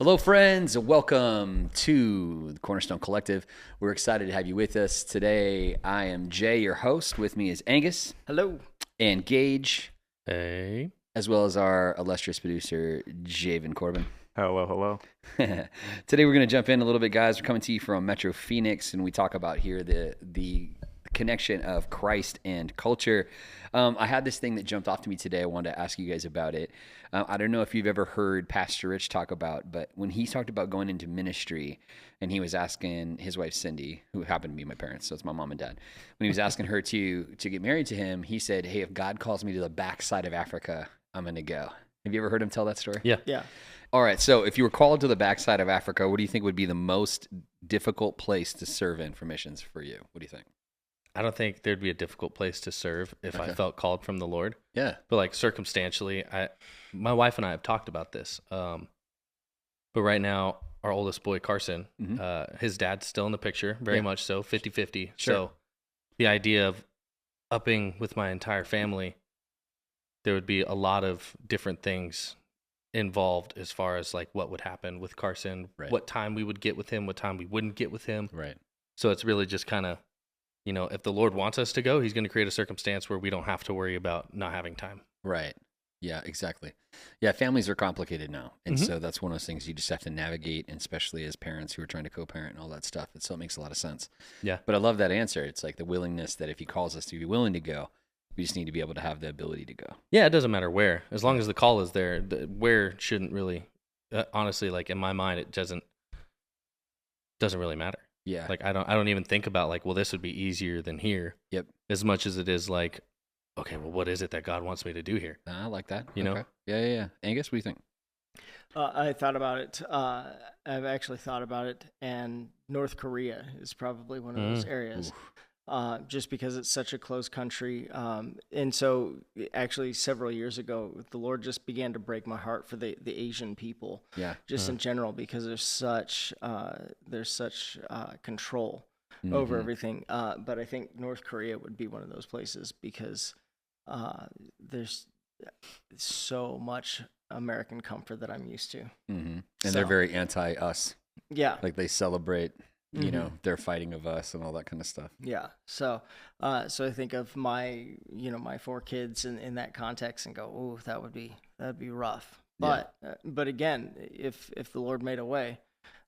Hello, friends. Welcome to the Cornerstone Collective. We're excited to have you with us today. I am Jay, your host. With me is Angus. Hello. And Gage. Hey. As well as our illustrious producer, Javen Corbin. Hello, hello. Today we're going to jump in a little bit, guys. We're coming to you from Metro Phoenix, and we talk about here the connection of Christ and culture. I had this thing that jumped off to me today. I wanted to ask you guys about it. I don't know if you've ever heard Pastor Rich talk about, but when he talked about going into ministry, and he was asking his wife Cindy, who happened to be my parents, so it's my mom and dad, when he was asking her to get married to him, he said, "Hey, if God calls me to the backside of Africa, I'm going to go." Have you ever heard him tell that story? Yeah. Yeah. All right. So if you were called to the backside of Africa, what do you think would be the most difficult place to serve in for missions for you? What do you think? I don't think there'd be a difficult place to serve if I felt called from the Lord. Yeah. But like circumstantially, my wife and I have talked about this. But right now, our oldest boy, Carson, his dad's still in the picture, very much so, 50-50. Sure. So the idea of upping with my entire family, there would be a lot of different things involved as far as like what would happen with Carson, what time we would get with him, what time we wouldn't get with him. Right. So it's really just kind of, if the Lord wants us to go, he's going to create a circumstance where we don't have to worry about not having time. Right. Yeah, exactly. Yeah, families are complicated now. And so that's one of those things you just have to navigate, and especially as parents who are trying to co-parent and all that stuff. And so it makes a lot of sense. Yeah. But I love that answer. It's like the willingness that if he calls us to be willing to go, we just need to be able to have the ability to go. Yeah, it doesn't matter where. As long as the call is there, where shouldn't really, honestly, like in my mind, it doesn't really matter. Yeah. Like I don't even think about like, well, this would be easier than here. Yep. As much as it is like, okay, well, what is it that God wants me to do here? I like that. You know? Yeah. Angus, what do you think? I thought about it. I've actually thought about it, and North Korea is probably one of those areas. Just because it's such a close country. And so actually several years ago, the Lord just began to break my heart for the Asian people, just in general, because there's such control over everything. But I think North Korea would be one of those places because there's so much American comfort that I'm used to. And they're very anti-us. Yeah. Like they celebrate their fighting of us and all that kind of stuff. Yeah. So I think of my four kids in that context and go, oh, that'd be rough. But again, if the Lord made a way,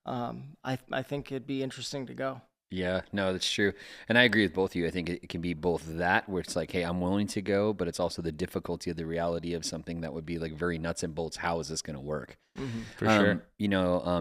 I think it'd be interesting to go. Yeah, no, that's true. And I agree with both of you. I think it can be both that, where it's like, hey, I'm willing to go, but it's also the difficulty of the reality of something that would be like very nuts and bolts. How is this going to work? For sure.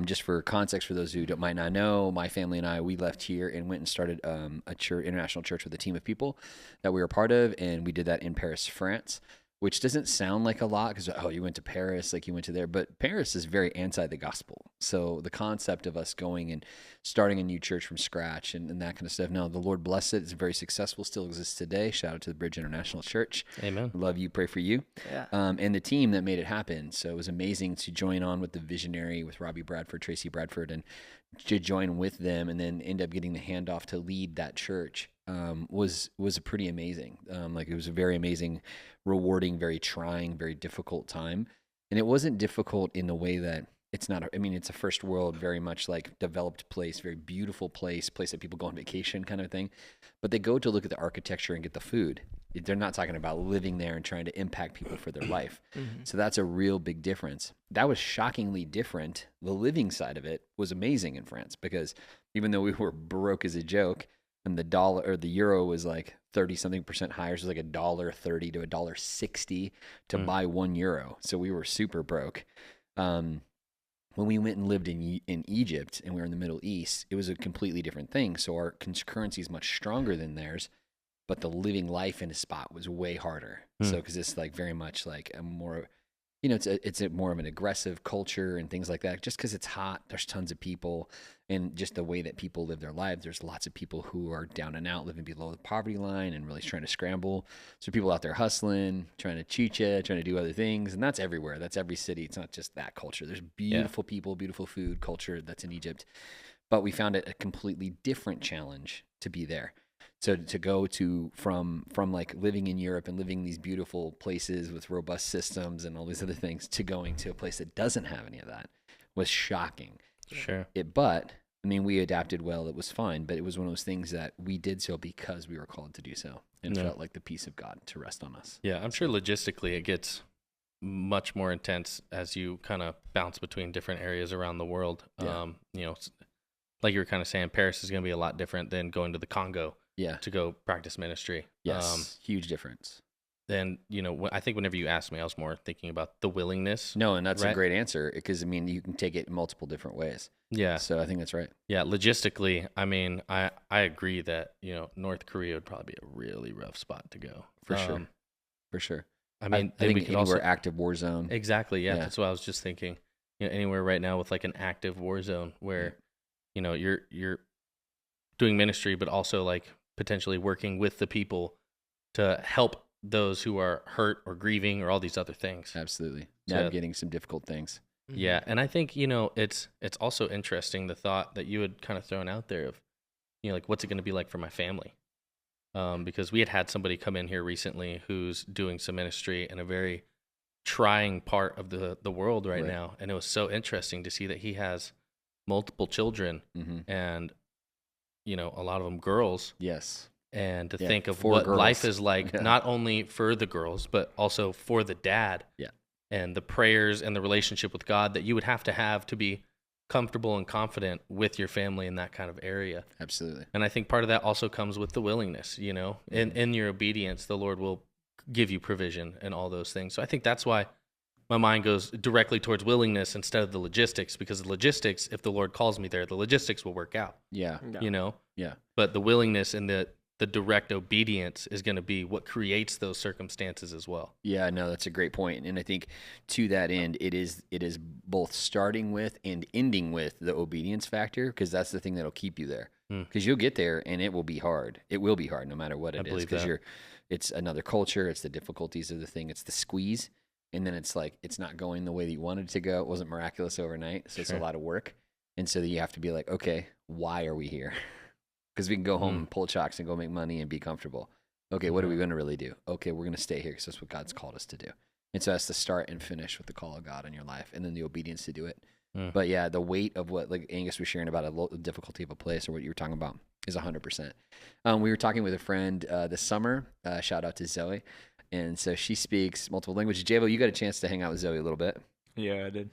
Just for context, for those who might not know, my family and I, we left here and went and started a international church with a team of people that we were part of. And we did that in Paris, France, which doesn't sound like a lot because, you went to Paris, like you went to there. But Paris is very anti the gospel. So the concept of us going and starting a new church from scratch and that kind of stuff. No, the Lord bless it. It's very successful, still exists today. Shout out to the Bridge International Church. Amen. Love you, pray for you. Yeah. And the team that made it happen. So it was amazing to join on with the visionary, with Robbie Bradford, Tracy Bradford, and to join with them and then end up getting the handoff to lead that church. Was pretty amazing. It was a very amazing, rewarding, very trying, very difficult time. And it wasn't difficult in the way that it's not, it's a first world, very much like developed place, very beautiful place that people go on vacation kind of thing. But they go to look at the architecture and get the food. They're not talking about living there and trying to impact people for their life. So that's a real big difference. That was shockingly different. The living side of it was amazing in France because even though we were broke as a joke, and the dollar or the euro was like 30-something% higher. So it was like $1.30 to $1.60 to buy €1. So we were super broke. When we went and lived in Egypt and we were in the Middle East, it was a completely different thing. So our currency is much stronger than theirs, but the living life in a spot was way harder. So because it's like very much like a more, it's a more of an aggressive culture and things like that. Just because it's hot, there's tons of people. And just the way that people live their lives, there's lots of people who are down and out, living below the poverty line and really trying to scramble. So people out there hustling, trying to cheat you, trying to do other things. And that's everywhere. That's every city. It's not just that culture. There's beautiful people, beautiful food, culture that's in Egypt. But we found it a completely different challenge to be there. So to go from like living in Europe and living in these beautiful places with robust systems and all these other things to going to a place that doesn't have any of that was shocking. Sure. But I mean, we adapted well. It was fine, but it was one of those things that we did so because we were called to do so, and felt like the peace of God to rest on us. Yeah, I'm sure logistically it gets much more intense as you kind of bounce between different areas around the world. Yeah. You know, like you were kind of saying, Paris is going to be a lot different than going to the Congo to go practice ministry. Yes, huge difference. Then, you know, I think whenever you asked me, I was more thinking about the willingness. No, and that's a great answer, because I mean, you can take it in multiple different ways. Yeah. So I think that's right. Yeah, logistically, I mean, I agree that, you know, North Korea would probably be a really rough spot to go. For sure. For sure. I mean, I think we could anywhere also active war zone. Exactly. Yeah, that's what I was just thinking. You know, anywhere right now with like an active war zone where, you know, you're doing ministry, but also like potentially working with the people to help those who are hurt or grieving or all these other things. Absolutely. Navigating some difficult things. Yeah. And I think, you know, it's also interesting, the thought that you had kind of thrown out there of, you know, like, what's it going to be like for my family? Because we had somebody come in here recently who's doing some ministry in a very trying part of the world right now. And it was so interesting to see that he has multiple children and, you know, a lot of them girls. Yes. And to think of what life is like, not only for the girls, but also for the dad. Yeah. And the prayers and the relationship with God that you would have to be comfortable and confident with your family in that kind of area. Absolutely. And I think part of that also comes with the willingness, you know, in your obedience, the Lord will give you provision and all those things. So I think that's why my mind goes directly towards willingness instead of the logistics, because the logistics, if the Lord calls me there, the logistics will work out. Yeah. You know? Yeah. But the willingness and the direct obedience is going to be what creates those circumstances as well. Yeah, no, that's a great point. And I think to that end, it is both starting with and ending with the obedience factor, because that's the thing that'll keep you there. Because you'll get there and it will be hard. It will be hard no matter what it is, because it's another culture. It's the difficulties of the thing. It's the squeeze. And then it's like, it's not going the way that you wanted it to go. It wasn't miraculous overnight. So it's a lot of work. And so you have to be like, okay, why are we here? Because we can go home and pull chocks and go make money and be comfortable. Okay, what are we going to really do? Okay, we're going to stay here because that's what God's called us to do. And so that's the start and finish with the call of God in your life, and then the obedience to do it. But yeah, the weight of what, like Angus was sharing about the difficulty of a place, or what you were talking about, is 100%. We were talking with a friend this summer. Shout out to Zoe. And so she speaks multiple languages. Javo, you got a chance to hang out with Zoe a little bit. Yeah, I did.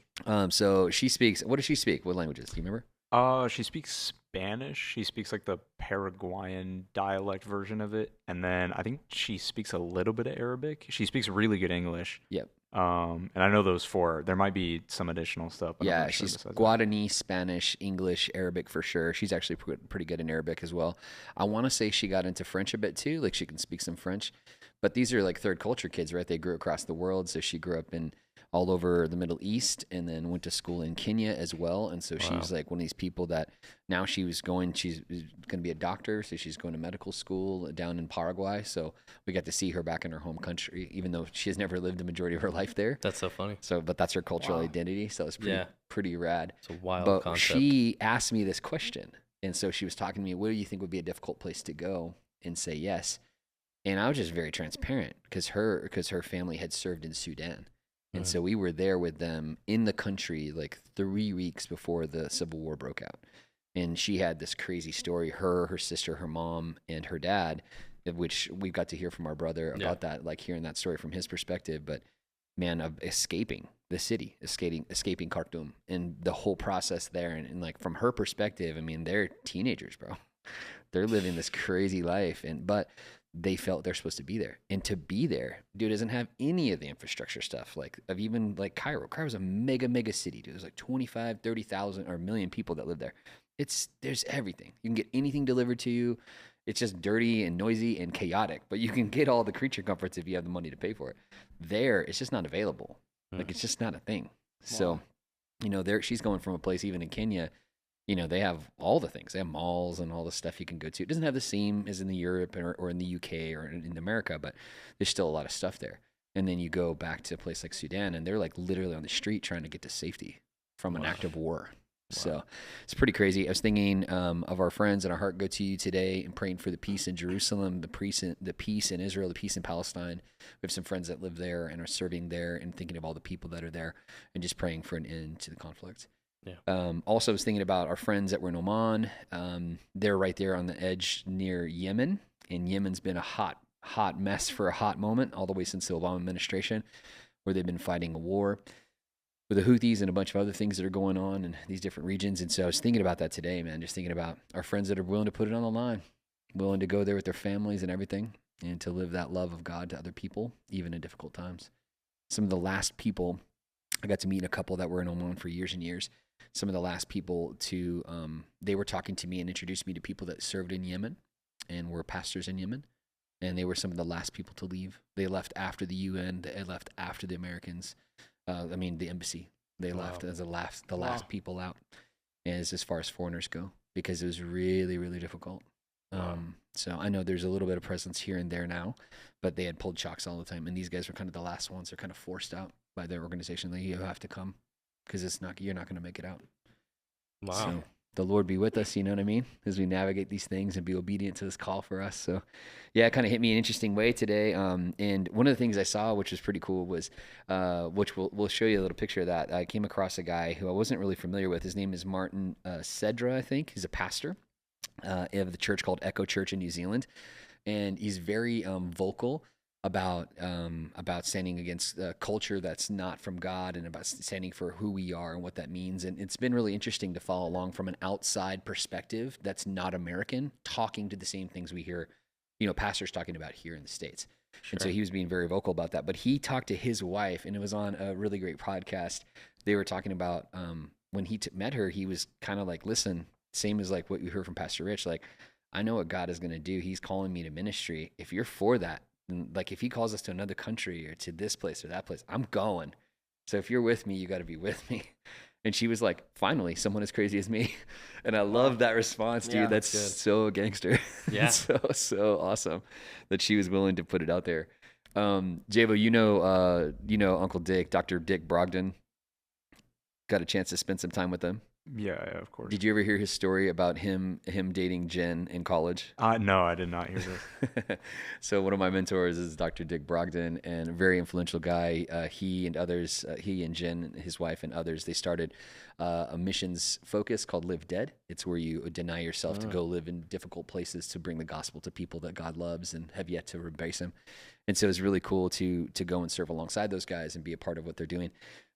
So she speaks, what does she speak? What languages? Do you remember? She speaks Spanish. She speaks like the Paraguayan dialect version of it, and then I think she speaks a little bit of Arabic. She speaks really good English. Yep. And I know those four. There might be some additional stuff. But Yeah, she's Guarani, Spanish, English, Arabic for sure. She's actually pretty good in Arabic as well. I want to say she got into French a bit too. Like, she can speak some French. But these are like third culture kids, right? They grew across the world. So she grew up in all over the Middle East, and then went to school in Kenya as well. And so she was like one of these people that now she's going to be a doctor. So she's going to medical school down in Paraguay. So we got to see her back in her home country, even though she has never lived the majority of her life there. That's so funny. So, but that's her cultural identity. So it's pretty rad. It's a wild but concept. She asked me this question. And so she was talking to me, what do you think would be a difficult place to go, and say yes? And I was just very transparent, because her family had served in Sudan. And so we were there with them in the country like 3 weeks before the Civil War broke out. And she had this crazy story, her sister, her mom, and her dad, which we got to hear from our brother about that, like hearing that story from his perspective. But man, of escaping the city, escaping Khartoum, and the whole process there. And like from her perspective, I mean, they're teenagers, bro. They're living this crazy life. But they felt they're supposed to be there. And to be there, dude, doesn't have any of the infrastructure stuff, like of even like Cairo. Cairo's a mega city, dude. There's like 25, 30,000 or a million people that live there. There's everything. You can get anything delivered to you. It's just dirty and noisy and chaotic, but you can get all the creature comforts if you have the money to pay for it. There, it's just not available. Like, it's just not a thing. Wow. So, you know, she's going from a place, even in Kenya, you know, they have all the things. They have malls and all the stuff you can go to. It doesn't have the same as in the Europe or in the UK or in America, but there's still a lot of stuff there. And then you go back to a place like Sudan, and they're like literally on the street trying to get to safety from an active war. So it's pretty crazy. I was thinking of our friends, and our heart go to you today, and praying for the peace in Jerusalem, the peace in Israel, the peace in Palestine. We have some friends that live there and are serving there, and thinking of all the people that are there, and just praying for an end to the conflict. Also, I was thinking about our friends that were in Oman. They're right there on the edge near Yemen, and Yemen's been a hot mess for a hot moment all the way since the Obama administration, where they've been fighting a war with the Houthis and a bunch of other things that are going on in these different regions. And so I was thinking about that today, man, just thinking about our friends that are willing to put it on the line, willing to go there with their families and everything, and to live that love of God to other people, even in difficult times. Some of the last people, I got to meet a couple that were in Oman for years and years. Some of the last people they were talking to me and introduced me to people that served in Yemen and were pastors in Yemen. And they were some of the last people to leave. They left after the UN. They left after the Americans. The embassy. They left as the last people out, as far as foreigners go, because it was really, really difficult. So I know there's a little bit of presence here and there now, but they had pulled shocks all the time. And these guys were kind of the last ones. They're kind of forced out by their organization. Like, you have to come because you're not going to make it out. Wow. So the Lord be with us, you know what I mean? As we navigate these things and be obedient to this call for us. So yeah, it kind of hit me an interesting way today. And one of the things I saw, which was pretty cool, was, which we'll show you a little picture of that. I came across a guy who I wasn't really familiar with. His name is Martin Cedra, I think. He's a pastor of the church called Echo Church in New Zealand. And he's very vocal about standing against culture that's not from God, and about standing for who we are and what that means. And it's been really interesting to follow along from an outside perspective that's not American, talking to the same things we hear, pastors talking about here in the States. Sure. And so he was being very vocal about that. But he talked to his wife, and it was on a really great podcast. They were talking about when he met her, he was kind of like, listen, same as like what you heard from Pastor Rich, like, I know what God is going to do. He's calling me to ministry. If you're for that, like if he calls us to another country or to this place or that place, I'm going. So if you're with me, you got to be with me. And she was like, finally, someone as crazy as me. And I love that response, dude. Yeah, that's so gangster. Yeah. so awesome that she was willing to put it out there. Jabo, you know Uncle Dick, Dr. Dick Brogdon. Got a chance to spend some time with him? Yeah, of course. Did you ever hear his story about him dating Jen in college? No, I did not hear this. So one of my mentors is Dr. Dick Brogdon, and a very influential guy. He and others, he and Jen, his wife, and others, they started a missions focus called Live Dead. It's where you deny yourself to go live in difficult places to bring the gospel to people that God loves and have yet to embrace him. And so it's really cool to go and serve alongside those guys and be a part of what they're doing.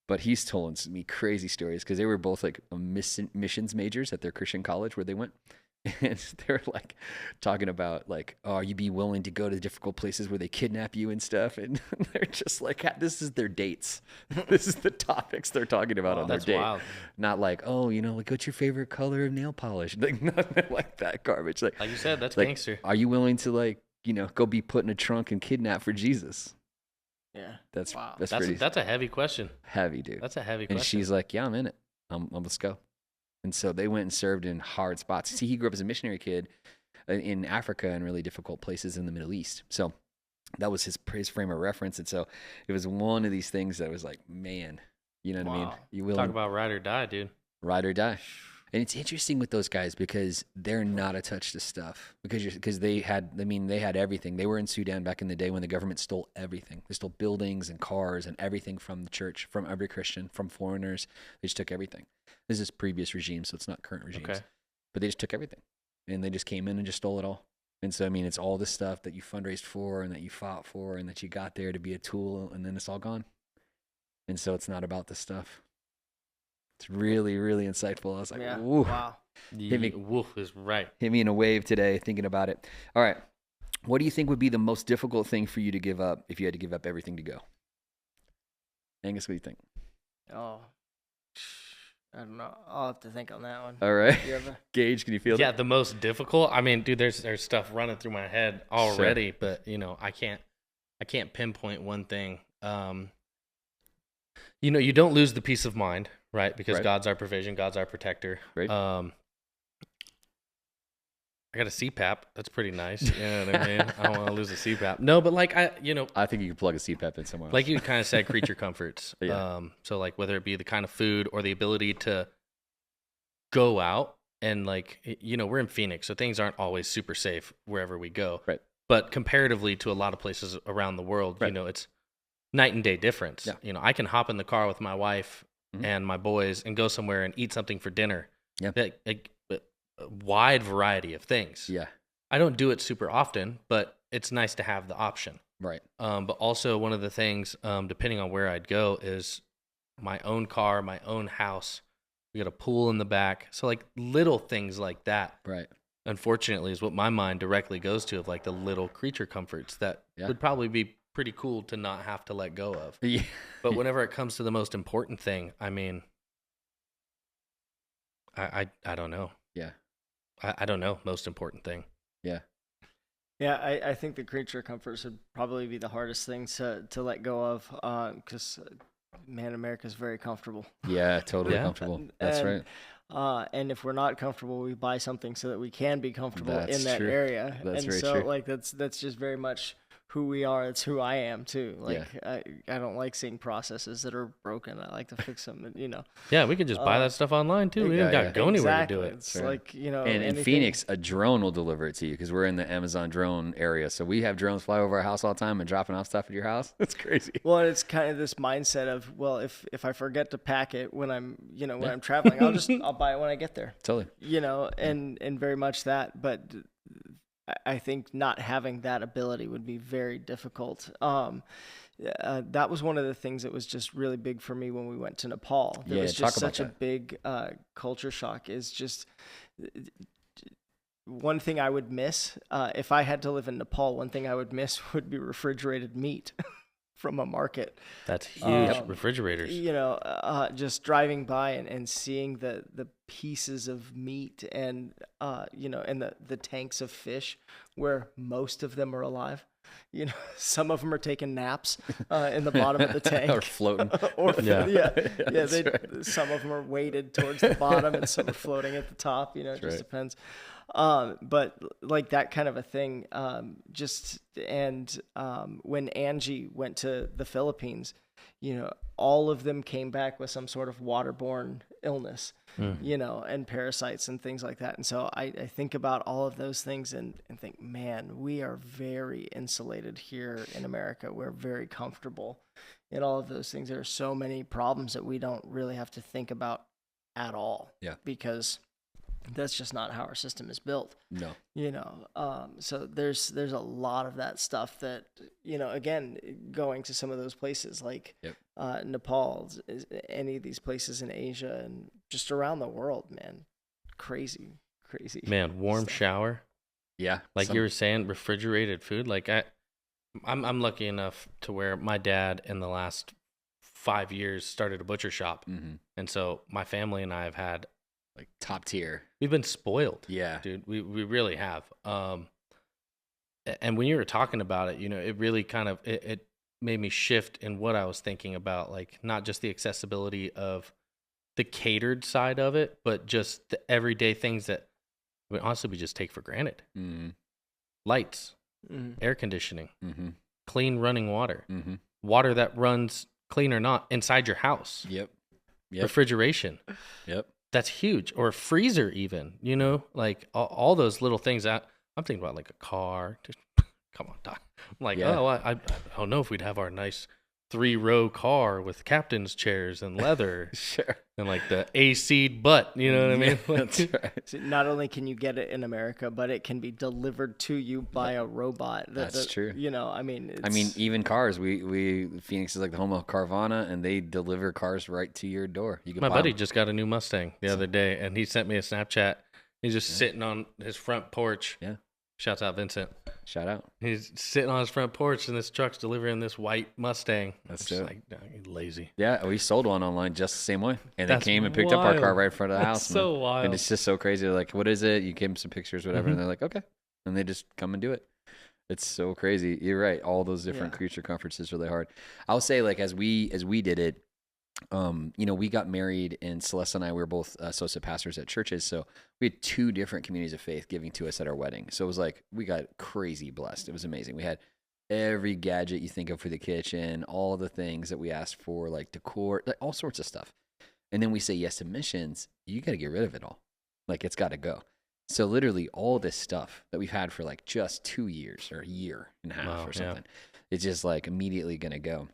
But he's told me crazy stories because they were both like missions majors at their Christian college where they went. And they're like talking about like, oh, you be willing to go to difficult places where they kidnap you and stuff. And they're just like, this is their dates. This is the topics they're talking about on their date. Wild. Not like, oh, like, what's your favorite color of nail polish? Like nothing like that garbage. Like you said, that's like, gangster. Are you willing to like, go be put in a trunk and kidnap for Jesus? Yeah, that's a heavy question. Heavy, dude. That's a heavy question. And she's like, yeah, I'm in it. Let's go. And so they went and served in hard spots. See, he grew up as a missionary kid in Africa and really difficult places in the Middle East. So that was his frame of reference. And so it was one of these things that was like, man, you know what I mean? You will talk about ride or die, dude. Ride or die. And it's interesting with those guys because they're not a touch to stuff because they had everything. They were in Sudan back in the day when the government stole everything. They stole buildings and cars and everything from the church, from every Christian, from foreigners. They just took everything. This is previous regime, so it's not current regimes. Okay. But they just took everything and they just came in and just stole it all. And so, I mean, it's all this stuff that you fundraised for and that you fought for and that you got there to be a tool, and then it's all gone. And so it's not about the stuff. It's really, really insightful. I was like, woo. Wow. Woof is right. Hit me in a wave today thinking about it. All right. What do you think would be the most difficult thing for you to give up if you had to give up everything to go? Angus, what do you think? Oh, I don't know. I'll have to think on that one. All right. Gage, can you feel that? Yeah, the most difficult. I mean, dude, there's stuff running through my head already, sure. But I can't pinpoint one thing. You don't lose the peace of mind, right? Because God's our provision, God's our protector. Right. I got a CPAP. That's pretty nice. You know what I mean? I don't want to lose a CPAP. No, but like I think you can plug a CPAP in somewhere else. Like you kind of said, creature comforts. Yeah. So like whether it be the kind of food or the ability to go out and like, we're in Phoenix, so things aren't always super safe wherever we go. Right. But comparatively to a lot of places around the world, it's night and day difference. Yeah. I can hop in the car with my wife and my boys and go somewhere and eat something for dinner. Yeah. A wide variety of things. Yeah. I don't do it super often, but it's nice to have the option. Right. But also one of the things, depending on where I'd go, is my own car, my own house. We got a pool in the back. So like little things like that. Right. Unfortunately, is what my mind directly goes to, of like the little creature comforts that would probably be pretty cool to not have to let go of. Yeah. But whenever it comes to the most important thing, I mean, I don't know. Yeah. I don't know. Most important thing. Yeah. Yeah, I think the creature comforts would probably be the hardest thing to let go of, because, man, America's very comfortable. Yeah, totally comfortable. That's right. And if we're not comfortable, we buy something so that we can be comfortable in that true. area. That's and very so, true. like, that's just very much who we are. It's who I am too. Like, I don't like seeing processes that are broken. I like to fix them. And, you know. Yeah, we could just buy that stuff online too. We ain't got to go anywhere to do it. It's like, you know, and in Phoenix, a drone will deliver it to you because we're in the Amazon drone area. So we have drones fly over our house all the time and dropping off stuff at your house. It's crazy. Well, it's kind of this mindset of, well, if I forget to pack it when I'm, you know, when I'm traveling, I'll buy it when I get there. Totally. You know, and very much that, but I think not having that ability would be very difficult. That was one of the things that was just really big for me when we went to Nepal. That was just such a big culture shock. Is just one thing I would miss if I had to live in Nepal. One thing I would miss would be refrigerated meat from a market. That's huge. Refrigerators. You know, just driving by and seeing the pieces of meat and, you know, and the tanks of fish where most of them are alive. You know, some of them are taking naps in the bottom of the tank. Or floating. Some of them are weighted towards the bottom and some are floating at the top. You know, it just depends. But like that kind of a thing, when Angie went to the Philippines, you know, all of them came back with some sort of waterborne illness, you know, and parasites and things like that. And so I think about all of those things and think, man, we are very insulated here in America. We're very comfortable in all of those things. There are so many problems that we don't really have to think about at all. Yeah. Because that's just not how our system is built. No. You know, so there's a lot of that stuff that, you know, again, going to some of those places like Nepal, any of these places in Asia and just around the world, man, crazy. Man, warm stuff. Shower. Yeah. Like you were saying, refrigerated food. Like I'm lucky enough to where my dad in the last 5 years started a butcher shop. Mm-hmm. And so my family and I have had like top tier. We've been spoiled. Yeah. Dude, we really have. And when you were talking about it, you know, it really kind of, it made me shift in what I was thinking about, like not just the accessibility of the catered side of it, but just the everyday things that honestly we just take for granted. Mm-hmm. Lights, air conditioning, clean running water, water that runs clean or not inside your house. Yep. Refrigeration. Yep. That's huge. Or a freezer even, you know, like all those little things that I'm thinking about, like a car. Just, come on, Doc. I'm like, I don't know if we'd have our nice 3-row car with captain's chairs and leather. Sure. And like the AC-ed butt, you know what I mean? That's right. So not only can you get it in America, but it can be delivered to you by a robot. That's true. You know, I mean, even cars. We Phoenix is like the home of Carvana, and they deliver cars right to your door. You can. My buddy just got a new Mustang the other day, and he sent me a Snapchat. He's just sitting on his front porch. Yeah. Shouts out Vincent. Shout out. He's sitting on his front porch, and this truck's delivering this white Mustang. That's just it. like, no, you're lazy. Yeah, we sold one online just the same way, and That's they came and picked up our car wild. right in front of the house. So wild. And it's just so crazy. They're like, what is it? You give them some pictures, whatever, and they're like, okay, and they just come and do it. It's so crazy. You're right. All those different creature comforts is really hard. I'll say, like, as we did it, you know, we got married, and Celeste and I were both associate pastors at churches, so we had 2 different communities of faith giving to us at our wedding. So it was like we got crazy blessed. It was amazing. We had every gadget you think of for the kitchen, all the things that we asked for, like decor, like all sorts of stuff. And then we say yes to missions. You got to get rid of it all. Like, it's got to go. So literally all this stuff that we've had for like just 2 years or a year and a half or something, it's just like immediately going to go.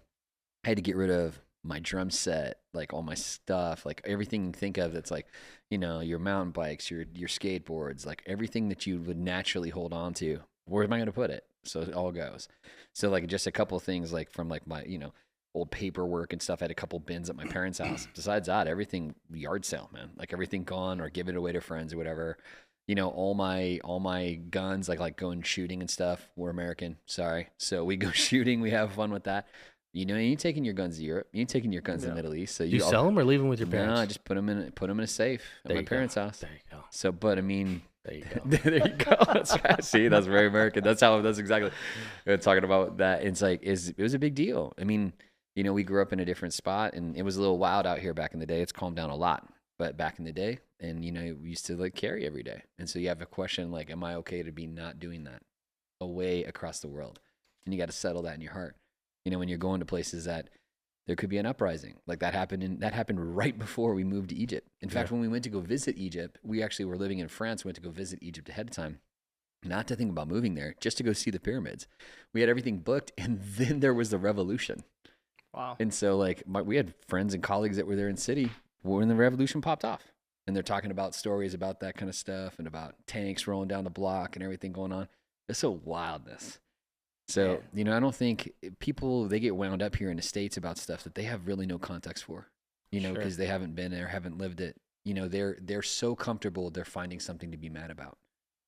I had to get rid of my drum set, like all my stuff, like everything you think of that's like, you know, your mountain bikes, your skateboards, like everything that you would naturally hold on to. Where am I going to put it? So it all goes. So like just a couple of things like from like my, you know, old paperwork and stuff. I had a couple bins at my parents' house. Besides that, everything yard sale, man. Like everything gone or give it away to friends or whatever. You know, all my guns, like going shooting and stuff. We're American, sorry. So we go shooting. We have fun with that. You know, you ain't taking your guns to Europe. You ain't taking your guns to the Middle East. So you sell them or leave them with your parents? No, I just put them in a safe at my parents' house. There you go. So, but I mean, there you go. there you go. That's right. See, that's very American. That's exactly talking about that. It's like, it was a big deal. I mean, you know, we grew up in a different spot and it was a little wild out here back in the day. It's calmed down a lot, but back in the day, and you know, we used to like carry every day. And so you have a question like, am I okay to be not doing that away across the world? And you got to settle that in your heart. You know, when you're going to places that there could be an uprising, like that happened right before we moved to Egypt. In fact, when we went to go visit Egypt, we actually were living in France, went to go visit Egypt ahead of time, not to think about moving there, just to go see the pyramids. We had everything booked, and then there was the revolution. Wow. And so like we had friends and colleagues that were there in city when the revolution popped off, and they're talking about stories about that kind of stuff and about tanks rolling down the block and everything going on. It's so wildness. So, you know, I don't think people, they get wound up here in the States about stuff that they have really no context for, you know, because they haven't been there, haven't lived it. You know, they're so comfortable, they're finding something to be mad about.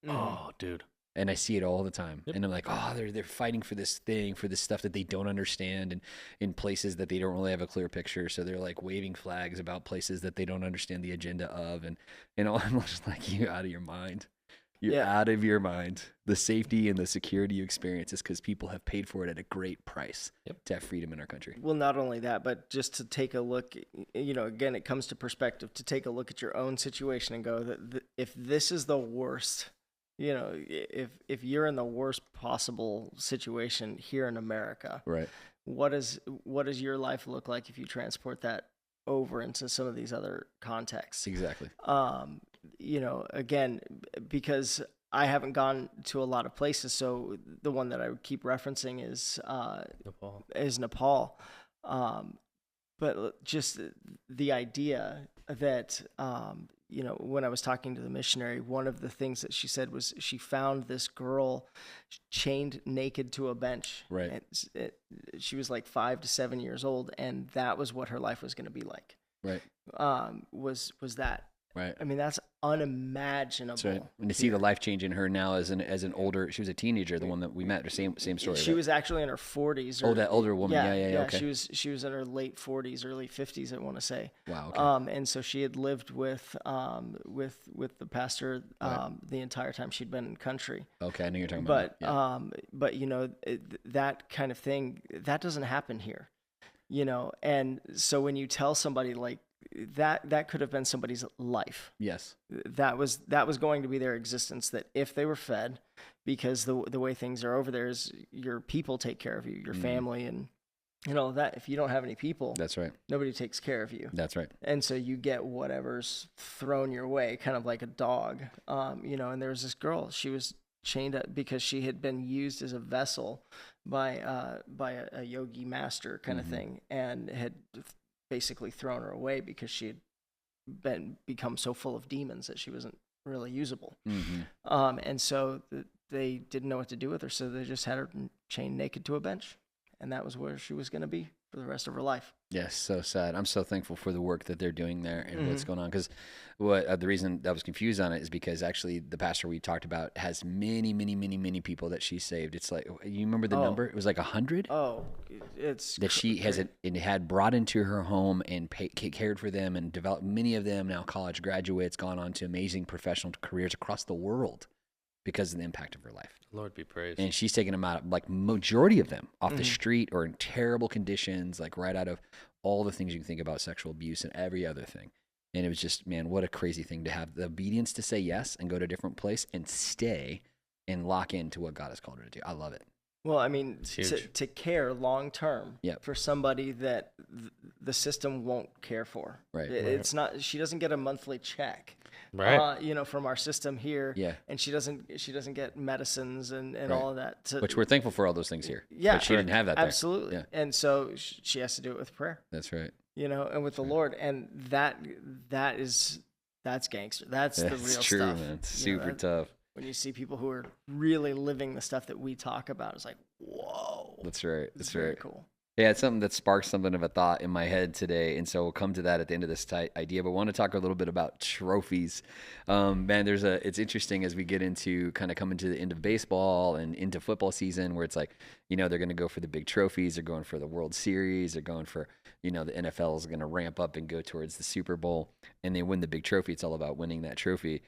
Oh, dude. And I see it all the time. Yep. And I'm like, oh, they're fighting for this thing, for this stuff that they don't understand, and in places that they don't really have a clear picture. So they're like waving flags about places that they don't understand the agenda of. And all, I'm just like, you out of your mind. You're out of your mind. The safety and the security you experience is because people have paid for it at a great price to have freedom in our country. Well, not only that, but just to take a look, you know, again, it comes to perspective, to take a look at your own situation and go, that if this is the worst, you know, if you're in the worst possible situation here in America, right? What does your life look like if you transport that over into some of these other contexts? Exactly. You know, again, because I haven't gone to a lot of places, so the one that I would keep referencing is Nepal. But just the idea that, you know, when I was talking to the missionary, one of the things that she said was she found this girl chained naked to a bench. Right. She was like 5 to 7 years old, and that was what her life was going to be like. Right. Was that. Right. I mean, that's unimaginable. That's right. And to see the life change in her now as an older, she was a teenager, the one that we met, the same story. She was actually in her 40s. Oh, that older woman. Yeah. Okay. She was in her late 40s, early 50s, I want to say. Wow. Okay. And so she had lived with the pastor the entire time she'd been in country. Okay, I know you're talking about that. But you know, that kind of thing, that doesn't happen here. You know, and so when you tell somebody like that could have been somebody's life. Yes. That was going to be their existence, that if they were fed, because the way things are over there is your people take care of you, your family, and you know that if you don't have any people, that's right, nobody takes care of you. That's right. And so you get whatever's thrown your way, kind of like a dog. You know, and there was this girl, she was chained up because she had been used as a vessel by a yogi master kind of thing, and had basically thrown her away because she had become so full of demons that she wasn't really usable. And so they didn't know what to do with her, so they just had her chained naked to a bench, and that was where she was going to be for the rest of her life. Yes, so sad. I'm so thankful for the work that they're doing there and what's going on. Because the reason I was confused on it is because actually the pastor we talked about has many, many, many, many people that she saved. It's like, you remember the number? It was like 100? Oh, it's... That she had brought into her home and cared for them and developed many of them, now college graduates, gone on to amazing professional careers across the world because of the impact of her life. Lord be praised. And she's taking them out, like majority of them, off the street or in terrible conditions, like right out of all the things you can think about, sexual abuse and every other thing. And it was just, man, what a crazy thing to have the obedience to say yes and go to a different place and stay and lock into what God has called her to do. I love it. Well, I mean, to care long term for somebody that the system won't care for. Right. It's not, she doesn't get a monthly check. Right. From our system here. Yeah. And she doesn't get medicines and all of that. Which we're thankful for all those things here. Yeah. But she didn't have that there. Absolutely. Yeah. And so she has to do it with prayer. That's right. And with the Lord. And that's gangster. That's the real true, stuff. Man. It's super tough. When you see people who are really living the stuff that we talk about, it's like, whoa. That's right. It's very cool. Yeah, it's something that sparked something of a thought in my head today, and so we'll come to that at the end of this idea. But I want to talk a little bit about trophies. Man, it's interesting as we get into kind of coming to the end of baseball and into football season, where it's like, they're going to go for the big trophies. They're going for the World Series. They're going for, the NFL is going to ramp up and go towards the Super Bowl, and they win the big trophy. It's all about winning that trophy.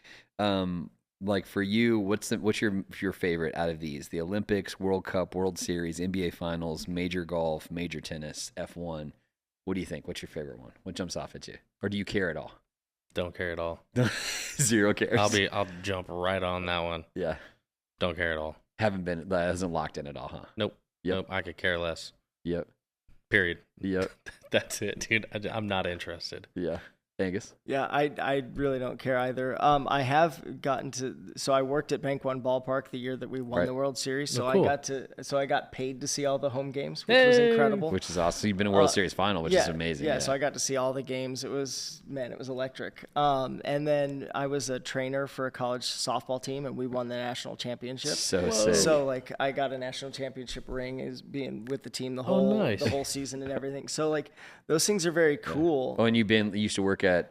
Like for you, what's your favorite out of these? The Olympics, World Cup, World Series, NBA Finals, Major Golf, Major Tennis, F1. What do you think? What's your favorite one? What jumps off at you? Or do you care at all? Don't care at all. Zero cares. I'll jump right on that one. Yeah. Don't care at all. That hasn't locked in at all, huh? Nope. Yep. Nope. I could care less. Yep. Period. Yep. That's it, dude. I'm not interested. Yeah. Angus? Yeah, I really don't care either. I have so I worked at Bank One Ballpark the year that we won the World Series. So cool. I got paid to see all the home games, which was incredible. Which is awesome. You've been in World Series final, which is amazing. Yeah, so I got to see all the games. It was electric. And then I was a trainer for a college softball team, and we won the national championship. So sick. So I got a national championship ring as being with the team the whole season and everything. So those things are very cool. Oh, and you used to work at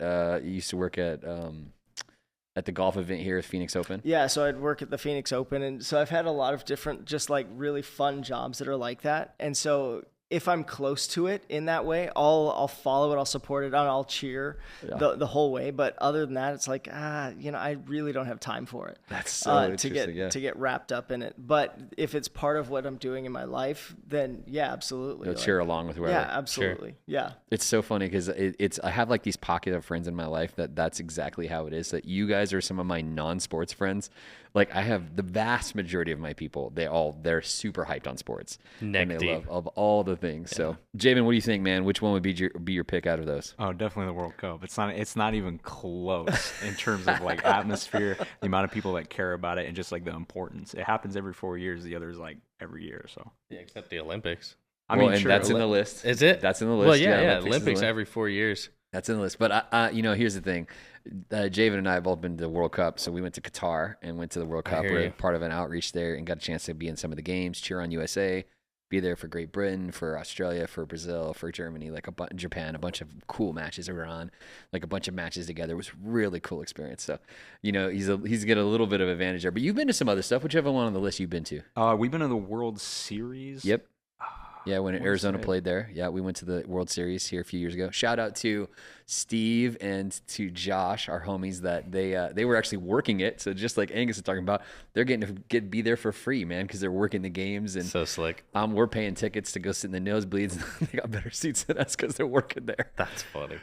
the golf event here at Phoenix Open. Yeah, so I'd work at the Phoenix Open, and so I've had a lot of different, just really fun jobs that are like that. And so if I'm close to it in that way, I'll follow it, I'll support it, and I'll cheer the whole way. But other than that, it's like I really don't have time for it. That's so to get wrapped up in it. But if it's part of what I'm doing in my life, then yeah, absolutely. You'll cheer along with whoever. Yeah, absolutely. Sure. Yeah. It's so funny because I have these pocket of friends in my life that's exactly how it is. That you guys are some of my non-sports friends. Like I have the vast majority of my people, they're super hyped on sports. Neck and they deep. love of all the things. Yeah. So, Javen, what do you think, man? Which one would be your pick out of those? Oh, definitely the World Cup. It's not even close in terms of atmosphere, the amount of people that care about it, and just the importance. It happens every 4 years. The other's every year. So yeah, except the Olympics. I mean, and sure, that's in the list. Is it? That's in the list. Well, yeah. Olympics every 4 years. That's in the list. But here's the thing. Javen and I have both been to the World Cup, so we went to Qatar and went to the World Cup. We're part of an outreach there and got a chance to be in some of the games, cheer on USA, be there for Great Britain, for Australia, for Brazil, for Germany, Japan, a bunch of cool matches that were on, a bunch of matches together. It was a really cool experience. So, he's got a little bit of advantage there. But you've been to some other stuff. Whichever one on the list you've been to? We've been to the World Series. Yep. Yeah, when Arizona played there. Yeah, we went to the World Series here a few years ago. Shout out to Steve and to Josh, our homies, that they were actually working it. So just like Angus is talking about, they're getting to be there for free, man, because they're working the games. And so slick. We're paying tickets to go sit in the nosebleeds. They got better seats than us because they're working there. That's funny.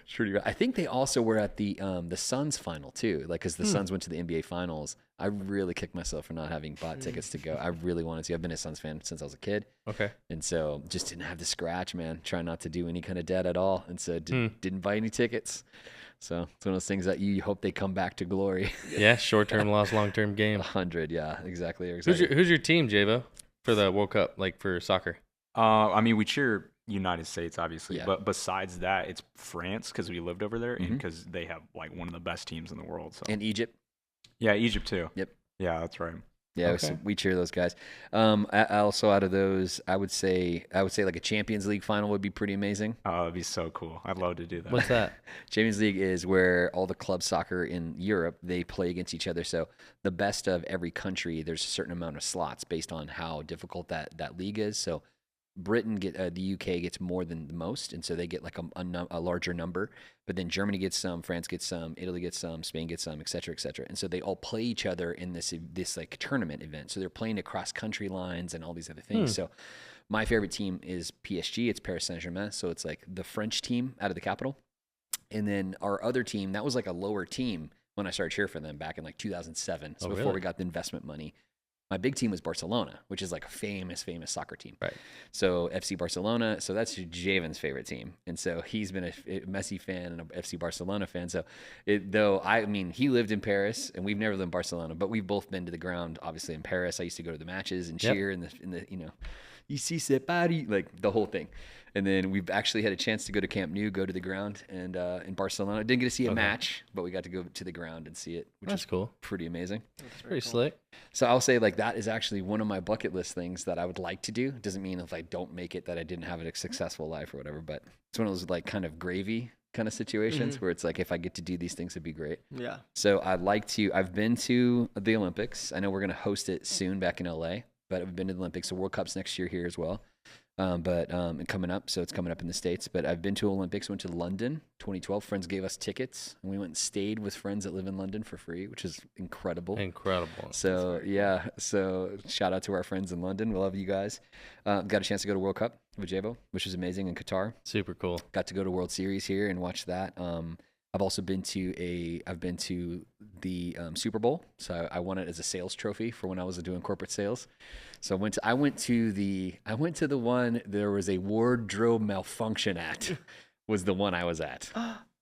I think they also were at the Suns final too, because the Suns went to the NBA Finals. I really kicked myself for not having bought tickets to go. I really wanted to. I've been a Suns fan since I was a kid. Okay. And so just didn't have the scratch, man. Trying not to do any kind of debt at all. And so didn't buy any tickets. So it's one of those things that you hope they come back to glory. Yeah, short-term loss, long-term gain. 100, yeah, exactly. Who's your team, Javo, for the World Cup, for soccer? I mean, we cheer United States, obviously. Yeah. But besides that, it's France because we lived over there and because they have one of the best teams in the world. So. And Egypt. Yeah, Egypt too. Yep. Yeah, that's right. Yeah, okay. So we cheer those guys. I also, out of those, I would say a Champions League final would be pretty amazing. Oh, it'd be so cool. I'd love to do that. What's that? Champions League is where all the club soccer in Europe, they play against each other. So the best of every country, there's a certain amount of slots based on how difficult that league is. So the UK gets more than the most, and so they get a larger number. But then Germany gets some, France gets some, Italy gets some, Spain gets some, et cetera, et cetera. And so they all play each other in this tournament event. So they're playing across country lines and all these other things. So my favorite team is PSG. It's Paris Saint-Germain. So it's the French team out of the capital. And then our other team, that was a lower team when I started cheering for them back in 2007. So before we got the investment money. my big team was Barcelona, which is like a famous soccer team. Right. So FC Barcelona. So that's Javen's favorite team. And so he's been a Messi fan and a FC Barcelona fan. So he lived in Paris and we've never lived in Barcelona, but we've both been to the ground, obviously in Paris. I used to go to the matches and cheer in the, ici c'est Paris, like the whole thing. And then we've actually had a chance to go to Camp Nou, go to the ground, and in Barcelona. Didn't get to see a match, but we got to go to the ground and see it, which is cool. Pretty amazing. That's pretty slick. So I'll say like that is actually one of my bucket list things that I would like to do. Doesn't mean if I don't make it that I didn't have a successful life or whatever, but it's one of those like kind of gravy kind of situations where it's like if I get to do these things, it'd be great. Yeah. So I've been to the Olympics. I know we're going to host it soon back in LA, but I've been to the Olympics. The World Cup's next year here as well. And coming up, so it's coming up in the States, but I've been to Olympics, went to London, 2012. Friends gave us tickets and we went and stayed with friends that live in London for free, which is incredible. So yeah. So shout out to our friends in London. We love you guys. Got a chance to go to World Cup with Javo, which was amazing in Qatar. Super cool. Got to go to World Series here and watch that. I've also been to the Super Bowl. So I won it as a sales trophy for when I was doing corporate sales. So I went to the one there was a wardrobe malfunction at was the one I was at.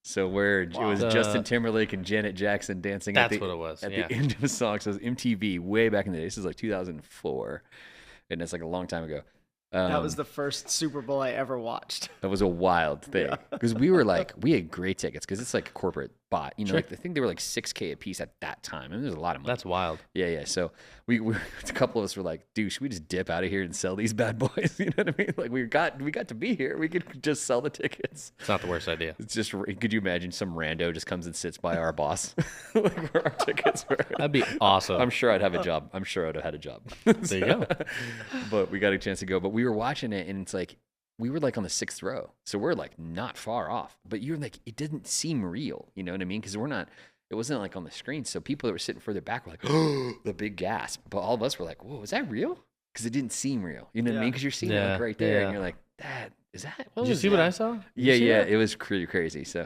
So where it was Justin Timberlake and Janet Jackson dancing at the end of a song. So it was MTV way back in the day. This is like 2004. And it's like a long time ago. That was the first Super Bowl I ever watched. That was a wild thing because we had great tickets because it's like a corporate bot. Like I think they were like $6,000 a piece at that time. I mean, there's a lot of money. That's wild. Yeah. So we a couple of us were like, dude, should we just dip out of here and sell these bad boys? You know what I mean? Like we got to be here. We could just sell the tickets. It's not the worst idea. It's just, could you imagine some rando just comes and sits by our boss, like where our tickets were? That'd be awesome. I'm sure I'd have a job. There you go. But we got a chance to go. But we were watching it, and it's like we were like on the 6th row, so we're like not far off. But you're like, it didn't seem real. You know what I mean? Because it wasn't like on the screen. So people that were sitting further back were like, oh, the big gasp. But all of us were like, whoa, is that real? Because it didn't seem real. You know what I mean? Because you're seeing it like right there, and you're like, is that? Did you see what I saw? Yeah. It was pretty crazy. So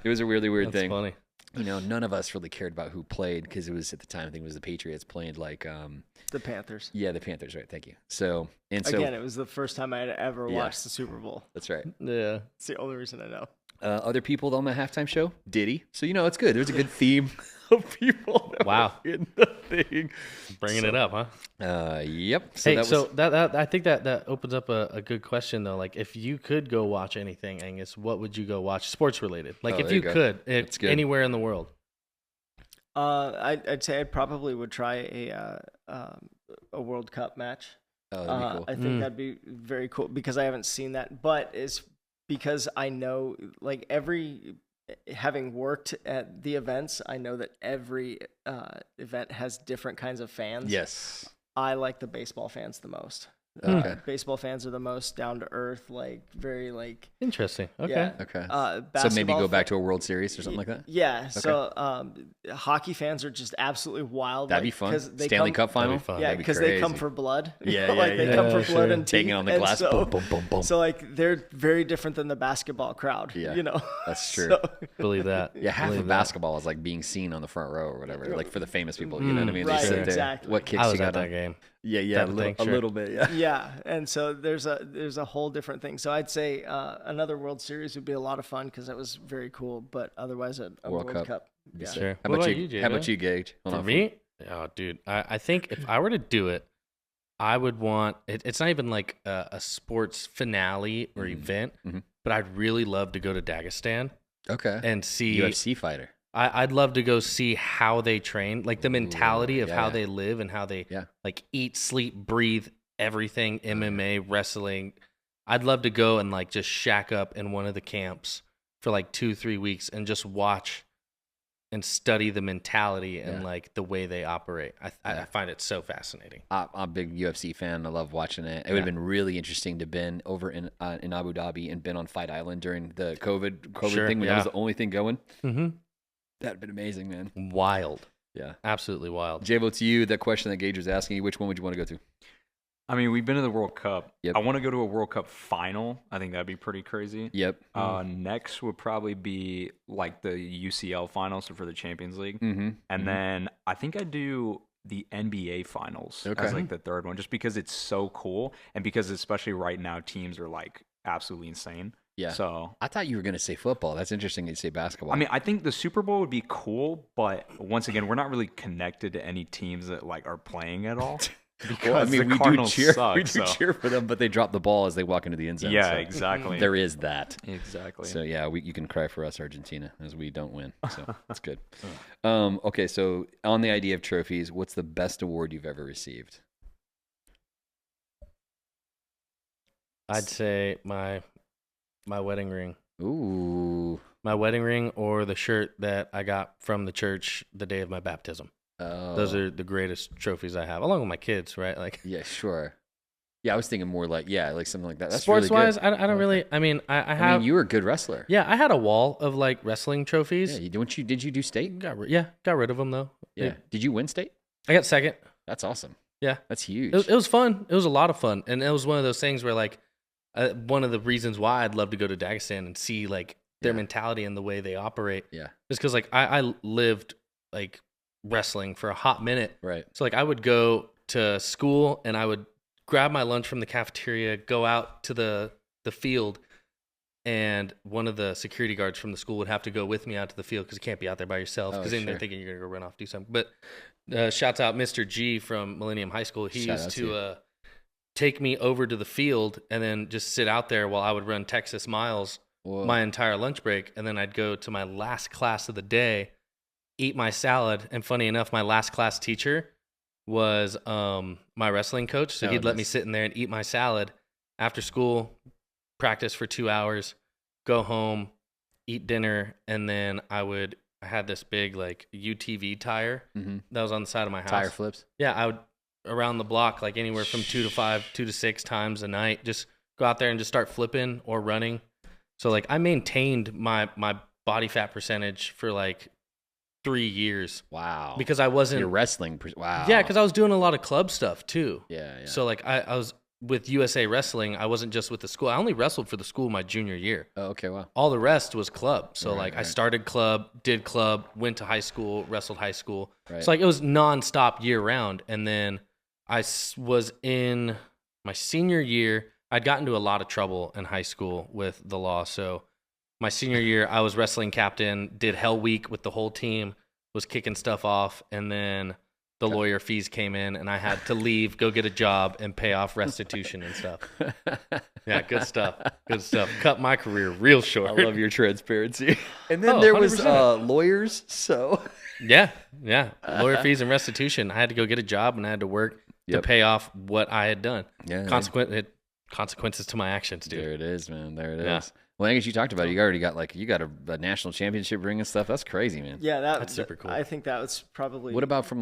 it was a really weird thing. That's funny. None of us really cared about who played because it was at the time, I think it was the Patriots playing like the Panthers. Yeah, the Panthers, right? Thank you. So again, it was the first time I had ever watched the Super Bowl. That's right. Yeah, it's the only reason I know. Other people on the halftime show, Diddy. So it's good. There's a good theme of people. That were in the thing, bringing it up, huh? Yep. So that I think that opens up a good question though. Like, if you could go watch anything, Angus, what would you go watch? Sports related. Like, if you could, anywhere in the world. I'd say I probably would try a World Cup match. Oh, that'd be cool. I think that'd be very cool because I haven't seen that, but it's because I know, like, having worked at the events, I know that every event has different kinds of fans. Yes. I like the baseball fans the most. Okay. Baseball fans are the most down to earth, like very like interesting. Okay. Yeah. Okay. So maybe go back to a World Series or something like that. Yeah. Okay. So hockey fans are just absolutely wild. That'd be fun. Stanley Cup final. Yeah, because they come for blood. Yeah. They come for blood and taking on the glass. So, boom, boom, boom, boom. So like they're very different than the basketball crowd. Yeah. That's true. Believe that. Yeah. Half of basketball is like being seen on the front row or whatever. Like for the famous people, you know what I mean? Right. They sit there. Exactly. What kicks I was you got at that on game. Yeah, a little bit, yeah. Yeah, and so there's a whole different thing. So I'd say another World Series would be a lot of fun because that was very cool. But otherwise, a World Cup. Yeah. Sure. How about you, Gage? For me? Oh, dude, I think if I were to do it, I would want. It's not even like a sports finale or event, but I'd really love to go to Dagestan. Okay. And see UFC fighter. I'd love to go see how they train, like the mentality of how they live and how they like eat, sleep, breathe, everything, MMA, wrestling. I'd love to go and like just shack up in one of the camps for like 2-3 weeks and just watch and study the mentality and like the way they operate. I find it so fascinating. I'm a big UFC fan. I love watching it. It would have been really interesting to been over in Abu Dhabi and been on Fight Island during the COVID thing when that was the only thing going. Mm-hmm. That'd been amazing, man. Wild. Yeah. Absolutely wild. Javo, to you, that question that Gage was asking you, which one would you want to go to? I mean, we've been to the World Cup. Yep. I want to go to a World Cup final. I think that'd be pretty crazy. Yep. Next would probably be like the UCL final, so for the Champions League. Mm-hmm. And then I think I'd do the NBA finals Okay. as like the third one, just because it's so cool, and because especially right now teams are like absolutely insane. Yeah. So I thought you were going to say football. That's interesting that you say basketball. I mean, I think the Super Bowl would be cool, but once again, we're not really connected to any teams that like are playing at all. Because well, I mean, the Cardinals suck, we do cheer for them, but they drop the ball as they walk into the end zone. Yeah, so exactly. there is that. Exactly. So yeah, you can cry for us, Argentina, as we don't win. So that's good. Okay, so on the idea of trophies, what's the best award you've ever received? I'd say my wedding ring. Ooh. My wedding ring or the shirt that I got from the church the day of my baptism. Oh. Those are the greatest trophies I have, along with my kids, right? Like, yeah, sure. Yeah, I was thinking more like something like that. That's sports really wise, good. I don't really. I mean, I have. I mean, you were a good wrestler. Yeah, I had a wall of like wrestling trophies. Yeah, did you do state? Got rid of them though. Yeah. Did you win state? I got second. That's awesome. Yeah, that's huge. It was fun. It was a lot of fun, and it was one of those things where like, one of the reasons why I'd love to go to Dagestan and see like their mentality and the way they operate. Yeah, is because like I lived like wrestling for a hot minute. Right. So like I would go to school and I would grab my lunch from the cafeteria, go out to the field, and one of the security guards from the school would have to go with me out to the field because you can't be out there by yourself because then they're thinking you're gonna go run off, do something. But shouts out Mr. G from Millennium High School. He used to take me over to the field and then just sit out there while I would run Texas miles my entire lunch break, and then I'd go to my last class of the day, eat my salad, and funny enough, my last class teacher was my wrestling coach, so he'd let me sit in there and eat my salad after school, practice for 2 hours, go home, eat dinner, and then I had this big like UTV tire that was on the side of my house. Tire flips? Yeah, I would around the block like anywhere from 2 to 6 times a night, just go out there and just start flipping or running. So like I maintained my body fat percentage for like 3 years. Wow. Because I wasn't... Your wrestling... Wow. Yeah, because I was doing a lot of club stuff, too. Yeah. So, like, I was with USA Wrestling. I wasn't just with the school. I only wrestled for the school my junior year. Oh, okay, wow. All the rest was club. So, I started club, did club, went to high school, wrestled high school. Right. So, like, it was nonstop year-round. And then I was in my senior year. I'd gotten into a lot of trouble in high school with the law. So, my senior year, I was wrestling captain, did Hell Week with the whole team, was kicking stuff off, and then the lawyer fees came in, and I had to leave, go get a job, and pay off restitution and stuff. Yeah, good stuff. Good stuff. Cut my career real short. I love your transparency. And then there was lawyers, so... Yeah. Lawyer fees and restitution. I had to go get a job, and I had to work to pay off what I had done. Yeah. Consequences to my actions, dude. There it is, man. There it is. Well, Angus, you talked about it. You already got a national championship ring and stuff. That's crazy, man. Yeah, that's super cool. I think that was probably. What about from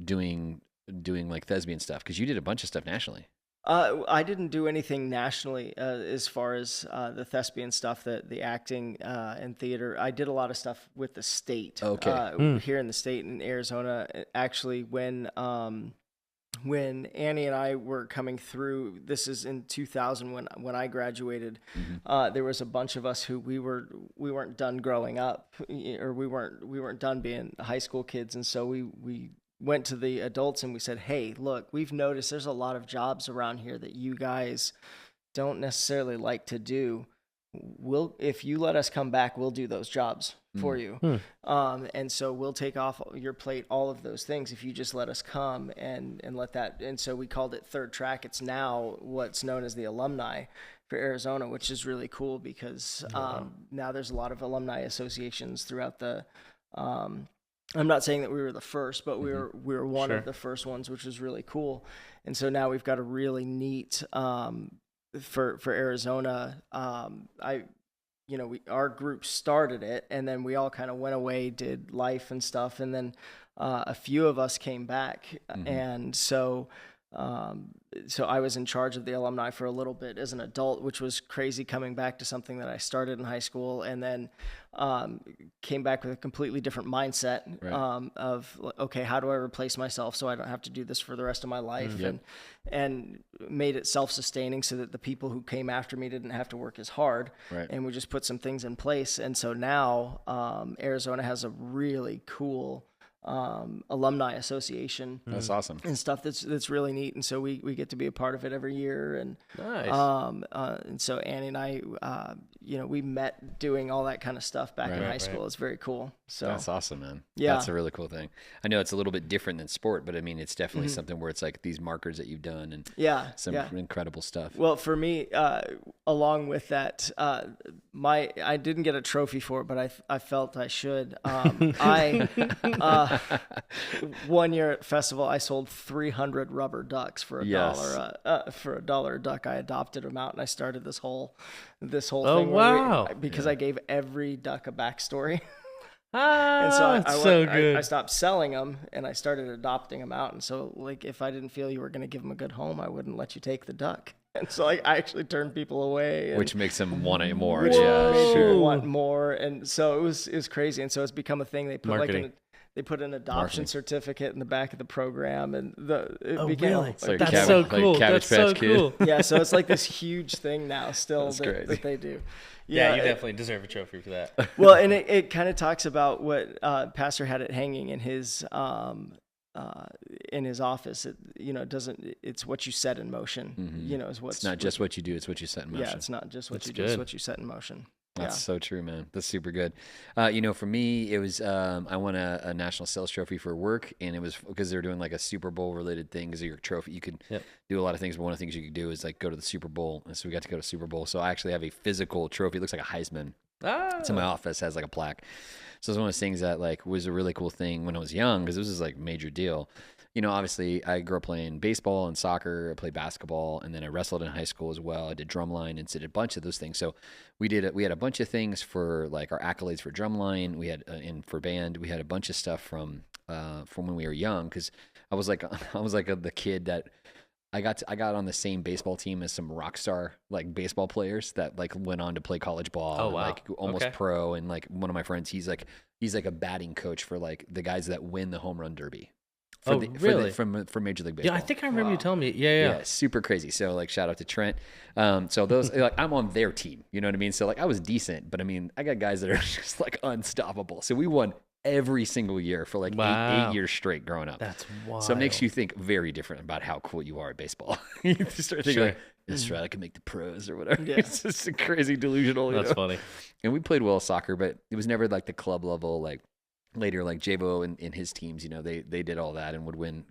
doing like thespian stuff? Because you did a bunch of stuff nationally. I didn't do anything nationally as far as the thespian stuff, the acting and theater. I did a lot of stuff with the state. Okay. Here in the state in Arizona, actually, when Annie and I were coming through, this is in 2000 when I graduated, there was a bunch of us who we weren't done growing up, or we weren't done being high school kids, and so we went to the adults and we said, hey, look, we've noticed there's a lot of jobs around here that you guys don't necessarily like to do. If you let us come back, we'll do those jobs for you. And so we'll take off your plate all of those things if you just let us come and let that. And so we called it Third Track. It's now what's known as the Alumni for Arizona, which is really cool because now there's a lot of alumni associations throughout the I'm not saying that we were the first, but we were one of the first ones, which was really cool. And so now we've got a really neat for Arizona. Our group started it, and then we all kind of went away, did life and stuff, and then a few of us came back, and so I was in charge of the alumni for a little bit as an adult, which was crazy coming back to something that I started in high school, and then came back with a completely different mindset of, okay, how do I replace myself so I don't have to do this for the rest of my life, and made it self-sustaining so that the people who came after me didn't have to work as hard, and we just put some things in place. And so now Arizona has a really cool alumni association. That's awesome. And stuff that's really neat. And so we get to be a part of it every year. And Nice. and so Annie and I, we met doing all that kind of stuff back in high school. It's very cool. So that's awesome, man. Yeah. That's a really cool thing. I know it's a little bit different than sport, but I mean, it's definitely something where it's like these markers that you've done and some incredible stuff. Well, for me, along with that, I didn't get a trophy for it, but I felt I should. One year at festival, I sold 300 rubber ducks for $1. For $1 a duck, I adopted them out, and I started this whole thing. Wow! Because I gave every duck a backstory. Ah, and so good. I stopped selling them and I started adopting them out. And so, like, if I didn't feel you were going to give them a good home, I wouldn't let you take the duck. And so, like, I actually turned people away, which makes them want it more. Which made people want more. And so it was crazy. And so it's become a thing. They put they put an adoption certificate in the back of the program, and it became really? Like that's so cool. Cabbage That's Patch so cool. Yeah, so it's like this huge thing now still that they do. Yeah, you definitely deserve a trophy for that. Well, and it kind of talks about what Pastor had it hanging in his office. It's what you set in motion. Mm-hmm. Is what's. It's not just what you do; it's what you set in motion. Yeah, it's not just what you do; it's what you set in motion. That's so true, man. That's super good. For me, it was I won a national sales trophy for work, and it was because they were doing like a Super Bowl related thing. Because of your trophy, you could do a lot of things, but one of the things you could do is like go to the Super Bowl, and so we got to go to Super Bowl. So I actually have a physical trophy. It looks like a Heisman. It's in my office. Has like a plaque. So it's one of those things that like was a really cool thing when I was young because this was like a major deal. Obviously I grew up playing baseball and soccer. I played basketball, and then I wrestled in high school as well. I did drumline and did a bunch of those things. So we had a bunch of things for like our accolades for drumline. We had and for band, we had a bunch of stuff from when we were young. Because I was like the kid that I got on the same baseball team as some rock star like baseball players that like went on to play college ball. Oh, and, wow. like almost pro. And like one of my friends, he's like a batting coach for like the guys that win the home run derby. Really? For Major League Baseball. Yeah, I think I remember you telling me. Yeah, super crazy. So like, shout out to Trent. So those like I'm on their team. You know what I mean? So like, I was decent, but I mean, I got guys that are just like unstoppable. So we won every single year for like eight years straight growing up. That's wild. So it makes you think very different about how cool you are at baseball. You start thinking like, that's right, I can make the pros or whatever. Yeah. It's just a crazy delusional. That's funny. And we played well soccer, but it was never like the club level like. Later, like Javo and his teams, they did all that and would win,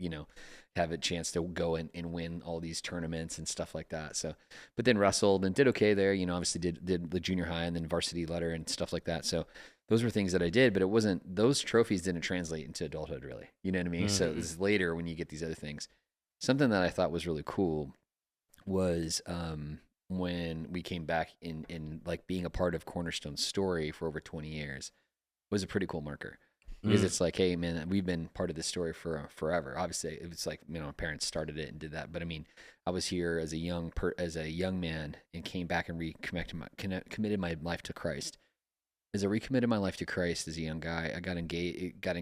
have a chance to go and win all these tournaments and stuff like that. So, but then wrestled and did okay there, obviously did the junior high and then varsity letter and stuff like that. So those were things that I did, but it wasn't, those trophies didn't translate into adulthood really. You know what I mean? Mm-hmm. So this is later when you get these other things. Something that I thought was really cool was when we came back in like being a part of Cornerstone's story for over 20 years was a pretty cool marker. Because it's like, hey, man, we've been part of this story for forever. Obviously, it's like, my parents started it and did that. But I mean, I was here as a young man and came back and committed my life to Christ. As I recommitted my life to Christ as a young guy, I got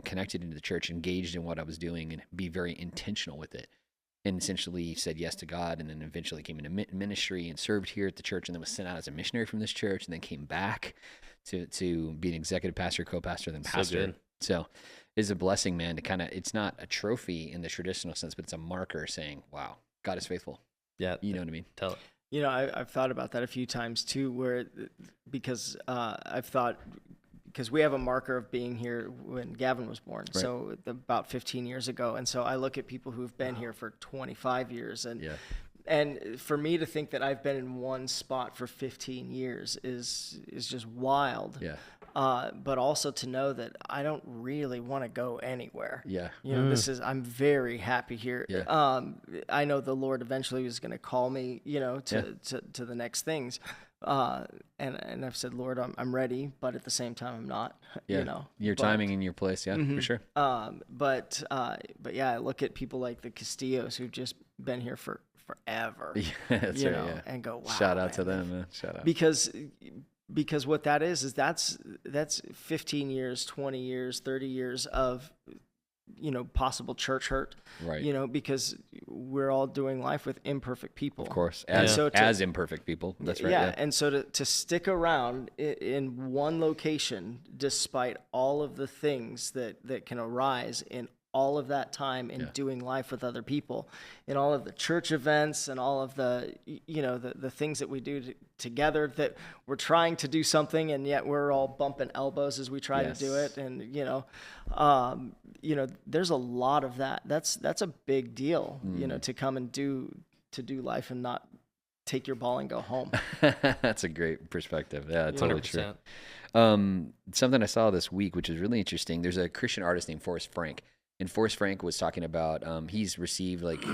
connected into the church, engaged in what I was doing, and be very intentional with it. And essentially said yes to God, and then eventually came into ministry and served here at the church, and then was sent out as a missionary from this church, and then came back to be an executive pastor, co-pastor, then pastor. So it's a blessing, man, to kind of, it's not a trophy in the traditional sense, but it's a marker saying, wow, God is faithful. Yeah. You know what I mean? Tell it. I've thought about that a few times too, because we have a marker of being here when Gavin was born. Right. So about 15 years ago. And so I look at people who've been here for 25 years and for me to think that I've been in one spot for 15 years is just wild. Yeah. But also to know that I don't really want to go anywhere. Yeah. I'm very happy here. Yeah. I know the Lord eventually is going to call me, to the next things. And I've said, Lord, I'm ready, but at the same time, I'm not, your timing and your place. Yeah, for sure. But yeah, I look at people like the Castillos who've just been here for forever, that's right, yeah. And go, wow, shout out to them, man. Shout out. Because what that is that's 15 years, 20 years, 30 years of, possible church hurt, right? Because we're all doing life with imperfect people. Of course, as imperfect people. That's right. Yeah, and so to stick around in one location, despite all of the things that can arise in all of that time in doing life with other people, in all of the church events and all of the, the things that we do together, that we're trying to do something and yet we're all bumping elbows as we try to do it. And, there's a lot of that. That's a big deal, to come and do life and not take your ball and go home. That's a great perspective. Yeah, totally 100%. True. Something I saw this week, which is really interesting. There's a Christian artist named Forrest Frank. And Forrest Frank was talking about, he's received like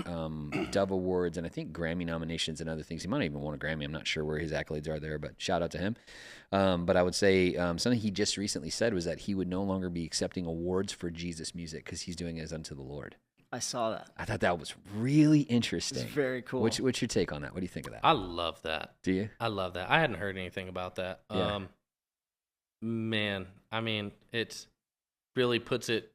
Dove Awards and I think Grammy nominations and other things. He might even won a Grammy. I'm not sure where his accolades are there, but shout out to him. But I would say something he just recently said was that he would no longer be accepting awards for Jesus music because he's doing it as unto the Lord. I saw that. I thought that was really interesting. It's very cool. What's your take on that? What do you think of that? I love that. Do you? I love that. I hadn't heard anything about that. Yeah. Man, I mean, it really puts it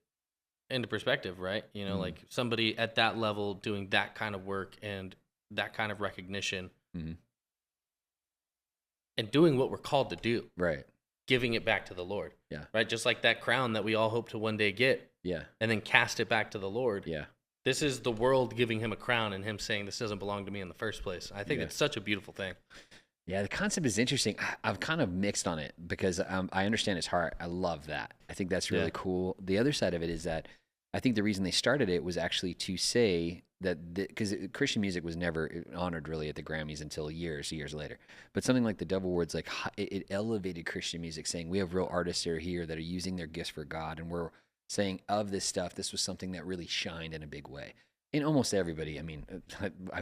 into perspective, right? Like somebody at that level doing that kind of work and that kind of recognition and doing what we're called to do. Right. Giving it back to the Lord. Yeah. Right? Just like that crown that we all hope to one day get. Yeah. And then cast it back to the Lord. Yeah. This is the world giving him a crown and him saying this doesn't belong to me in the first place. I think it's such a beautiful thing. Yeah, the concept is interesting. I'm kind of mixed on it because I understand his heart. I love that. I think that's really cool. The other side of it is that I think the reason they started it was actually to say that because Christian music was never honored really at the Grammys until years later. But something like the Dove Awards, like it elevated Christian music, saying we have real artists that are here that are using their gifts for God, and we're saying of this stuff, this was something that really shined in a big way. And almost everybody, I mean,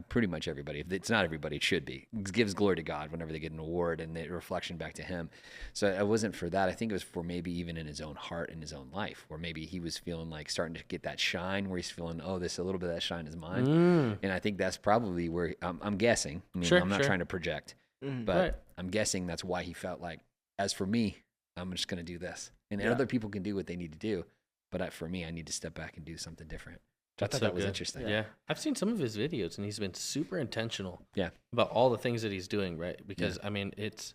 pretty much everybody, if it's not everybody, it should be, gives glory to God whenever they get an award and the reflection back to him. So it wasn't for that. I think it was for maybe even in his own heart, in his own life, where maybe he was feeling like starting to get that shine, where he's feeling, a little bit of that shine is mine. And I think that's probably where, I'm guessing, I'm not trying to project, but I'm guessing that's why he felt like, as for me, I'm just going to do this. And other people can do what they need to do. But for me, I need to step back and do something different. I thought that was interesting. Yeah. I've seen some of his videos, and he's been super intentional about all the things that he's doing, right? Because, I mean, it's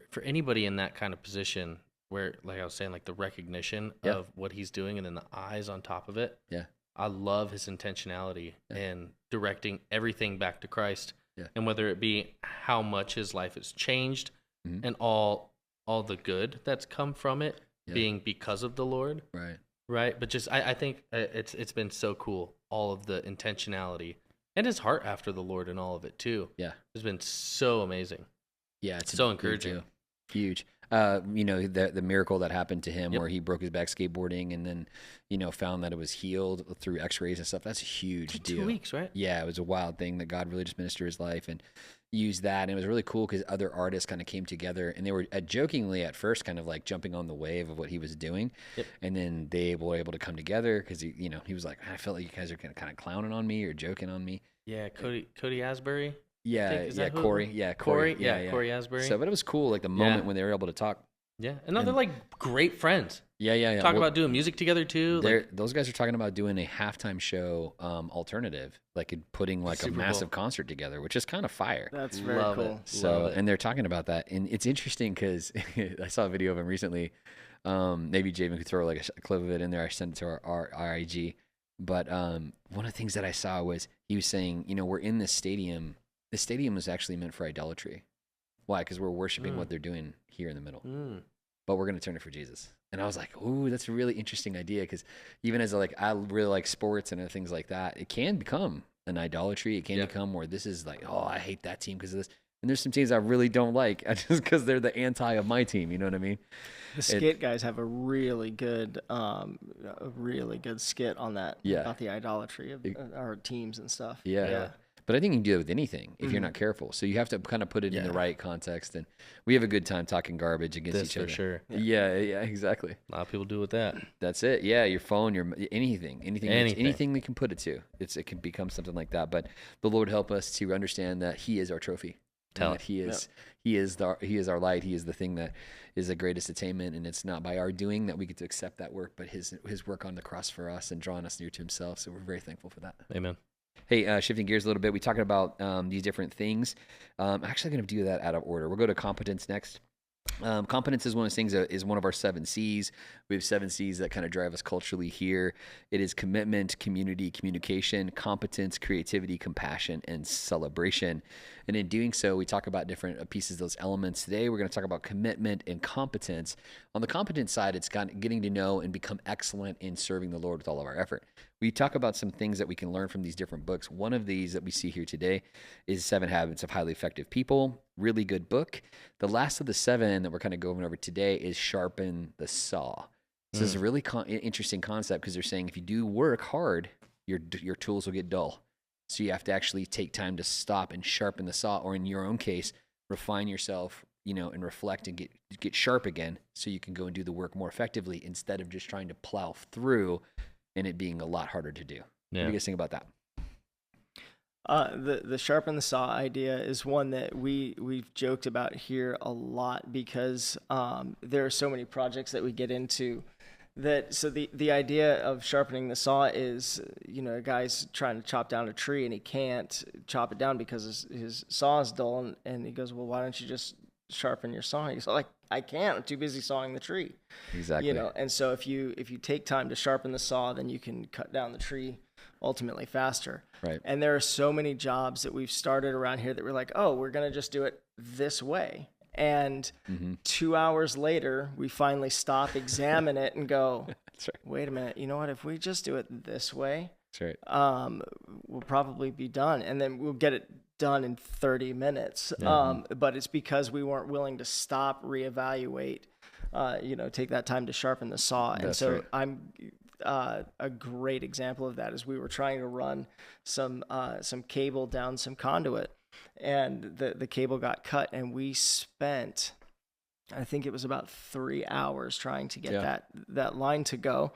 for anybody in that kind of position where, like I was saying, like the recognition of what he's doing and then the eyes on top of it. Yeah. I love his intentionality in directing everything back to Christ. Yeah. And whether it be how much his life has changed and all the good that's come from it being because of the Lord. Right. Right, but just I think it's been so cool, all of the intentionality and his heart after the Lord and all of it too. Yeah, it's been so amazing. Yeah, it's so encouraging. Huge. The miracle that happened to him where he broke his back skateboarding and then, found that it was healed through X-rays and stuff. That's a huge deal. 2 weeks, right? Yeah, it was a wild thing that God really just ministered his life and used that. And it was really cool because other artists kind of came together and they were jokingly at first kind of like jumping on the wave of what he was doing. Yep. And then they were able to come together because, he was like, I felt like you guys are kind of clowning on me or joking on me. Yeah, Cody Asbury. Yeah, Corey. Yeah, Corey. Yeah, Corey Asbury. So, but it was cool, like the moment when they were able to talk. Yeah, and now they're like great friends. Yeah. Talk about doing music together too. Those guys are talking about doing a halftime show alternative, like putting like a massive concert together, which is kind of fire. That's very cool. So, and they're talking about that, and it's interesting because I saw a video of him recently. Maybe Javen could throw like a clip of it in there. I sent it to our IG. But one of the things that I saw was he was saying, we're in this stadium. The stadium was actually meant for idolatry. Why? Because we're worshiping what they're doing here in the middle. But we're going to turn it for Jesus. And I was like, ooh, that's a really interesting idea. Because even as I really like sports and other things like that, it can become an idolatry. It can become where this is like, oh, I hate that team because of this. And there's some teams I really don't like just because they're the anti of my team. You know what I mean? The skit guys have a really good skit on that about the idolatry of our teams and stuff. Yeah. But I think you can do it with anything if you're not careful. So you have to kind of put it in the right context. And we have a good time talking garbage against each other. For sure. Yeah, exactly. A lot of people do with that. That's it. Yeah, your phone, anything we can put it to. It can become something like that. But the Lord help us to understand that He is our trophy. That He is our light. He is the thing that is the greatest attainment, and it's not by our doing that we get to accept that work, but His work on the cross for us and drawing us near to Himself. So we're very thankful for that. Amen. Hey, shifting gears a little bit, we talking about these different things. I'm actually going to do that out of order. We'll go to competence next. Competence is one of those things that is one of our 7 C's. We have 7 C's that kind of drive us culturally here. It is commitment, community, communication, competence, creativity, compassion, and celebration. And in doing so, we talk about different pieces of those elements. Today, we're going to talk about commitment and competence. On the competence side, it's getting to know and become excellent in serving the Lord with all of our effort. We talk about some things that we can learn from these different books. One of these that we see here today is 7 Habits of Highly Effective People. Really good book. The last of the 7 that we're kind of going over today is Sharpen the Saw. So this is a really interesting concept because they're saying if you do work hard, your tools will get dull. So you have to actually take time to stop and sharpen the saw, or in your own case, refine yourself, and reflect and get sharp again so you can go and do the work more effectively instead of just trying to plow through and it being a lot harder to do. Yeah. What do you guys think about that? The sharpen the saw idea is one that we've joked about here a lot because there are so many projects that we get into that. So the idea of sharpening the saw is, a guy's trying to chop down a tree and he can't chop it down because his saw is dull, and he goes, well, why don't you just sharpen your saw? He's like, I can't. I'm too busy sawing the tree. Exactly. And so if you take time to sharpen the saw, then you can cut down the tree ultimately faster. Right. And there are so many jobs that we've started around here that we're like, oh, we're going to just do it this way. And 2 hours later, we finally stop, examine it, and go, That's right. Wait a minute. You know what? If we just do it this way, That's right. we'll probably be done. And then we'll get it done in 30 minutes. But it's because we weren't willing to stop, reevaluate, take that time to sharpen the saw. And That's so right. I'm a great example of that is we were trying to run some cable down some conduit, and the cable got cut, and we spent, I think it was about 3 hours trying to get that line to go,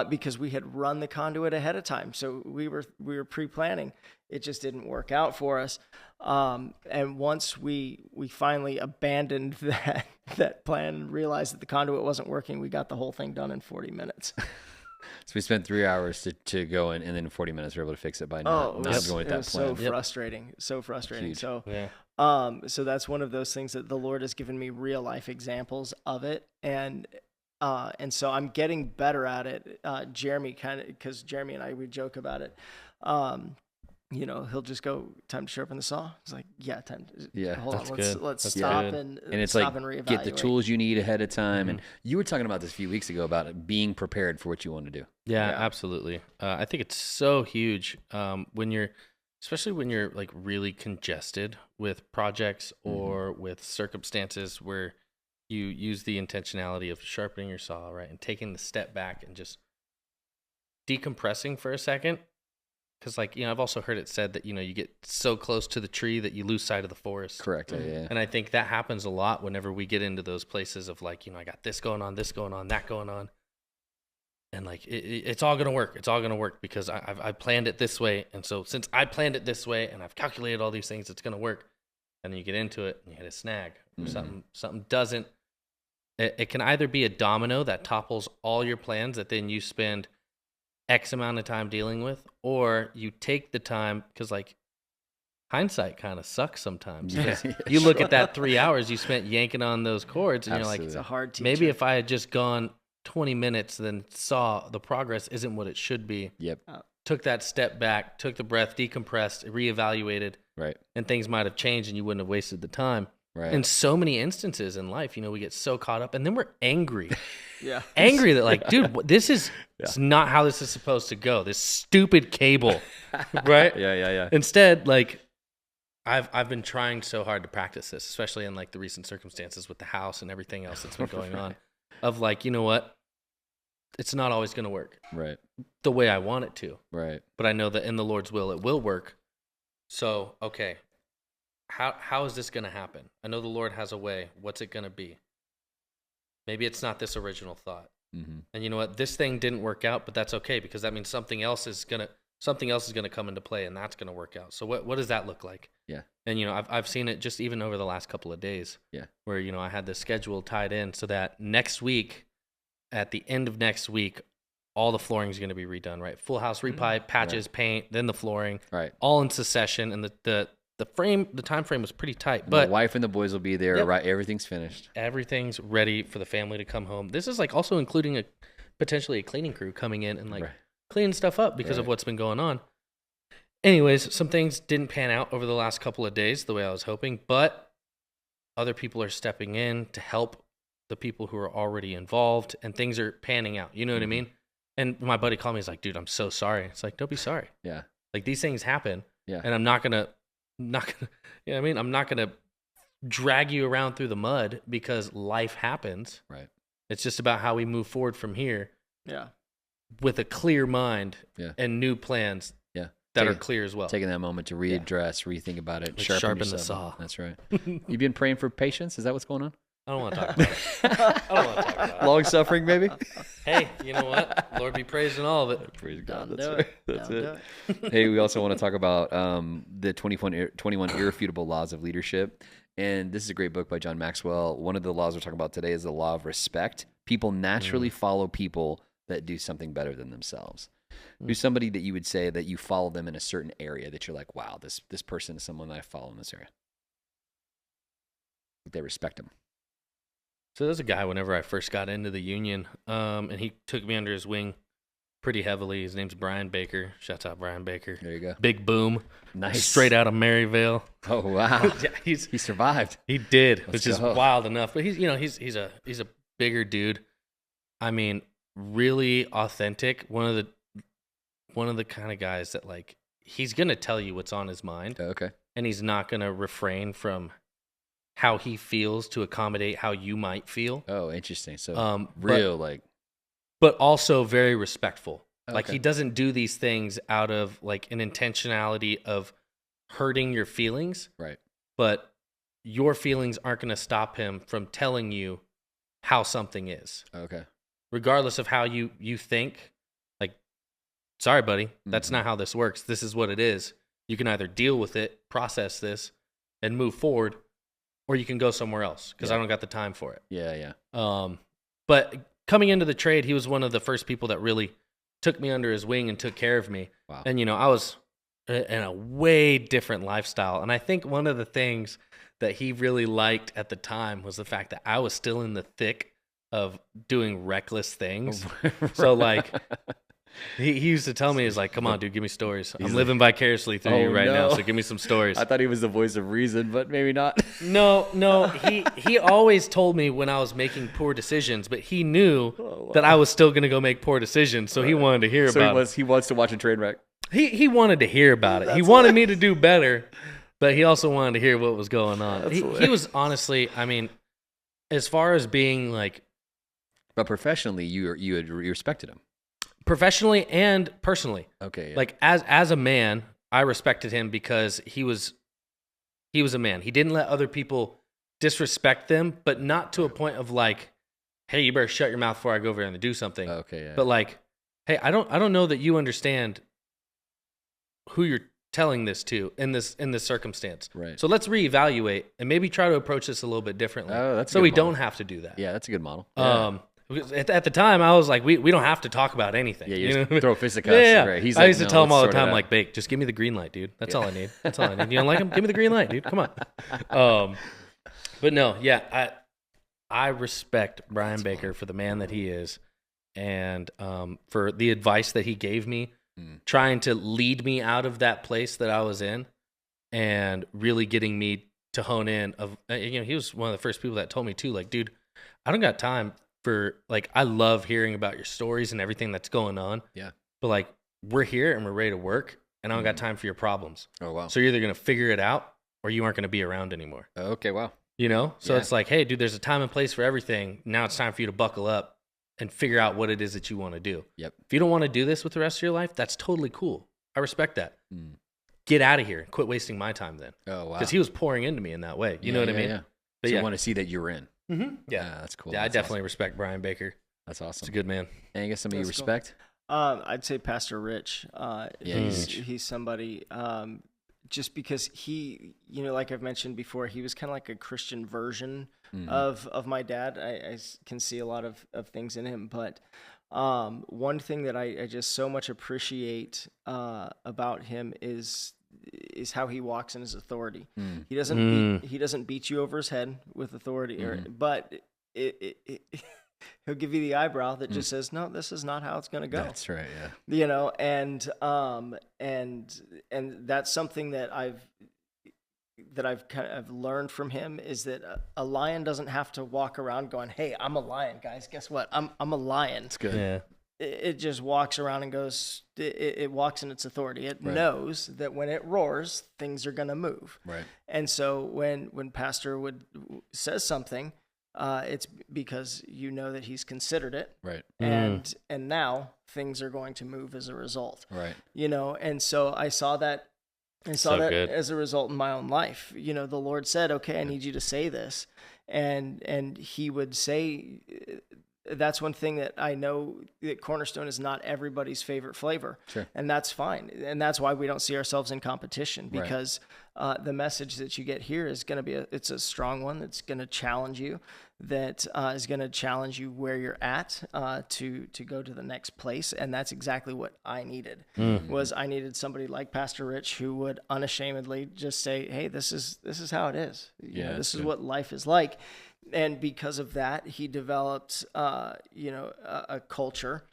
because we had run the conduit ahead of time. So we were pre-planning. It just didn't work out for us. And once we finally abandoned that plan and realized that the conduit wasn't working, we got the whole thing done in 40 minutes. So we spent 3 hours to go in, and then in 40 minutes we were able to fix it by not going with that plan. It was so frustrating. Huge. So, so that's one of those things that the Lord has given me real life examples of it. And so I'm getting better at it. Jeremy because Jeremy and I, we joke about it. He'll just go, time to sharpen the saw. It's like, time. Hold on. Let's stop and it's stop like and reevaluate. get the tools you need ahead of time. And you were talking about this a few weeks ago about it, being prepared for what you want to do. Yeah. Absolutely. I think it's so huge especially when you're like really congested with projects or with circumstances where you use the intentionality of sharpening your saw, right, and taking the step back and just decompressing for a second. Because, I've also heard it said that, you get so close to the tree that you lose sight of the forest. Correct. Yeah. And I think that happens a lot whenever we get into those places of I got this going on, that going on. And it's all going to work. It's all going to work because I planned it this way. And so since I planned it this way and I've calculated all these things, it's going to work. And then you get into it and you hit a snag or something doesn't. It can either be a domino that topples all your plans that then you spend X amount of time dealing with, or you take the time because hindsight kind of sucks sometimes. You look at that 3 hours you spent yanking on those cords and Absolutely. you're like, it's a hard teacher. Maybe if I had just gone 20 minutes, then saw the progress isn't what it should be. Yep. Took that step back, took the breath, decompressed, reevaluated. Right. And things might have changed and you wouldn't have wasted the time. Right. In so many instances in life, we get so caught up and then we're angry. Angry that dude, this is it's not how this is supposed to go. This stupid cable, right? Yeah. Instead, I've been trying so hard to practice this, especially in the recent circumstances with the house and everything else that's been going on. Of you know what? It's not always going to work. Right. The way I want it to. Right. But I know that in the Lord's will, it will work. So, okay. How is this going to happen? I know the Lord has a way. What's it going to be? Maybe it's not this original thought. And you know what? This thing didn't work out, but that's okay because that means something else is going to come into play and that's going to work out. So what does that look like? Yeah. And I've seen it just even over the last couple of days. Yeah. Where I had this schedule tied in so that next week, at the end of next week, all the flooring is going to be redone, right? Full house repipe, patches, paint, then the flooring, Right. all in succession. And the time frame was pretty tight, And but the wife and the boys will be there. Yep. Right. Everything's finished. everything's ready for the family to come home. This is like also including potentially a cleaning crew coming in and like cleaning stuff up because of what's been going on. Anyways, some things didn't pan out over the last couple of days the way I was hoping, but other people are stepping in to help the people who are already involved, and things are panning out. You know what I mean? And my buddy called me. He's like, dude, I'm so sorry. It's like, don't be sorry. Yeah. Like, these things happen. Yeah. And I'm not gonna, you know what I mean? I'm not gonna drag you around through the mud because life happens. Right. It's just about how we move forward from here. Yeah. With a clear mind Yeah. and new plans. Yeah. That are clear as well. Taking that moment to readdress, rethink about it, Like sharpen the yourself. saw. That's right. You've been praying for patience? Is that what's going on? I don't want to talk about it. I don't want to talk about it. Long suffering, maybe? Hey, you know what? Lord be praised in all of it. Praise God. Don't That's do right. it. That's Don't it. do Hey, we also want to talk about the 21 Irrefutable Laws of Leadership. And this is a great book by John Maxwell. One of the laws we're talking about today is the law of respect. People naturally follow people that do something better than themselves. Who's somebody that you would say that you follow them in a certain area that you're like, wow, this person is someone that I follow in this area. They respect him. So there's a guy whenever I first got into the union, and he took me under his wing pretty heavily. His name's Brian Baker. Shouts out Brian Baker. There you go. Big boom. Nice. Straight out of Maryvale. Oh, wow. Yeah, he survived. He did, Let's which is go. wild enough. But he's a bigger dude. I mean, really authentic. One of the kind of guys that, like, he's gonna tell you what's on his mind. Okay. And he's not gonna refrain from how he feels to accommodate how you might feel. Oh, interesting. So but also very respectful. Like, Okay. he doesn't do these things out of like an intentionality of hurting your feelings. Right. But your feelings aren't going to stop him from telling you how something is. Okay. Regardless of how you think. Like, sorry, buddy, that's not how this works. This is what it is. You can either deal with it, process this, and move forward, or you can go somewhere else because I don't got the time for it. Yeah. But coming into the trade, he was one of the first people that really took me under his wing and took care of me. Wow. And, you know, I was in a way different lifestyle. And I think one of the things that he really liked at the time was the fact that I was still in the thick of doing reckless things. So, like, he used to tell me, he's like, come on, dude, give me stories. I'm living vicariously through you right now, so give me some stories. I thought he was the voice of reason, but maybe not. No, he always told me when I was making poor decisions, but he knew that I was still going to go make poor decisions, so he wanted to hear about it. He wants to watch a train wreck. He wanted to hear about it. He wanted me to do better, but he also wanted to hear what was going on. He was honestly, I mean, as far as being like... But professionally, you respected him. Professionally and personally. Okay. Yeah. Like, as a man, I respected him because he was a man. He didn't let other people disrespect them, but not to a point of like, hey, you better shut your mouth before I go over there and do something. Okay. Yeah. But like, hey, I don't know that you understand who you're telling this to in this circumstance. Right. So let's reevaluate and maybe try to approach this a little bit differently. Oh, that's a so good we model. don't have to do that. Yeah, that's a good model. Yeah. At the time, I was like, we don't have to talk about anything. Yeah, you just know? throw fisticuffs. Yeah. Right. He's I like, used to no, tell him let's all the sort it time, out. like, Bake, just give me the green light, dude. That's all I need. That's all I need. You don't like him? Give me the green light, dude. Come on. But no, yeah, I respect Brian Baker for the man that he is, and for the advice that he gave me, trying to lead me out of that place that I was in, and really getting me to hone in. He was one of the first people that told me too, like, dude, I don't got time for, like, I love hearing about your stories and everything that's going on. Yeah. But like, we're here and we're ready to work, and I don't got time for your problems. Oh wow. So you're either gonna figure it out or you aren't gonna be around anymore. Okay. Wow. You know? So Yeah. it's like, hey, dude, there's a time and place for everything. Now it's time for you to buckle up and figure out what it is that you want to do. Yep. If you don't want to do this with the rest of your life, that's totally cool. I respect that. Get out of here and quit wasting my time then. Oh wow. Because he was pouring into me in that way. You know what I mean? Yeah. But So yeah. you want to see that you're in. Yeah, That's cool. Yeah, I That's definitely respect Brian Baker. Awesome. That's awesome. He's a good man. Angus, somebody you That's cool. respect? I'd say Pastor Rich. Huge. He's somebody, just because he, you know, like I've mentioned before, he was kind of like a Christian version of my dad. I can see a lot of things in him, but One thing that I just so much appreciate about him is how he walks in his authority. He doesn't beat you over his head with authority, but he'll give you the eyebrow that just says, "No, this is not how it's going to go." That's right. Yeah. You know, and that's something that I've kind of learned from him, is that a lion doesn't have to walk around going, "Hey, I'm a lion, guys. Guess what? I'm a lion." It's good. Yeah. It just walks around and goes. It walks in its authority. It knows that when it roars, things are going to move. Right. And so when Pastor says something, it's because you know that he's considered it. Right. And now things are going to move as a result. Right. You know, and so I saw that. Good. As a result in my own life. You know, the Lord said, "Okay, I need you to say this," and He would say. That's one thing that I know, that Cornerstone is not everybody's favorite flavor. Sure. And that's fine. And that's why we don't see ourselves in competition, because the message that you get here is going to be it's a strong one that's going to challenge you, that is going to challenge you where you're at to go to the next place. And that's exactly what I needed. Was I needed somebody like Pastor Rich who would unashamedly just say, "Hey, this is how it is. You know, this is what life is like." And because of that, he developed, a culture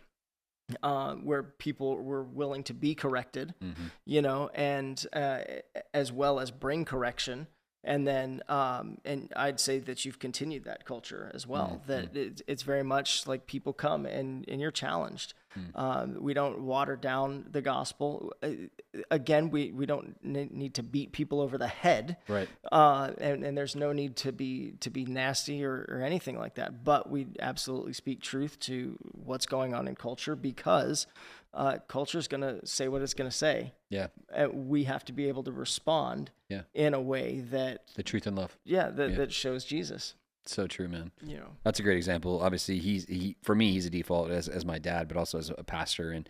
where people were willing to be corrected, you know, and as well as bring correction. And then, and I'd say that you've continued that culture as well, that it's very much like people come and you're challenged. We don't water down the gospel. Again, we don't need to beat people over the head. Right. And there's no need to be nasty or anything like that. But we absolutely speak truth to what's going on in culture, because culture is going to say what it's going to say. Yeah. We have to be able to respond in a way that the truth and love. That shows Jesus. So true, man. You know, that's a great example. Obviously, he for me, he's a default as my dad, but also as a pastor and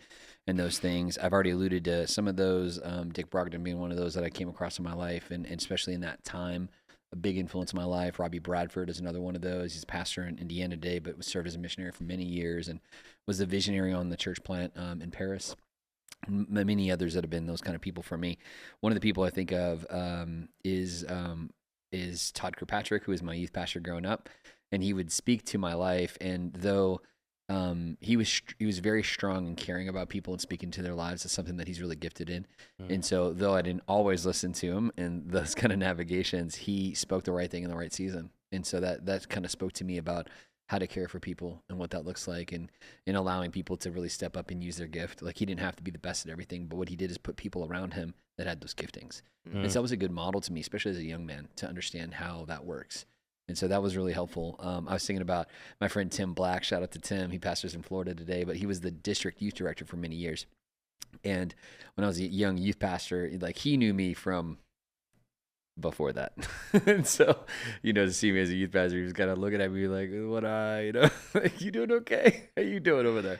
those things. I've already alluded to some of those. Dick Brogdon being one of those that I came across in my life, and especially in that time, a big influence in my life. Robbie Bradford is another one of those. He's a pastor in Indiana today, but served as a missionary for many years and was the visionary on the church plant in Paris. Many others that have been those kind of people for me. One of the people I think of is Todd Kirkpatrick, who was my youth pastor growing up, and he would speak to my life. And though he was very strong in caring about people and speaking to their lives, is something that he's really gifted in. And so, though I didn't always listen to him and those kind of navigations, he spoke the right thing in the right season. And so that kind of spoke to me about how to care for people and what that looks like, and in allowing people to really step up and use their gift. Like, he didn't have to be the best at everything, but what he did is put people around him that had those giftings. And so that was a good model to me, especially as a young man, to understand how that works. And so that was really helpful. I was thinking about my friend Tim Black. Shout out to Tim. He pastors in Florida today, but he was the district youth director for many years. And when I was a young youth pastor, like, he knew me from before that. And so, to see me as a youth pastor, he was kind of looking at me like, like, "You doing okay? How you doing over there?"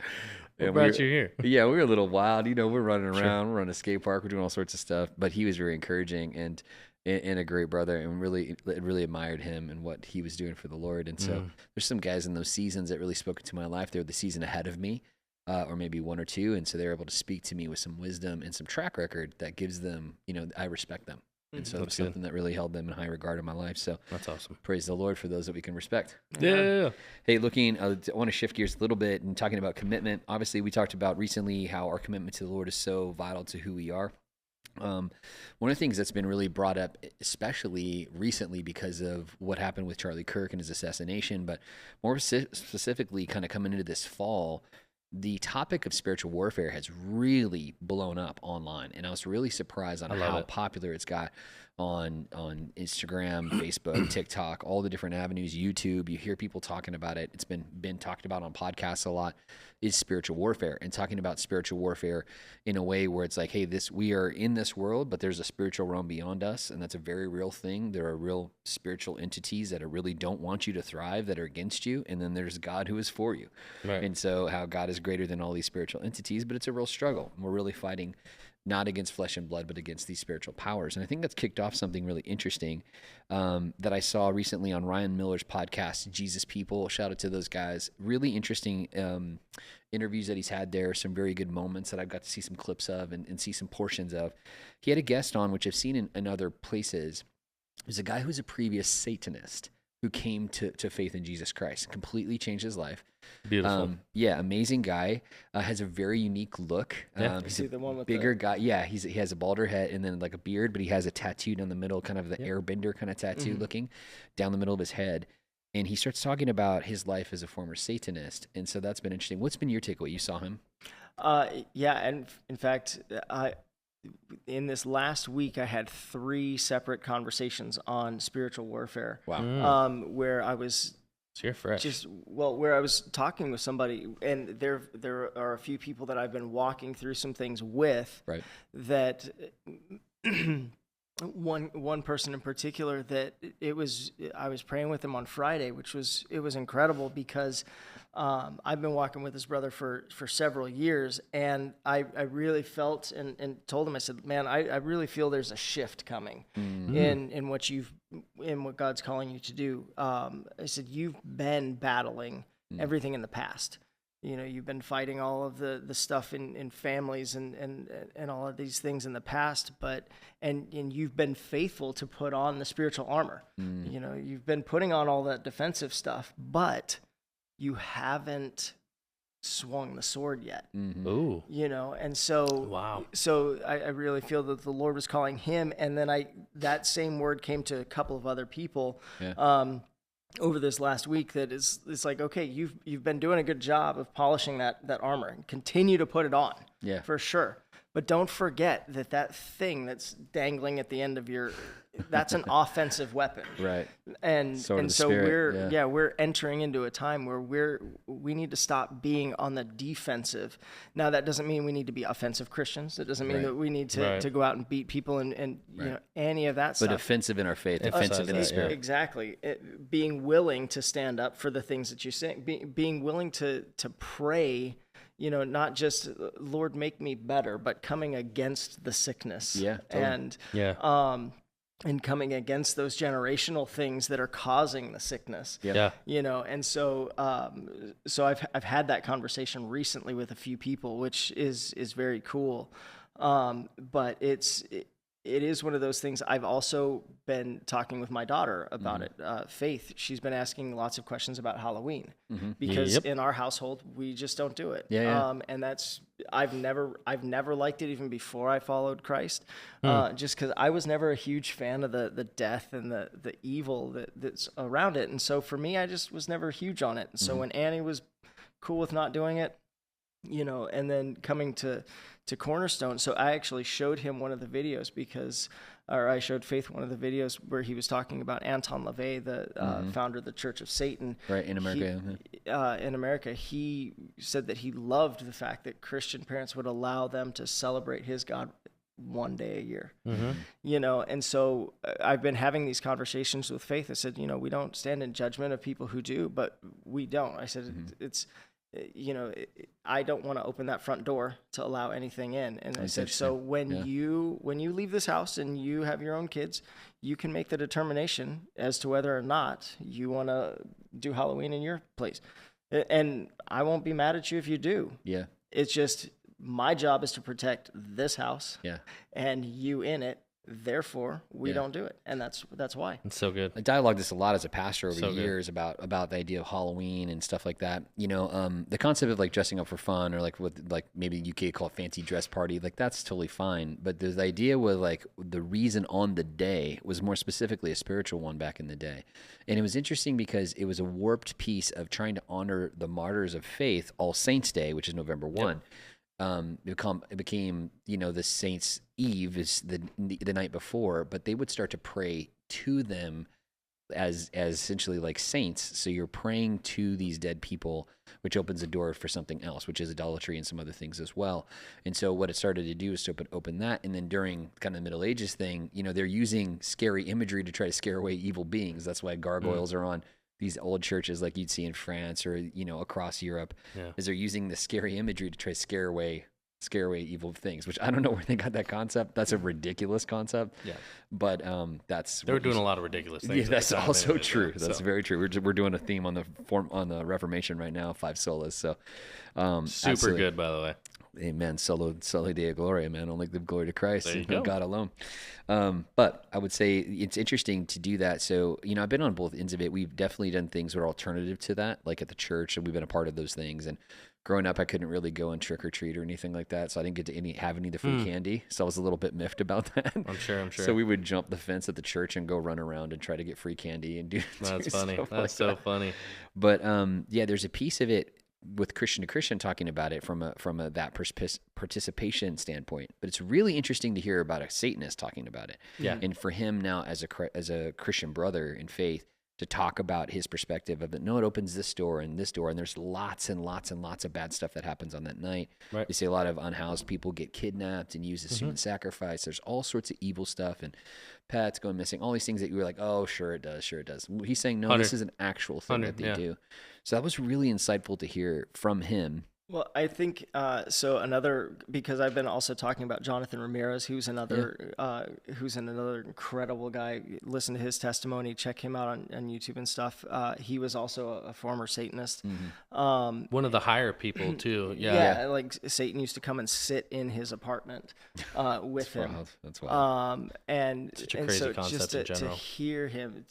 What brought you here? Yeah, we were a little wild. We're running around. We're on a skate park. We're doing all sorts of stuff. But he was very encouraging and a great brother, and really admired him and what he was doing for the Lord. And so there's some guys in those seasons that really spoke into my life. They were the season ahead of me, or maybe one or two. And so they were able to speak to me with some wisdom and some track record that gives them, I respect them. And so it was something that really held them in high regard in my life. So that's awesome. Praise the Lord for those that we can respect. Yeah. Hey, I want to shift gears a little bit and talking about commitment. Obviously, we talked about recently how our commitment to the Lord is so vital to who we are. One of the things that's been really brought up, especially recently because of what happened with Charlie Kirk and his assassination, but more specifically kind of coming into this fall, the topic of spiritual warfare has really blown up online. And I was really surprised on how popular it's got on Instagram, Facebook, TikTok, all the different avenues, YouTube. You hear people talking about it. It's been talked about on podcasts a lot, is spiritual warfare, and talking about spiritual warfare in a way where it's like, hey, we are in this world, but there's a spiritual realm beyond us. And that's a very real thing. There are real spiritual entities that really don't want you to thrive, that are against you. And then there's God who is for you. Right. And so how God is greater than all these spiritual entities, but it's a real struggle. And we're really fighting not against flesh and blood, but against these spiritual powers. And I think that's kicked off something really interesting that I saw recently on Ryan Miller's podcast, Jesus People. Shout out to those guys. Really interesting interviews that he's had there. Some very good moments that I've got to see some clips of and see some portions of. He had a guest on, which I've seen in other places. There's a guy who's a previous Satanist who came to faith in Jesus Christ, completely changed his life. Beautiful. Yeah, amazing guy. Has a very unique look. He's the one with bigger guy. Yeah, he has a balder head and then like a beard, but he has a tattoo down the middle, kind of the airbender kind of tattoo looking down the middle of his head. And he starts talking about his life as a former Satanist. And so that's been interesting. What's been your takeaway? You saw him? Yeah, and in fact, in this last week, I had 3 separate conversations on spiritual warfare. Wow. Where I was So you're fresh. where I was talking with somebody, and there are a few people that I've been walking through some things with. Right. That one person in particular, that I was praying with him on Friday, which was incredible because I've been walking with this brother for several years, and I really felt and told him, I said, man, I really feel there's a shift coming in what God's calling you to do. I said, you've been battling everything in the past. You know, you've been fighting all of the stuff in families and all of these things in the past, and you've been faithful to put on the spiritual armor. You know, you've been putting on all that defensive stuff, but you haven't swung the sword yet. Ooh. You know, and so wow. So I really feel that the Lord was calling him, and then that same word came to a couple of other people. Yeah. Over this last week, that it's like, okay, you've been doing a good job of polishing that armor, and continue to put it on, for sure. But don't forget that thing that's dangling at the end of that's an offensive weapon, Right? And Sword of the so Spirit, we're entering into a time where we need to stop being on the defensive. Now that doesn't mean we need to be offensive Christians. That doesn't mean that we need to go out and beat people and you know, any of that stuff. But offensive in our faith, offensive in the Spirit. Exactly. Being willing to stand up for the things that you say, being willing to pray. You know, not just Lord, make me better, but coming against the sickness. Yeah. Totally. And coming against those generational things that are causing the sickness. Yeah. You know, and so I've had that conversation recently with a few people, which is very cool. But it is one of those things. I've also been talking with my daughter about it. Faith, she's been asking lots of questions about Halloween because in our household we just don't do it. And that's I've never liked it even before I followed Christ, just because I was never a huge fan of the death and the evil that's around it. And so for me, I just was never huge on it. And so when Annie was cool with not doing it, you know, and then coming to Cornerstone. So I actually showed him one of the videos I showed Faith one of the videos where he was talking about Anton LaVey, the founder of the Church of Satan. Right, in America. In America, he said that he loved the fact that Christian parents would allow them to celebrate his God one day a year. You know, and so I've been having these conversations with Faith. I said, you know, we don't stand in judgment of people who do, but we don't. I said, it's, you know, I don't want to open that front door to allow anything in. And I said, so when you leave this house and you have your own kids, you can make the determination as to whether or not you want to do Halloween in your place. And I won't be mad at you if you do. Yeah. It's just my job is to protect this house and you in it. Therefore, we don't do it, and that's why. It's so good. I dialogued this a lot as a pastor over the years about the idea of Halloween and stuff like that. You know, the concept of like dressing up for fun, or like what like maybe UK call a fancy dress party, like that's totally fine. But the idea with like the reason on the day was more specifically a spiritual one back in the day, and it was interesting because it was a warped piece of trying to honor the martyrs of faith. All Saints Day, which is November 1. It became, you know, the Saints' Eve is the night before, but they would start to pray to them as essentially like saints. So you're praying to these dead people, which opens a door for something else, which is idolatry and some other things as well. And so what it started to do is to open that. And then during kind of the Middle Ages thing, you know, they're using scary imagery to try to scare away evil beings. That's why gargoyles are on these old churches like you'd see in France or, you know, across Europe, is they're using the scary imagery to try to scare away scare away evil things, which I don't know where they got that concept. That's a ridiculous concept. Yeah. But they were doing a lot of ridiculous things. Yeah, that's also anyway, true. That's very true. We're doing a theme on the Reformation right now, 5 solas. So super absolutely. good, by the way. Amen. Soli Deo Gloria, man. Only give glory to Christ There you and go. God alone. But I would say it's interesting to do that. So, I've been on both ends of it. We've definitely done things that are alternative to that, like at the church, and we've been a part of those things. And growing up, I couldn't really go and trick or treat or anything like that. So I didn't get to have any of the free candy. So I was a little bit miffed about that. I'm sure. So we would jump the fence at the church and go run around and try to get free candy and do That's do funny. stuff That's like so that. funny. But there's a piece of it with Christian to Christian talking about it from that participation standpoint. But it's really interesting to hear about a Satanist talking about it. Yeah. And for him now as a Christian brother in faith to talk about his perspective of it. No, it opens this door, and there's lots and lots and lots of bad stuff that happens on that night. Right. They say a lot of unhoused people get kidnapped and used as human sacrifice. There's all sorts of evil stuff and pets going missing, all these things that you were like, oh, sure it does. He's saying, no, this is an actual thing that they do. So that was really insightful to hear from him. Well, I think because I've been also talking about Jonathan Ramirez, who's another incredible guy. Listen to his testimony, check him out on YouTube and stuff. He was also a former Satanist. One of the higher people too. Yeah, like Satan used to come and sit in his apartment with him. Wild. That's wild. And such a crazy concept just in general. to hear him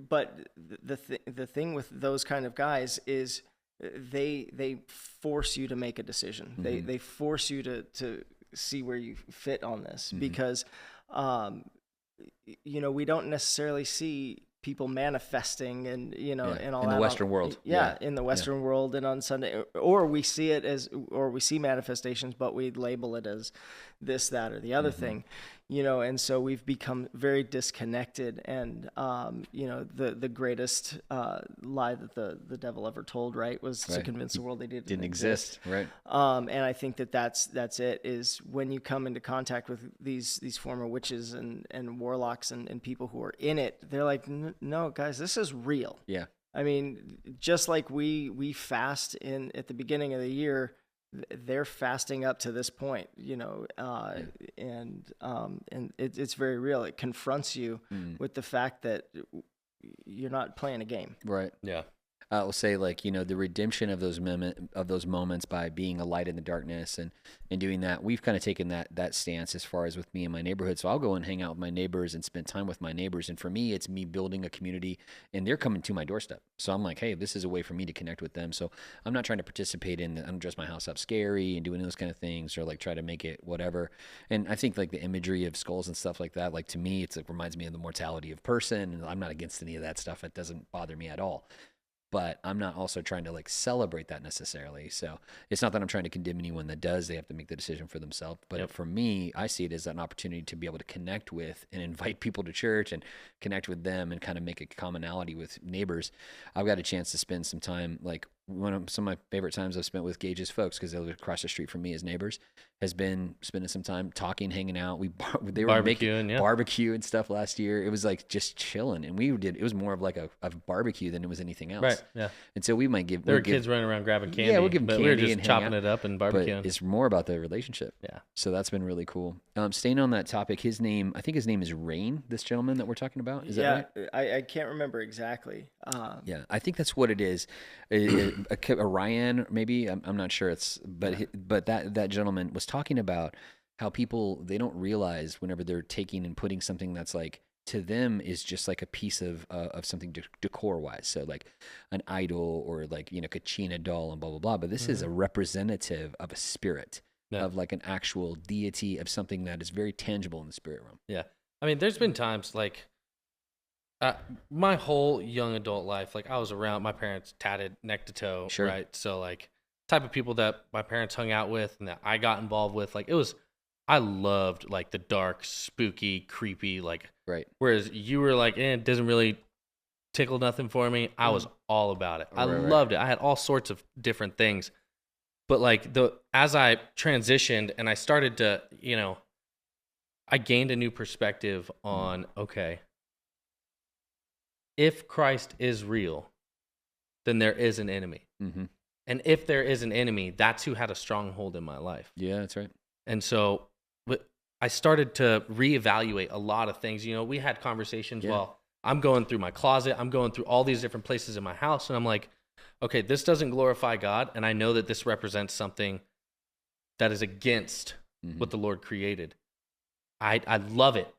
but the thing with those kind of guys is they force you to make a decision. They force you to see where you fit on this because we don't necessarily see people manifesting and and all in that the Western world. In the Western world and on Sunday, or we see manifestations, but we label it as this, that, or the other thing, and so we've become very disconnected. And the greatest lie that the devil ever told, right, was to convince the world they didn't exist. Right. And I think that's it, is when you come into contact with these former witches and warlocks and people who are in it, they're like, no, guys, this is real. Yeah. I mean, just like we fast at the beginning of the year, they're fasting up to this point, and it's very real. It confronts you with the fact that you're not playing a game. Right. Yeah. I will say, the redemption of those moments by being a light in the darkness and doing that. We've kind of taken that stance as far as with me and my neighborhood. So I'll go and hang out with my neighbors and spend time with my neighbors. And for me, it's me building a community, and they're coming to my doorstep. So I'm like, hey, this is a way for me to connect with them. So I'm not trying to participate in I'm dress my house up scary and doing those kind of things, or try to make it whatever. And I think the imagery of skulls and stuff like that, to me, it's reminds me of the mortality of person. And I'm not against any of that stuff. It doesn't bother me at all. But I'm not also trying to celebrate that necessarily. So it's not that I'm trying to condemn anyone that does. They have to make the decision for themselves. But for me, I see it as an opportunity to be able to connect with and invite people to church and connect with them and kind of make a commonality with neighbors. I've got a chance to spend some time, some of my favorite times I've spent with Gage's folks, because they live across the street from me as neighbors, has been spending some time talking, hanging out. They were making barbecue and stuff last year. It was just chilling, and it was more of a barbecue than it was anything else. Right. Yeah. And so we might give there were kids running around grabbing candy. Yeah, we'll give them candy, we were just and chopping it up and barbecuing. But it's more about the relationship. Yeah. So that's been really cool. Staying on that topic, I think his name is Rain. This gentleman that we're talking about, is that right? I can't remember exactly. Yeah, I think that's what it is. A Ryan, maybe. I'm not sure. But that gentleman was talking about how people, they don't realize whenever they're taking and putting something that's to them is just a piece of something decor wise. So an idol or Kachina doll and blah, blah, blah. But this is a representative of a spirit, of an actual deity, of something that is very tangible in the spirit realm. Yeah. I mean, there's been times my whole young adult life, I was around my parents tatted neck to toe. Sure. Right. So type of people that my parents hung out with and that I got involved with, I loved the dark, spooky, creepy, right. Whereas you were it doesn't really tickle nothing for me. I was all about it. I loved it. I had all sorts of different things. But as I transitioned and I started to, I gained a new perspective on, okay, if Christ is real, then there is an enemy. Mm-hmm. And if there is an enemy, that's who had a stronghold in my life. Yeah, that's right. And so I started to reevaluate a lot of things. We had conversations while I'm going through my closet. I'm going through all these different places in my house. And I'm like, okay, this doesn't glorify God. And I know that this represents something that is against what the Lord created. I love it,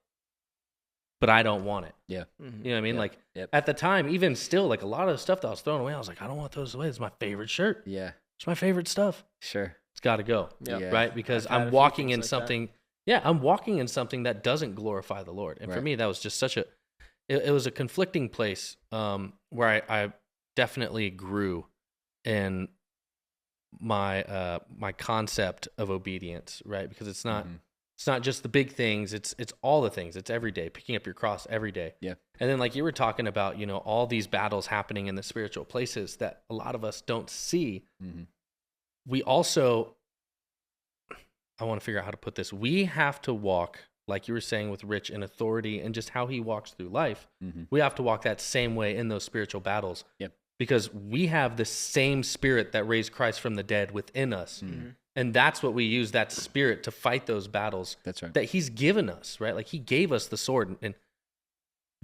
but I don't want it. Yeah. You know what I mean? Yeah. Like at the time, even still, like a lot of the stuff that I was throwing away, I was like, I don't want those away. It's my favorite shirt. Yeah. It's my favorite stuff. Sure. It's got to go. Yeah. Right? Because I've had I'm a few walking things in like something. Yeah, I'm walking in something that doesn't glorify the Lord. And for me, that was just such it was a conflicting place where I definitely grew in my my concept of obedience, right? Because it's not just the big things, it's all the things. It's every day, picking up your cross every day. Yeah. And then like you were talking about, all these battles happening in the spiritual places that a lot of us don't see. We also, I want to figure out how to put this. We have to walk, like you were saying with Rich, in authority and just how he walks through life. We have to walk that same way in those spiritual battles. Yep. Because we have the same spirit that raised Christ from the dead within us. And that's what we use, that spirit, to fight those battles. That's right. That he's given us, right? Like he gave us the sword and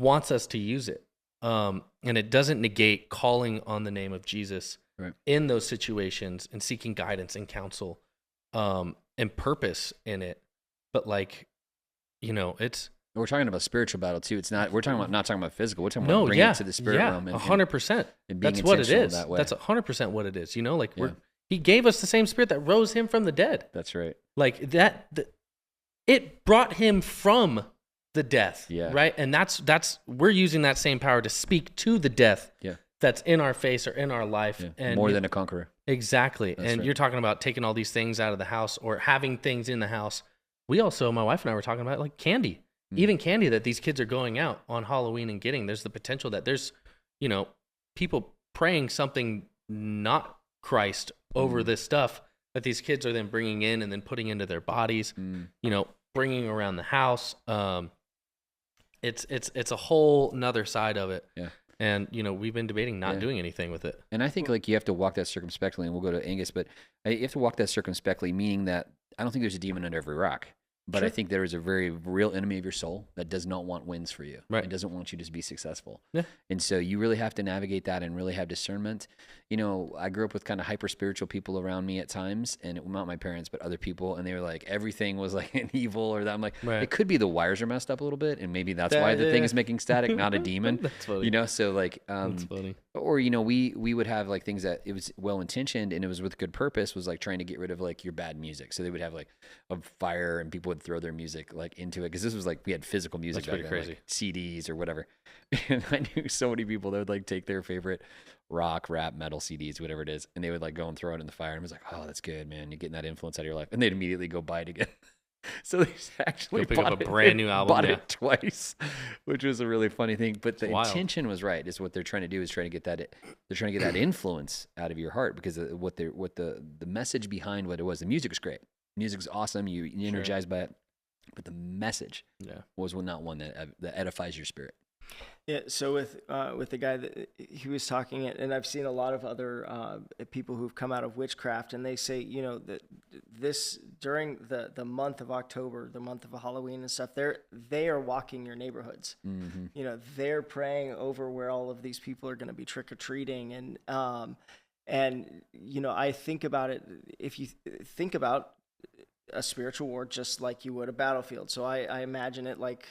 wants us to use it. And it doesn't negate calling on the name of Jesus in those situations and seeking guidance and counsel and purpose in it. But like, it's... We're talking about spiritual battle too. It's not. We're taling about not talking about physical. We're talking about bringing it to the spirit realm. 100%. That's what it is. That's 100% what it is. He gave us the same spirit that rose him from the dead. That's right. Like that. It brought him from the death. Yeah. Right. And that's we're using that same power to speak to the death. Yeah. That's in our face or in our life. Yeah. And more than a conqueror. Exactly. That's and right. You're talking about taking all these things out of the house or having things in the house. We also, my wife and I were talking about like candy. Even candy that these kids are going out on Halloween and getting, there's the potential that there's, people praying something not Christ over this stuff that these kids are then bringing in and then putting into their bodies, bringing around the house. It's a whole nother side of it. Yeah. And, we've been debating not doing anything with it. And I think like you have to walk that circumspectly, and we'll go to Angus, but you have to walk that circumspectly, meaning that I don't think there's a demon under every rock. But I think there is a very real enemy of your soul that does not want wins for you. Right. It doesn't want you to be successful. Yeah. And so you really have to navigate that and really have discernment. I grew up with kind of hyper spiritual people around me at times, and not my parents, but other people. And they were like, everything was like an evil or that. I'm like, it could be the wires are messed up a little bit. And maybe that's why the thing is making static, not a demon. That's funny. So like, that's funny. Or, we would have like things that it was well-intentioned and it was with good purpose, was like trying to get rid of like your bad music. So they would have like a fire and people would throw their music like into it. Cause this was like, we had physical music. That's pretty crazy. Like CDs or whatever. And I knew so many people that would like take their favorite rock, rap, metal CDs, whatever it is. And they would like go and throw it in the fire. And it was like, oh, that's good, man. You're getting that influence out of your life. And they'd immediately go buy it again. So they actually pick up a brand new album. Bought it twice, which was a really funny thing. But the intention was right. Is what they're trying to do is trying to get that. They're trying to get that influence out of your heart because of what the message behind what it was. The music was great. Music's awesome. You energized by it, but the message was not one that edifies your spirit. Yeah. So with the guy that he was talking, and I've seen a lot of other people who've come out of witchcraft, and they say, that this during the month of October, the month of Halloween and stuff, they are walking your neighborhoods. Mm-hmm. They're praying over where all of these people are going to be trick or treating, and I think about it. If you think about a spiritual war just like you would a battlefield. So I imagine it like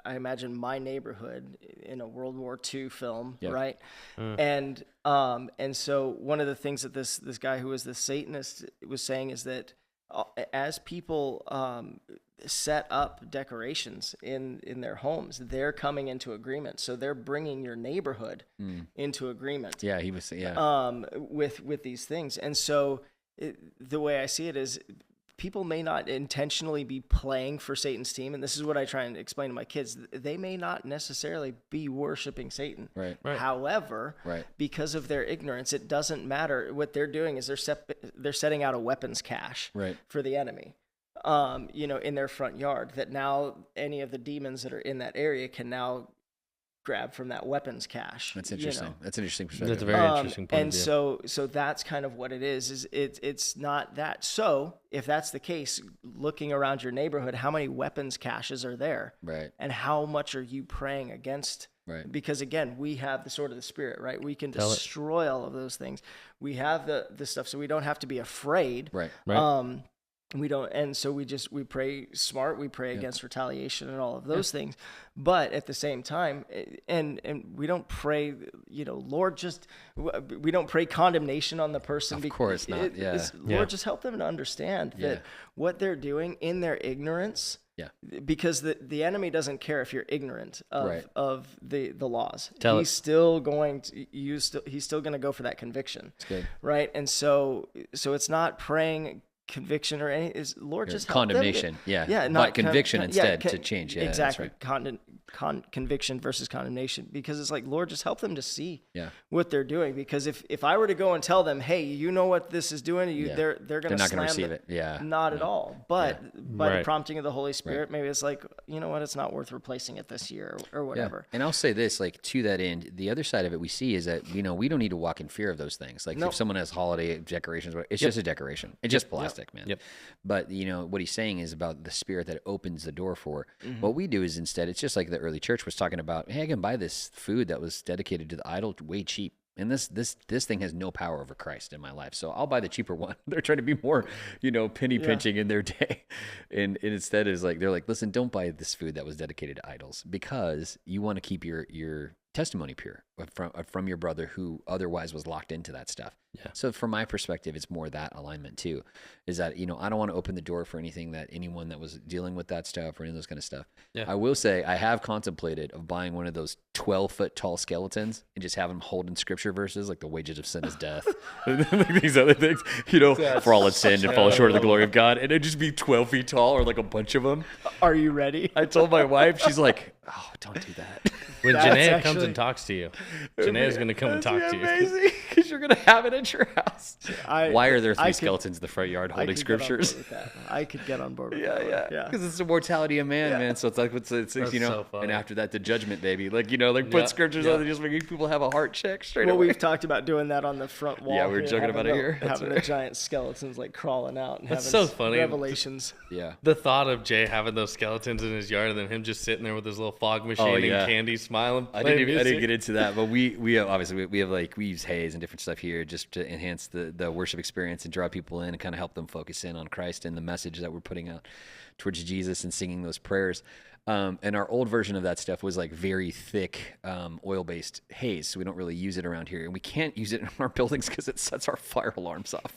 I imagine my neighborhood in a World War II film, right? And so one of the things that this guy who was the Satanist was saying is that as people set up decorations in their homes, they're coming into agreement. So they're bringing your neighborhood into agreement. Yeah, he was with these things. And so the way I see it is, people may not intentionally be playing for Satan's team, and this is what I try and explain to my kids. They may not necessarily be worshiping Satan. Right. However, because of their ignorance, it doesn't matter. What they're doing is they're setting out a weapons cache for the enemy, in their front yard, that now any of the demons that are in that area can now grab from that weapons cache. That's interesting. You know? That's an interesting perspective. That's a very interesting point and of view. so that's kind of what it is it's not that. So if that's the case, looking around your neighborhood, how many weapons caches are there? Right. And how much are you praying against? Right. Because again, we have the sword of the Spirit, right? We can destroy all of those things. We have the stuff, so we don't have to be afraid. Right. We don't, and so we pray smart. We pray against retaliation and all of those things. But at the same time, and we don't pray, Lord, we don't pray condemnation on the person. Of course not. Lord, just help them to understand that what they're doing in their ignorance. Yeah. Because the enemy doesn't care if you're ignorant of the laws. He's still going to go for that conviction. That's good. Right. And so it's not praying conviction or any is Lord just help condemnation them not conviction instead to change exactly that's right. Conviction versus condemnation, because it's like, Lord, just help them to see what they're doing, because if I were to go and tell them, hey, you know what this is doing, they're not going to receive it. Not at all. But by the prompting of the Holy Spirit, maybe it's like, you know what, it's not worth replacing it this year or whatever. And I'll say this, like, to that end, the other side of it we see is that we don't need to walk in fear of those things. Like if someone has holiday decorations, it's just a decoration. It's just plastic, man. But what he's saying is about the Spirit that opens the door for. What we do is instead, it's just like the early church was talking about, hey, I can buy this food that was dedicated to the idol way cheap. And this thing has no power over Christ in my life, so I'll buy the cheaper one. They're trying to be more, penny pinching in their day, and instead is like, they're like, listen, don't buy this food that was dedicated to idols, because you want to keep your testimony pure from your brother who otherwise was locked into that stuff. So from my perspective, it's more that alignment too, is that, I don't want to open the door for anything that anyone that was dealing with that stuff or any of those kind of stuff. I will say I have contemplated of buying one of those 12-foot tall skeletons and just have them holding scripture verses like the wages of sin is death. Like these other things, for all have sinned and fall short of the glory of God. And it'd just be 12 feet tall or like a bunch of them. Are you ready? I told my wife, she's like, oh, don't do that. When Janaea comes and talks to you, Janaea's going to come and talk to you. Amazing, because you're going to have it at your house. Why are there three skeletons in the front yard holding scriptures? I could get on board with that. Yeah. Because it's the mortality of man. So it's like, it's so and after that, the judgment, baby. Like, put scriptures on it, just make people have a heart check straight away. Well, we've talked about doing that on the front wall. Yeah, we were joking about it here. Having the giant skeletons like crawling out and having so funny. Revelations. Yeah. The thought of Jay having those skeletons in his yard and then him just sitting there with his little fog machine and candy smiling. I didn't get into that, but we obviously we have we use haze and different stuff here just to enhance the worship experience and draw people in and kind of help them focus in on Christ and the message that we're putting out towards Jesus and singing those prayers. And our old version of that stuff was like very thick oil-based haze, so we don't really use it around here, and we can't use it in our buildings because it sets our fire alarms off.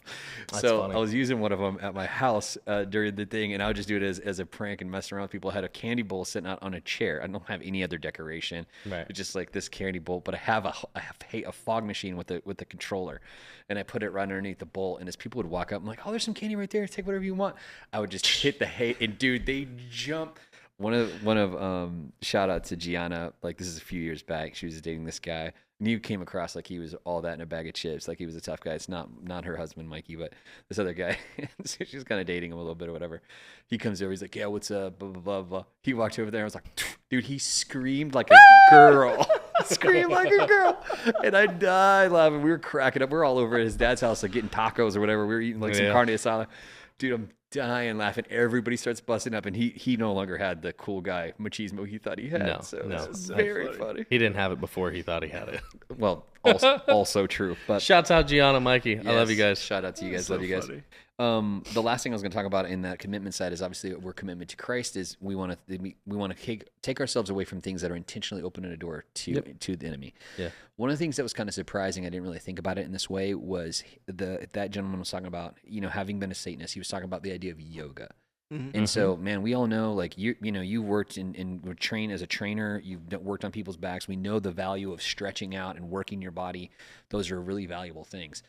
That's funny. I was using one of them at my house during the thing, and I would just do it as a prank and mess around with people. I had a candy bowl sitting out on a chair. I don't have any other decoration. It's just like this candy bowl, but I have a fog machine with the controller, and I put it right underneath the bowl, and as people would walk up, I'm like, oh, there's some candy right there. Take whatever you want. I would just hit the haze, and dude, they jump. One of shout out to Gianna, like this is a few years back. She was dating this guy, and you came across like he was all that in a bag of chips, like he was a tough guy. It's not her husband, Mikey, but this other guy. So she's kind of dating him a little bit or whatever. He comes over, he's like, yeah, what's up, blah, blah, blah, blah. He walked over there, and I was like, dude, he screamed like a girl. Screamed like a girl. And I died laughing. We were cracking up. We were all over at his dad's house, like getting tacos or whatever. We were eating like some carne asada. Dude, I'm dying laughing. Everybody starts busting up, and he no longer had the cool guy machismo he thought he had. No. It's very funny. He didn't have it before he thought he had it. Well, also true. But shouts out Gianna, Mikey. Yes, I love you guys. Shout out to you guys. Love you guys. The last thing I was going to talk about in that commitment side is obviously our commitment to Christ is we want to take ourselves away from things that are intentionally opening a door to the enemy. Yeah. One of the things that was kind of surprising, I didn't really think about it in this way, was that gentleman was talking about, having been a Satanist, he was talking about the idea of yoga. Mm-hmm. And so, man, we all know, like, you worked and were trained as a trainer. You've worked on people's backs. We know the value of stretching out and working your body. Those are really valuable things.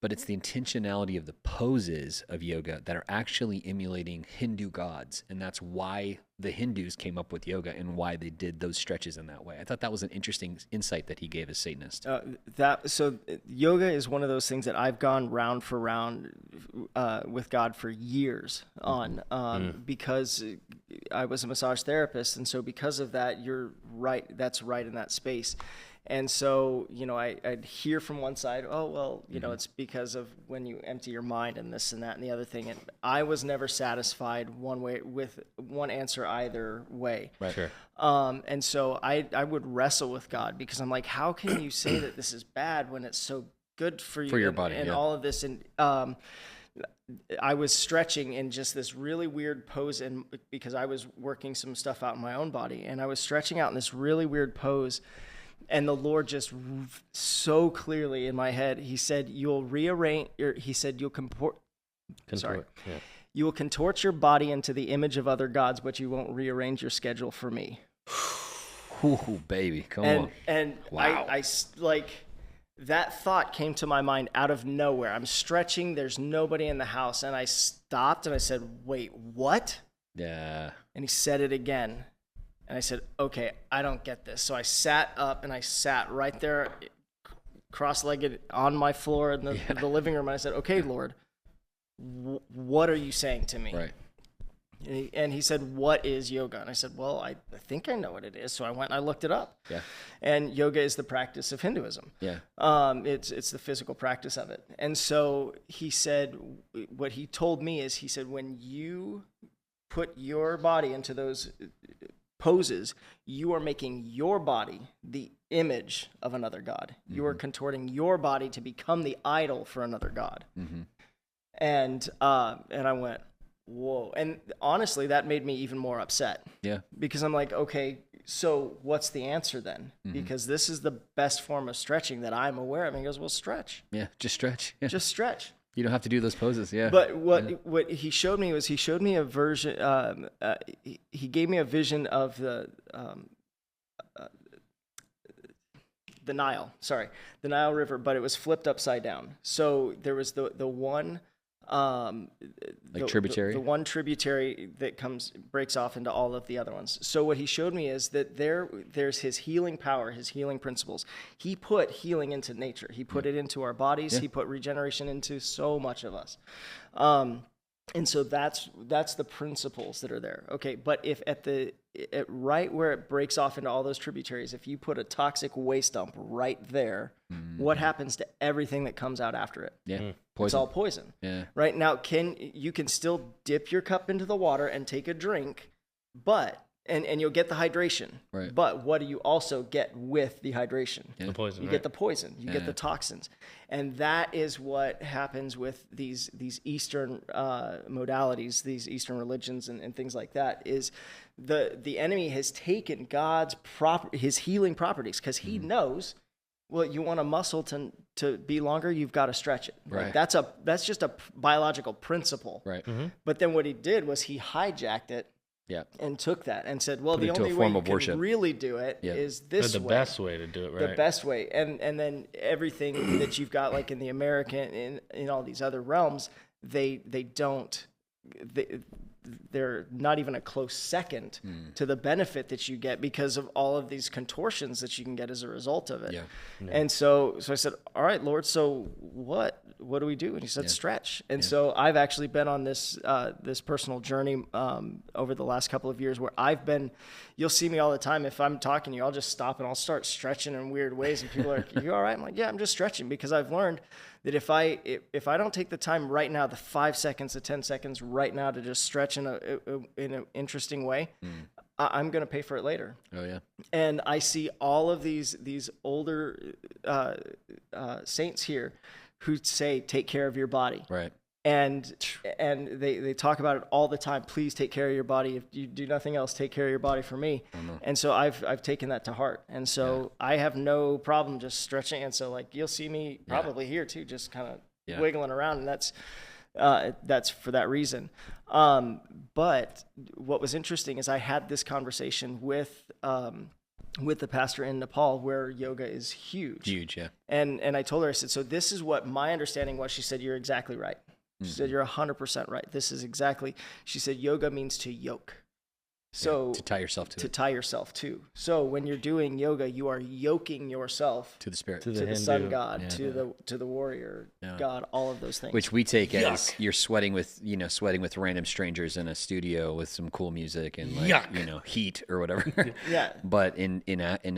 but it's the intentionality of the poses of yoga that are actually emulating Hindu gods. And that's why the Hindus came up with yoga and why they did those stretches in that way. I thought that was an interesting insight that he gave as Satanist. So yoga is one of those things that I've gone round for round with God for years on, because I was a massage therapist. And so because of that, you're right. That's right in that space. And so, I'd hear from one side, oh, well, it's because of when you empty your mind and this and that and the other thing. And I was never satisfied with one answer either way. Right. Sure. And so I would wrestle with God, because I'm like, how can you say that this is bad when it's so good for you? For your body, and yeah. all of this. And I was stretching in just this really weird pose, and because I was working some stuff out in my own body, and I was stretching out in this really weird pose. And the Lord just so clearly in my head, he said, you'll rearrange, he said, you will contort your body into the image of other gods, but you won't rearrange your schedule for me. Ooh, baby, come on. And wow. I like, that thought came to my mind out of nowhere. I'm stretching, there's nobody in the house. And I stopped and I said, wait, what? Yeah. And he said it again. And I said, okay, I don't get this. So I sat up and I sat right there, cross-legged on my floor in the living room. And I said, okay, Lord, what are you saying to me? Right. And he said, what is yoga? And I said, well, I think I know what it is. So I went and I looked it up. Yeah. And yoga is the practice of Hinduism. Yeah. It's the physical practice of it. And so he said, what he told me is, he said, when you put your body into those poses, you are making your body the image of another god. Mm-hmm. You are contorting your body to become the idol for another god. Mm-hmm. And I went, whoa. And honestly, that made me even more upset. Yeah. Because I'm like, okay, so what's the answer then? Mm-hmm. Because this is the best form of stretching that I'm aware of. And he goes, well, stretch. Yeah, just stretch. Yeah. Just stretch. You don't have to do those poses, yeah. But what he showed me was, he showed me a version. He gave me a vision of the Nile. Sorry, the Nile River, but it was flipped upside down. So there was the one. Tributary? The one tributary that breaks off into all of the other ones. So what he showed me is that there's his healing power, his healing principles. He put healing into nature. He put it into our bodies. Yeah. He put regeneration into so much of us. And so that's the principles that are there. Okay, but if at right where it breaks off into all those tributaries, if you put a toxic waste dump right there, what happens to everything that comes out after it? Yeah, poison. It's all poison. Yeah. Right now, you can still dip your cup into the water and take a drink, but and you'll get the hydration. Right. But what do you also get with the hydration? Yeah. The poison. You get the poison. You get the toxins, and that is what happens with these Eastern modalities, these Eastern religions, and things like that. Is the enemy has taken God's his healing properties, because he knows. Well, you want a muscle to be longer, you've got to stretch it. Right. Like that's just a biological principle. Right. Mm-hmm. But then what he did was he hijacked it. Yeah. And took that and said, well, Put the only way you can really do it is this way. The best way to do it, right? The best way. And then everything that you've got, like in the American, in all these other realms, they're not even a close second to the benefit that you get, because of all of these contortions that you can get as a result of it. Yeah. And so I said, all right, Lord, so what do we do? And he said, stretch. And so I've actually been on this personal journey over the last couple of years, where you'll see me all the time. If I'm talking to you, I'll just stop and I'll start stretching in weird ways. And people are like, you all right? I'm like, yeah, I'm just stretching, because I've learned that if I don't take the time right now, the 5 seconds, the 10 seconds right now, to just stretch in an interesting way, I'm going to pay for it later. Oh yeah. And I see all of these older saints here who say, take care of your body. Right. And they talk about it all the time. Please take care of your body. If you do nothing else, take care of your body for me. And so I've taken that to heart. And so I have no problem just stretching. And so like you'll see me probably here too, just kind of wiggling around. And that's for that reason. But what was interesting is I had this conversation with with the pastor in Nepal where yoga is huge. Huge, yeah. And I told her, I said, so this is what my understanding was. She said, you're exactly right. She said, you're 100% right. This is exactly, she said, yoga means to yoke. So to tie yourself to tie yourself to. So when you're doing yoga, you are yoking yourself to the spirit, to the sun god, to the warrior god, all of those things. Which we take as you're sweating with random strangers in a studio with some cool music and heat or whatever. Yeah. But in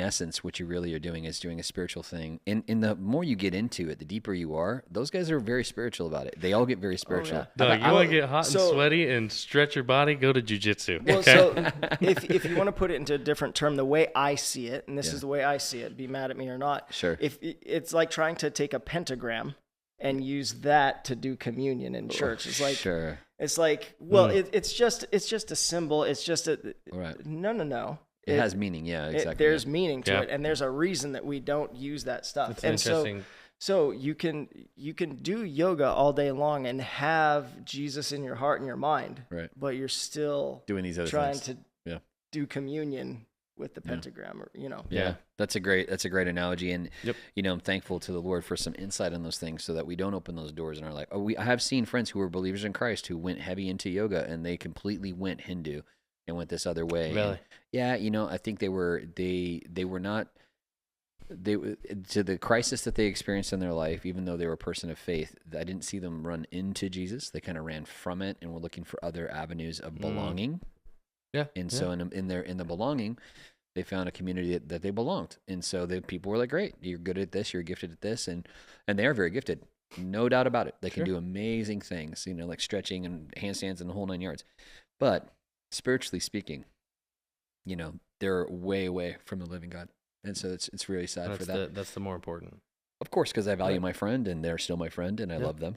essence, what you really are doing is doing a spiritual thing. And the more you get into it, the deeper you are. Those guys are very spiritual about it. They all get very spiritual. Oh, yeah. Doug, you want to get hot and sweaty and stretch your body? Go to jujitsu. Well, so if you want to put it into a different term, the way I see it, and this is the way I see it, be mad at me or not. Sure. If it's like trying to take a pentagram and use that to do communion in church. It's like, it's like, well, it's just a symbol. It's just no. It has meaning. Yeah, exactly. There's meaning to it, and there's a reason that we don't use that stuff. That's interesting. So you can do yoga all day long and have Jesus in your heart and your mind, right? But you're still doing these other trying things. to do communion with the pentagram, or Yeah, that's a great analogy, and I'm thankful to the Lord for some insight on those things, so that we don't open those doors in our life. I have seen friends who were believers in Christ who went heavy into yoga, and they completely went Hindu and went this other way. Really? And, I think they were not. To the crisis that they experienced in their life, even though they were a person of faith, I didn't see them run into Jesus. They kind of ran from it and were looking for other avenues of belonging. Yeah. And so in the belonging, they found a community that they belonged. And so the people were like, great, you're good at this, you're gifted at this. And they are very gifted. No doubt about it. They can do amazing things, like stretching and handstands and the whole 9 yards. But spiritually speaking, they're way away from the living God. And so it's really sad for that. That's the more important. Of course, because I value my friend, and they're still my friend, and I love them.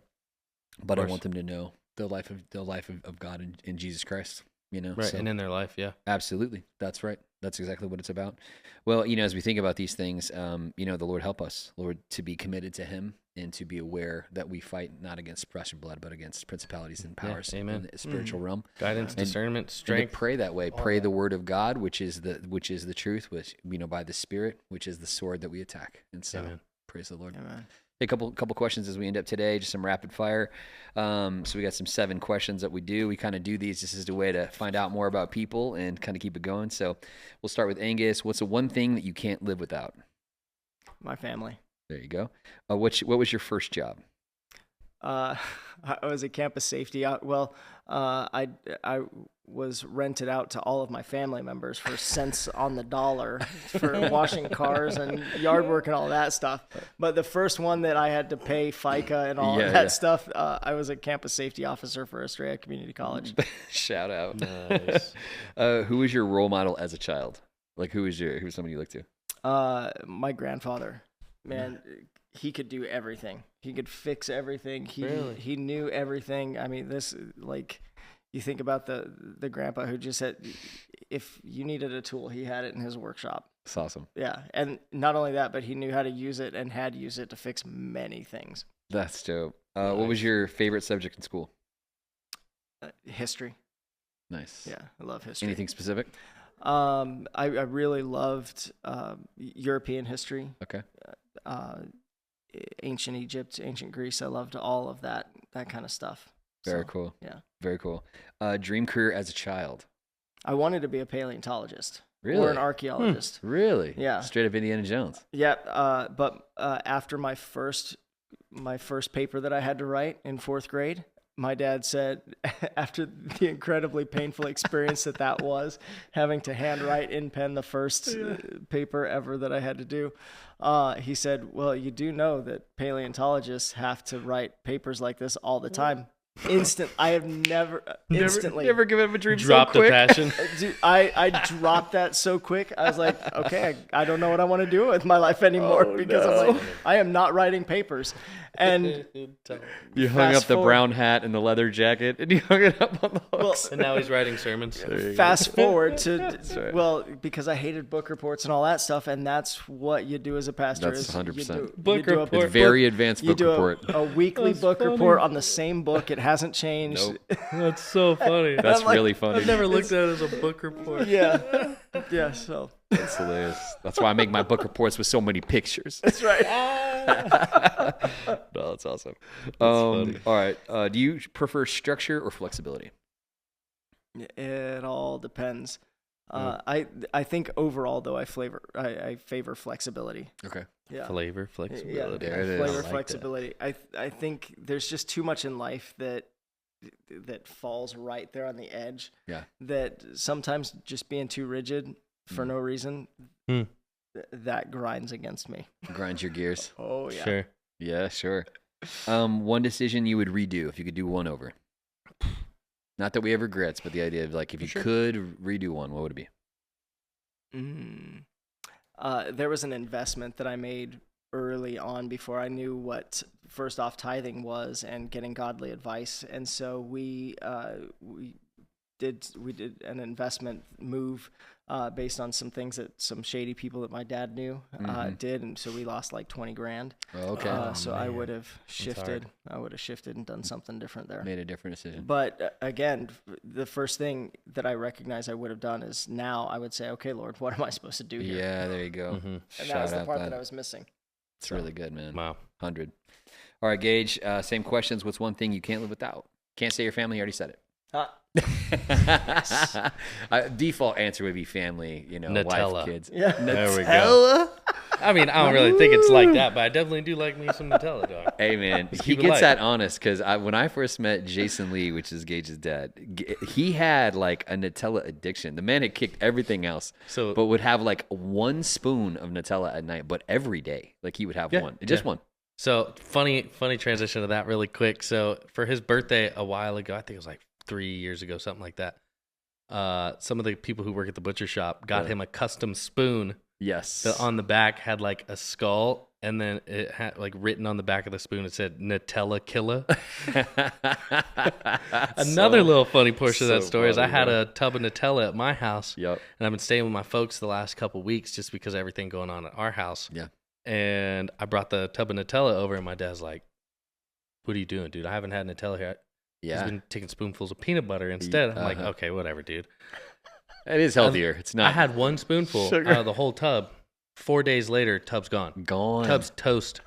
But I want them to know the life of God in Jesus Christ. Right, so, and in their life, absolutely, that's right. That's exactly what it's about. Well, as we think about these things, the Lord help us, Lord, to be committed to Him and to be aware that we fight not against flesh and blood, but against principalities and powers in the spiritual realm. Guidance, discernment, strength. And to pray that way. Pray the word of God, which is the truth, which by the Spirit, which is the sword that we attack. And so, praise the Lord. Amen. A couple questions as we end up today, just some rapid fire. So we got some 7 questions that we do. We kind of do these just as a way to find out more about people and kind of keep it going. So we'll start with Angus. What's the one thing that you can't live without? My family. There you go. What was your first job? I was a campus safety. I was rented out to all of my family members for cents on the dollar for washing cars and yard work and all that stuff. But the first one that I had to pay FICA and all of that stuff, I was a campus safety officer for Estrella Community College. Shout out. Nice. Who was your role model as a child? Like who was somebody you looked to? My grandfather. Man, he could do everything. He could fix everything. He knew everything. I mean, you think about the grandpa who just said, if you needed a tool, he had it in his workshop. That's awesome. Yeah, and not only that, but he knew how to use it and had used it to fix many things. That's dope. What was your favorite subject in school? History. Nice. Yeah, I love history. Anything specific? I really loved European history. Okay. Ancient Egypt, ancient Greece. I loved all of that kind of stuff. Very cool. Yeah. Very cool. Dream career as a child? I wanted to be a paleontologist. Really? Or an archaeologist. Really? Yeah. Straight up Indiana Jones. Yeah. But after my first paper that I had to write in 4th grade, my dad said, after the incredibly painful experience that was, having to handwrite in pen the first paper ever that I had to do, he said, well, you do know that paleontologists have to write papers like this all the time. I have never given up a dream Dropped so quick. the passion. Dude, I dropped that so quick. I was like, okay, I don't know what I want to do with my life anymore because I'm like, I am not writing papers. And you hung up the brown hat and the leather jacket, and you hung it up on the hooks. And now he's writing sermons. Fast forward to, because I hated book reports and all that stuff, and that's what you do as a pastor. That's 100%. Book report. It's very advanced book report. A weekly book report on the same book. It hasn't changed. Nope. That's so funny. That's really funny. I've never looked at it as a book report. Yeah. Yeah, so That's hilarious. That's why I make my book reports with so many pictures. that's right. No, that's awesome. funny. All right. Do you prefer structure or flexibility? It all depends. I think overall though I favor flexibility. Okay. Yeah. Flavor, flexibility. There it is. Flavor, I like that. flexibility. I think there's just too much in life that falls right there on the edge. Yeah. That sometimes just being too rigid for no reason, that grinds against me. Grind your gears. Oh yeah. Sure. Yeah, sure. One decision you would redo if you could do one over. Not that we have regrets, but the idea of like if you could redo one, what would it be? There was an investment that I made early on before I knew what first off tithing was and getting godly advice, and so we did an investment move based on some things that some shady people that my dad knew did, and so we lost like $20,000. Oh, okay. So I would have shifted. I would have shifted and done something different there. Made a different decision. But again, the first thing that I recognize I would have done is now I would say, okay, Lord, what am I supposed to do here? Yeah, there you go. And that was the part that I was missing. It's really good, man. Wow. 100. All right, Gage, same questions. What's one thing you can't live without? Can't say your family. You already said it. Default answer would be family, Nutella. wife, kids. Yeah. There we go. I mean, I don't really think it's like that, but I definitely do like me some Nutella, dog. Hey, man, he keep it gets light. that honest because when I first met Jason Lee, which is Gage's dad, he had like a Nutella addiction. The man had kicked everything else, but would have like one spoon of Nutella at night, but every day. Like he would have one, just one. So funny transition to that really quick. So for his birthday a while ago, I think it was like 3 years ago, something like that. Some of the people who work at the butcher shop got him a custom spoon. Yes. That on the back had like a skull, and then it had like written on the back of the spoon, it said Nutella Killer. Another little funny portion of that story is I had a tub of Nutella at my house. Yep. And I've been staying with my folks the last couple weeks just because of everything going on at our house. Yeah. And I brought the tub of Nutella over, and my dad's like, "What are you doing, dude? I haven't had Nutella here. Yeah. He's been taking spoonfuls of peanut butter instead." I'm like, okay, whatever, dude. It is healthier. It's not. I had one spoonful out of the whole tub. 4 days later, tub's gone. Gone. Tub's toast.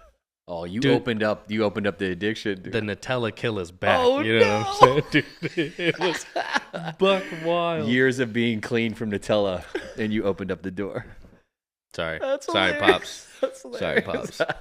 Oh, you Dude. opened up the addiction, dude. The Nutella killer's back. Oh, you know what I'm saying, dude? It was buck wild. Years of being clean from Nutella, and you opened up the door. Sorry. That's Sorry, hilarious. Pops. That's Sorry, hilarious. Pops.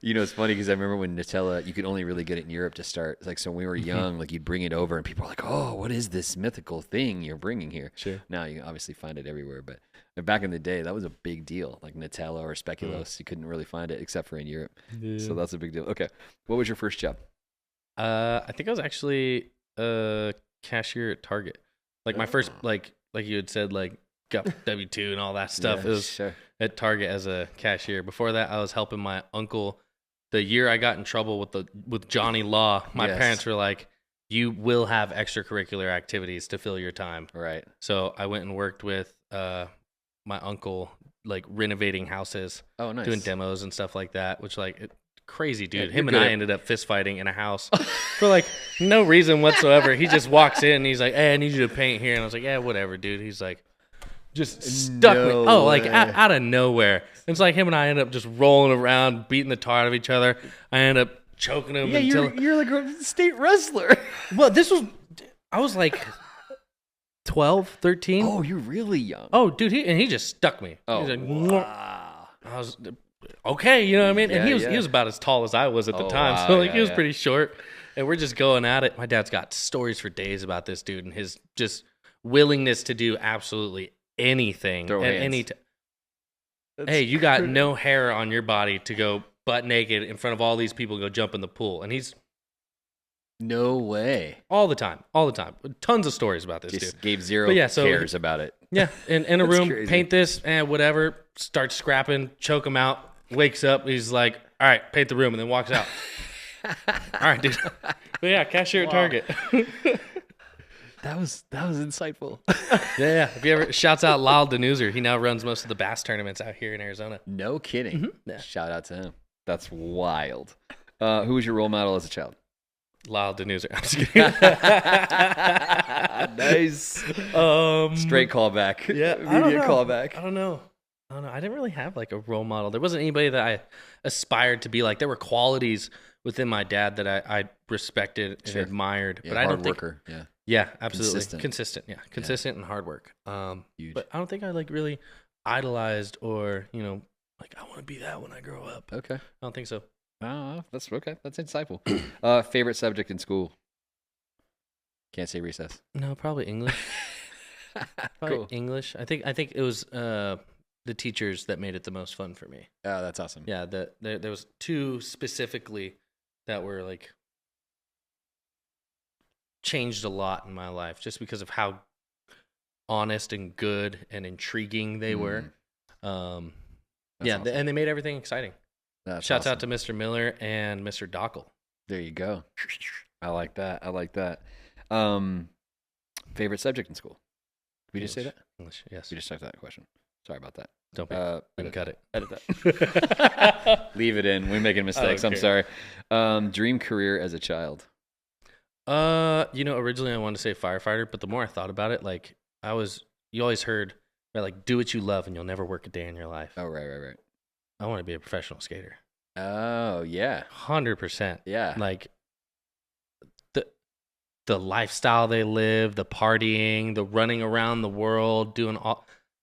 It's funny because I remember when Nutella, you could only really get it in Europe to start. It's like, so when we were young, like you'd bring it over and people were like, oh, what is this mythical thing you're bringing here? Sure. Now you can obviously find it everywhere. But back in the day, that was a big deal. Like Nutella or speculoos, you couldn't really find it except for in Europe. Yeah. So that's a big deal. Okay. What was your first job? I think I was actually a cashier at Target. Like my first, like you had said, like got W-2 and all that stuff. Yeah, It was sure. at Target as a cashier. Before that, I was helping my uncle. The year I got in trouble with Johnny Law, my Yes. parents were like, "You will have extracurricular activities to fill your time." Right. So I went and worked with my uncle, like renovating houses, Oh, nice. doing demos and stuff like that. Which crazy dude. Yeah, Him you're and I good. ended up fist fighting in a house for like no reason whatsoever. He just walks in and he's like, "Hey, I need you to paint here," and I was like, "Yeah, whatever, dude." He's like, just stuck me. No Oh, like way. out of nowhere. It's like him and I end up just rolling around, beating the tar out of each other. I end up choking him. Yeah, until you're like a state wrestler. well, I was like 12, 13. Oh, you're really young. Oh, dude, he just stuck me. Oh, He's like, wow. I was okay, you know what I mean? And he Yeah, was about as tall as I was at the Oh, time, wow, so he yeah, was yeah. pretty short. And we're just going at it. My dad's got stories for days about this dude and his just willingness to do absolutely anything Throw at hands. any time. Hey, you got no hair on your body to go butt naked in front of all these people, go jump in the pool, and he's No way. all the time, tons of stories about this Just dude. gave zero But yeah, so- cares about it. Yeah, in a That's room, crazy. paint this, whatever. Starts scrapping, choke him out. Wakes up, he's like, "All right, paint the room," and then walks out. All right, dude. But yeah, cashier at Target. That was insightful. Yeah. If you ever shouts out Lyle Denuser, he now runs most of the bass tournaments out here in Arizona. No kidding. Yeah. Shout out to him. That's wild. Who was your role model as a child? Lyle Denuser. I'm just kidding. Nice. Straight callback. Yeah, Immediate callback. I don't know. I didn't really have like a role model. There wasn't anybody that I aspired to be like. There were qualities within my dad that I respected and admired, Yeah, but I don't think. worker. Yeah. Yeah, absolutely. Consistent. Consistent and hard work. Huge. But I don't think I like really idolized or, like I want to be that when I grow up. Okay. I don't think so. Oh, that's okay. That's insightful. Favorite subject in school? Can't say recess. No, probably English. Probably Cool. English. I think it was the teachers that made it the most fun for me. Oh, that's awesome. Yeah, there was two specifically that were like changed a lot in my life just because of how honest and good and intriguing they were. That's Yeah, awesome. and they made everything exciting. That's Shouts awesome. out to Mr. Miller and Mr. Dockel. There you go. I like that. Favorite subject in school? Did we just say that? English, yes. We just talked that question. Sorry about that. Don't be. We can cut it. Edit that. Leave it in. We're making mistakes. I'm sorry. Dream career as a child. Originally I wanted to say firefighter, but the more I thought about it, like you always heard, right, like do what you love and you'll never work a day in your life. Oh, right. I want to be a professional skater. Oh, yeah. 100%. Yeah. Like the lifestyle they live, the partying, the running around the world,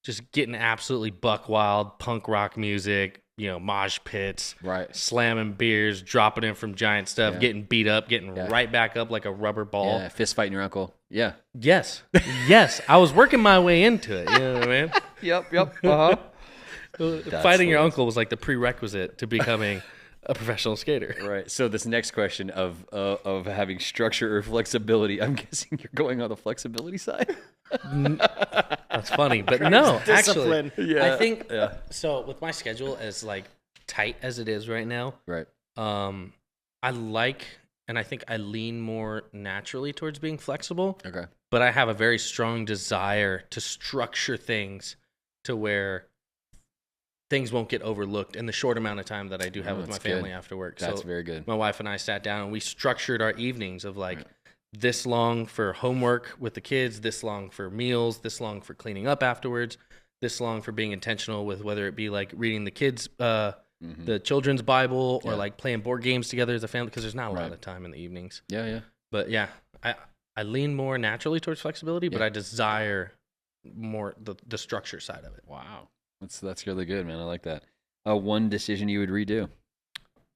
just getting absolutely buck wild, punk rock music, mosh pits, Right. slamming beers, dropping in from giant stuff, Yeah. getting beat up, getting right back up like a rubber ball. Yeah, fist fighting your uncle. Yeah. Yes. I was working my way into it. You know what I mean? Yep. Uh-huh. Fighting your hilarious. uncle was like the prerequisite to becoming a professional skater. Right. So this next question of having structure or flexibility, I'm guessing you're going on the flexibility side. That's funny, but no, Discipline. actually, Yeah. I think so. With my schedule as like tight as it is right now, Right. I like, and I think I lean more naturally towards being flexible. Okay. But I have a very strong desire to structure things to where things won't get overlooked in the short amount of time that I do have with my that's family good. after work. That's so very good. my wife and I sat down and we structured our evenings of like this long for homework with the kids, this long for meals, this long for cleaning up afterwards, this long for being intentional with whether it be like reading the kids the children's Bible or like playing board games together as a family, because there's not a lot of time in the evenings. Yeah. But yeah, I lean more naturally towards flexibility, but I desire more the structure side of it. Wow. That's really good, man. I like that. One decision you would redo?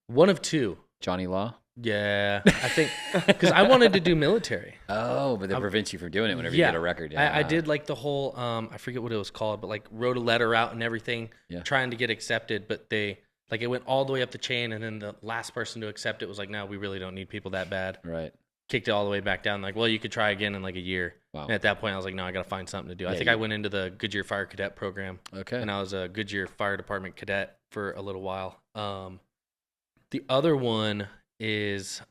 One of two. Johnny Law? Yeah, I think because I wanted to do military. Oh, but that prevents you from doing it whenever you get a record. Yeah. I did like the whole I forget what it was called, but like wrote a letter out and everything, trying to get accepted, but it went all the way up the chain, and then the last person to accept it was like, no, we really don't need people that bad. Right. Kicked it all the way back down. Like, well, you could try again in like a year. Wow. And at that point, I was like, no, I got to find something to do. I think I went into the Goodyear Fire Cadet program. Okay. And I was a Goodyear Fire Department cadet for a little while. The other one is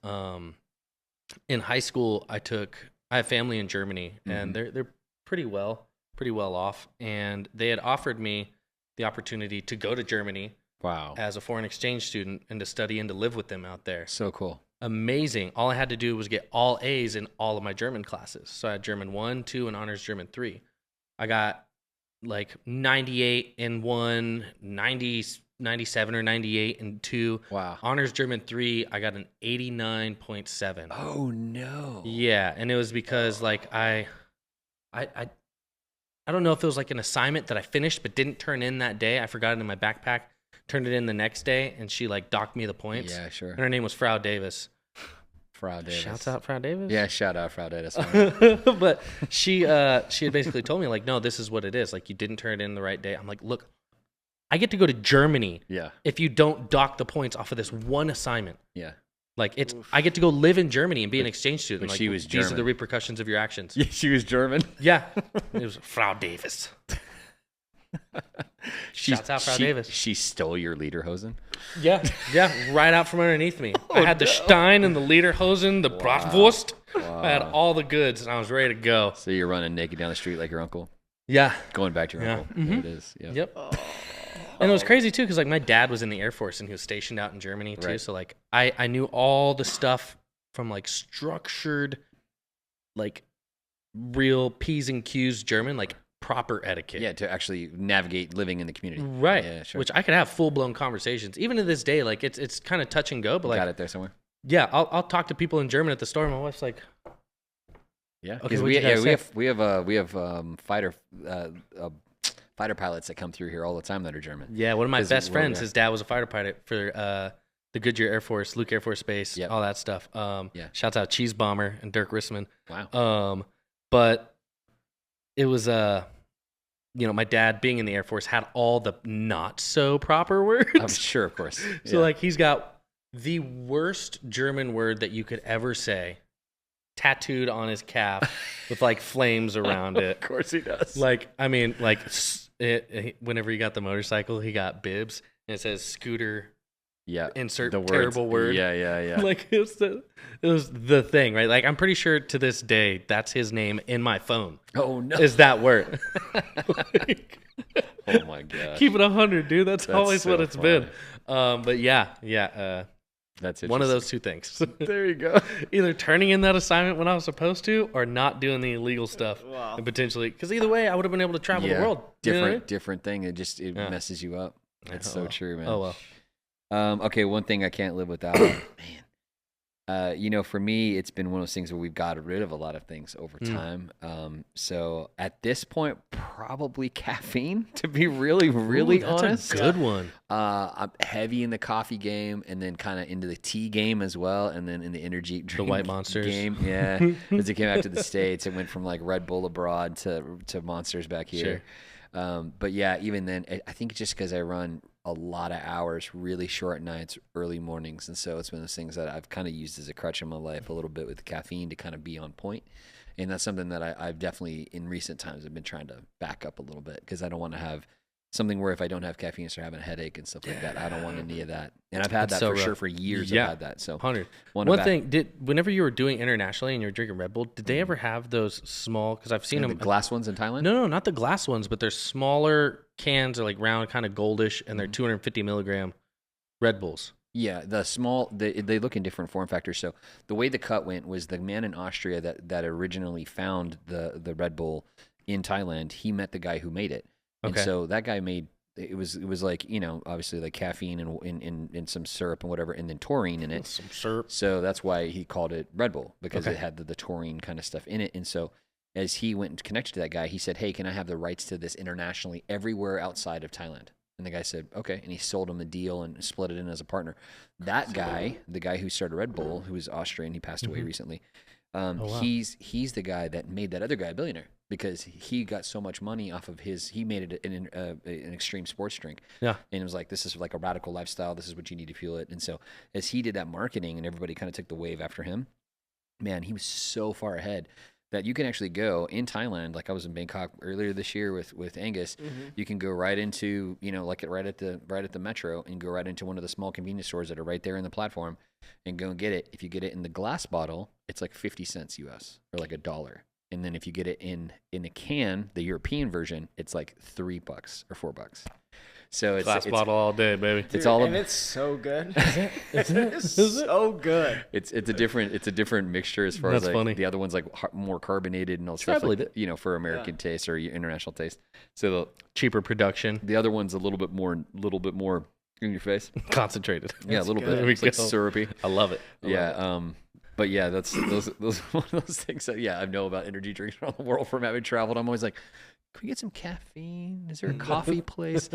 in high school, I have family in Germany, and they're pretty well off. And they had offered me the opportunity to go to Germany. Wow. As a foreign exchange student and to study and to live with them out there. So cool. Amazing. All I had to do was get all A's in all of my German classes. So I had German 1, 2, and Honors German 3. I got like 98 in 1, 97 or 98 in 2. Wow. Honors German 3, I got an 89.7. Oh, no. Yeah, and it was because like I don't know if it was like an assignment that I finished but didn't turn in that day. I forgot it in my backpack. Turned it in the next day, and she like docked me the points. Yeah, sure. And her name was Frau Davis. Frau Davis. Shouts out Frau Davis. Yeah, shout out Frau Davis. But she had basically told me like, no, this is what it is. Like, you didn't turn it in the right day. I'm like, look, I get to go to Germany. Yeah. If you don't dock the points off of this one assignment. Yeah. Like I get to go live in Germany and be an exchange student. But like, she was These are German. the repercussions of your actions. Yeah, she was German. Yeah. It was Frau Davis. Shouts out Frau Davis. She stole your lederhosen? Yeah, right out from underneath me. I had the Stein and the Lederhosen, the Bratwurst. I had all the goods, and I was ready to go. So you're running naked down the street like your uncle? Yeah. Going back to your uncle. There it is. Yeah. Yep. And it was crazy, too, because like my dad was in the Air Force, and he was stationed out in Germany, too. Right. So like I knew all the stuff from like structured, like real P's and Q's German, like proper etiquette. Yeah, to actually navigate living in the community. Right. Yeah, sure. Which I could have full blown conversations. Even to this day, like it's kind of touch and go, but like got it there somewhere. Yeah, I'll talk to people in German at the store. My wife's like, yeah, okay, because we have fighter pilots that come through here all the time that are German. Yeah, one of my best friends, his dad was a fighter pilot for the Goodyear Air Force, Luke Air Force Base, all that stuff. Shouts out Cheese Bomber and Dirk Rissman. Wow. But it was my dad being in the Air Force had all the not so proper words. I'm sure, of course. So like he's got the worst German word that you could ever say tattooed on his calf with like flames around it. Of course he does. Like, I mean, like whenever he got the motorcycle, he got bibs and it says scooter. Yeah. Insert the terrible word. Yeah. Like it was the thing, right? Like I'm pretty sure to this day that's his name in my phone. Oh no. Is that word? Oh my god. Keep it 100, dude. That's always so what it's funny. been. But yeah. That's one of those two things. There you go. Either turning in that assignment when I was supposed to, or not doing the illegal stuff. Wow. And potentially, because either way, I would have been able to travel the world. Different thing. It messes you up. It's so true, man. Oh well. Okay, one thing I can't live without, man. For me, it's been one of those things where we've got rid of a lot of things over time. So at this point, probably caffeine, to be really, really that's honest. a good one. I'm heavy in the coffee game, and then kind of into the tea game as well, and then in the energy drink White Monsters game. Yeah, as it came back to the States, it went from like Red Bull abroad to Monsters back here. Sure. But yeah, even then, I think just because I run a lot of hours, really short nights, early mornings, and so it's one of those things that I've kind of used as a crutch in my life a little bit with the caffeine to kind of be on point. And that's something that I've definitely in recent times have been trying to back up a little bit because I don't want to have something where if I don't have caffeine, I start having a headache and stuff like that. I don't want any of that. And I've had that for sure for years. Yeah. I've had that. So 100. One thing, whenever you were doing internationally and you were drinking Red Bull, did they ever have those small, because I've seen them. The glass ones in Thailand? No, not the glass ones, but they're smaller cans, are like round, kind of goldish, and they're 250 milligram Red Bulls. Yeah, the small, they look in different form factors. So the way the cut went was the man in Austria that originally found the Red Bull in Thailand, he met the guy who made it. And so that guy made, it was like, obviously like caffeine and some syrup and whatever, and then taurine in it. Some syrup. So that's why he called it Red Bull, because it had the taurine kind of stuff in it. And so as he went and connected to that guy, he said, hey, can I have the rights to this internationally everywhere outside of Thailand? And the guy said, okay. And he sold him the deal and split it in as a partner. That guy, the guy who started Red Bull, who was Austrian, he passed away recently. He's the guy that made that other guy a billionaire because he got so much money off of he made it an extreme sports drink. Yeah. And it was like, this is like a radical lifestyle. This is what you need to fuel it. And so as he did that marketing and everybody kind of took the wave after him, man, he was so far ahead that you can actually go in Thailand. Like I was in Bangkok earlier this year with Angus. You can go right into, like right at the metro and go right into one of the small convenience stores that are right there in the platform and go and get it. If you get it in the glass bottle, it's like 50 cents US or like $1. And then if you get it in a can, the European version, it's like $3 or $4. So it's glass bottle all day, baby. Dude, it's all and it's so good. It's so good. It's a different mixture as far That's as like funny. The other one's like more carbonated and all stuff like that, for American taste or international taste. So the cheaper production. The other one's a little bit more in your face, concentrated. Yeah, a little good. bit. It's like syrupy. I love it. But yeah, that's those one of those things that I know about energy drinks around the world from having traveled. I'm always like, can we get some caffeine? Is there a coffee place?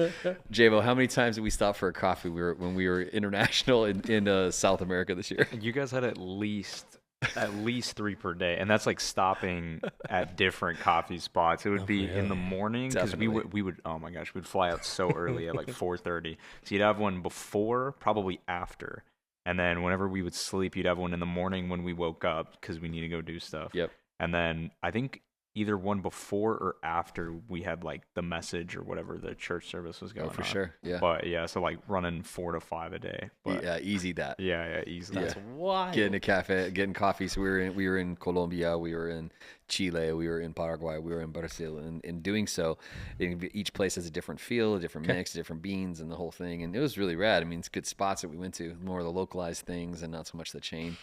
Javo, how many times did we stop for a coffee when we were international in South America this year? You guys had at least 3 per day, and that's like stopping at different coffee spots. It would be in the morning because we would oh my gosh, we'd fly out so early at like 4:30. So you'd have one before, probably after. And then whenever we would sleep, you'd have one in the morning when we woke up because we need to go do stuff. Yep. And then I think either one before or after we had like the message or whatever the church service was going on. Oh, for sure. Yeah. But yeah, so like running 4 to 5 a day. But yeah, easy that. Yeah, easily. That's wild. Getting a cafe, getting coffee. So we were in Colombia, we were in Chile, we were in Paraguay, we were in Brazil, and in doing so, each place has a different feel, a different mix, different beans, and the whole thing. And it was really rad. I mean, it's good spots that we went to, more of the localized things, and not so much the chain.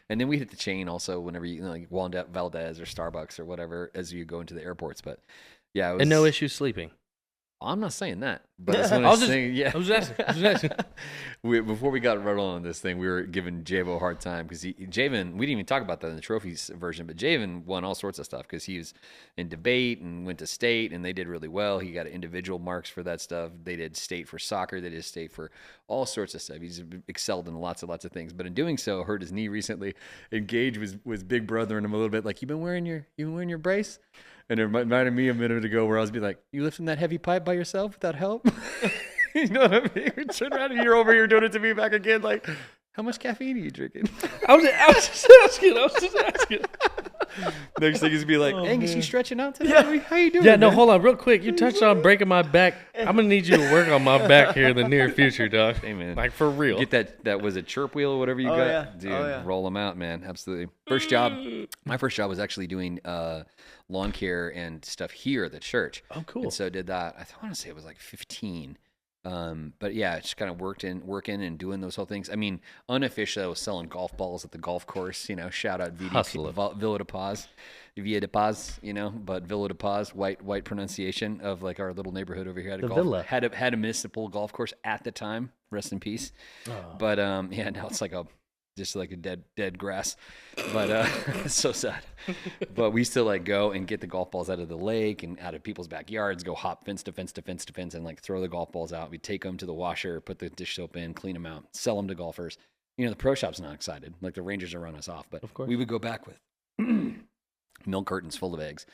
And then we hit the chain also whenever you like Valdez or Starbucks or whatever as you go into the airports. But yeah, it was, and no issue sleeping. I'm not saying that, but it's one I was saying, yeah. I was asking. Before we got rolling on this thing, we were giving Javo a hard time because Javen, we didn't even talk about that in the trophies version, but Javen won all sorts of stuff because he was in debate and went to state, and they did really well. He got individual marks for that stuff. They did state for soccer. They did state for all sorts of stuff. He's excelled in lots of things, but in doing so, hurt his knee recently. And Gage was big brothering him a little bit, like, you been wearing your brace? And it reminded me a minute ago where I was be like, you lifting that heavy pipe by yourself without help? You know what I mean? You turn around and you're over here doing it to me back again. Like, how much caffeine are you drinking? I was just asking. Next thing is be like, Angus, you stretching out today? Yeah. How you doing? Yeah, no, man? hold on, real quick. You touched on breaking my back. I'm gonna need you to work on my back here in the near future, dog. Hey, man. Like for real. Get that was a chirp wheel or whatever you got. Yeah. Dude, roll them out, man. Absolutely. My first job was actually doing lawn care and stuff here at the church. Oh, cool. And so I did that. I want to say it was like 15. But yeah, just kind of working and doing those whole things. I mean, unofficially, I was selling golf balls at the golf course. You know, shout out VDP, Villa de Paz, Villa de Paz. You know, but Villa de Paz, white pronunciation of like our little neighborhood over here. Had a municipal golf course at the time. Rest in peace. Oh. But yeah, now it's like just like a dead grass, but it's so sad. But we still like go and get the golf balls out of the lake and out of people's backyards, go hop fence to fence, and like throw the golf balls out. We take them to the washer, put the dish soap in, clean them out, sell them to golfers. You know, the pro shop's not excited. Like the Rangers will run us off, but of course. We would go back with milk cartons full of eggs,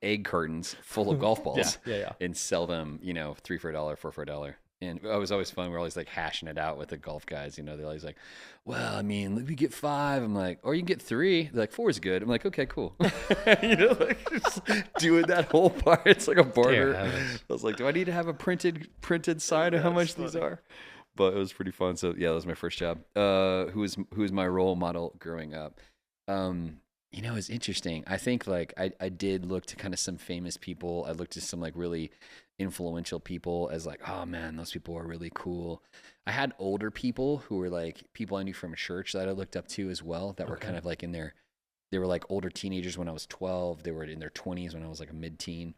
egg cartons full of golf balls, and sell them, you know, 3 for $1, 4 for $1. And it was always fun. We're always like hashing it out with the golf guys. You know, they're always like, well, I mean, we get 5. I'm like, or you can get 3. They're like, 4 is good. I'm like, okay, cool. You know, like just doing that whole part. It's like a barter. I was like, do I need to have a printed sign of how much these are? But it was pretty fun. So yeah, that was my first job. Who was my role model growing up? You know, it's interesting. I think like I did look to kind of some famous people. I looked to some like really influential people as like, oh man, those people are really cool. I had older people who were like people I knew from church that I looked up to as well that were kind of like they were like older teenagers when I was 12. They were in their 20s when I was like a mid-teen.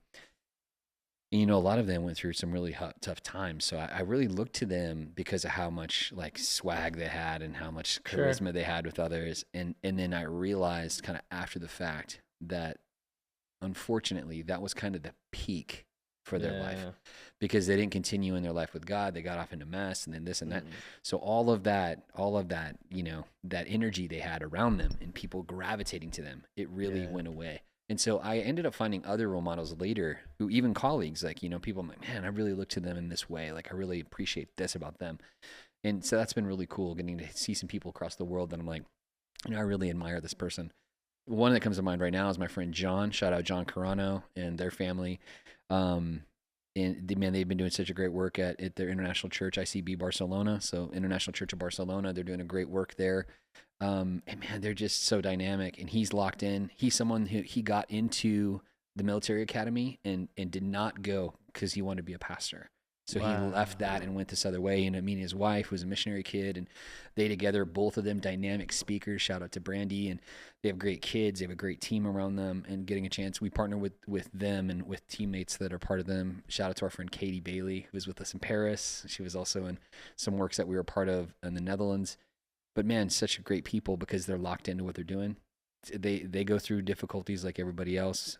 And, you know, a lot of them went through some really tough times. So I really looked to them because of how much like swag they had and how much charisma they had with others. And then I realized kind of after the fact that unfortunately that was kind of the peak for their life because they didn't continue in their life with God. They got off into mess and then this and that. So all of that, you know, that energy they had around them and people gravitating to them, it really went away. And so I ended up finding other role models later who even colleagues, like, you know, people, I'm like, man, I really look to them in this way. Like, I really appreciate this about them. And so that's been really cool getting to see some people across the world that I'm like, you know, I really admire this person. One that comes to mind right now is my friend John. Shout out John Carano and their family. And man, they've been doing such a great work at their international church, ICB Barcelona. So International Church of Barcelona, they're doing a great work there. And man, they're just so dynamic. And he's locked in. He's someone who he got into the military academy and did not go because he wanted to be a pastor. So he left that and went this other way. And I mean, his wife was a missionary kid, and they together, both of them dynamic speakers. Shout out to Brandy, and they have great kids. They have a great team around them. And getting a chance, we partner with them and with teammates that are part of them. Shout out to our friend Katie Bailey, who was with us in Paris. She was also in some works that we were part of in the Netherlands. But man, such great people because they're locked into what they're doing. They go through difficulties like everybody else.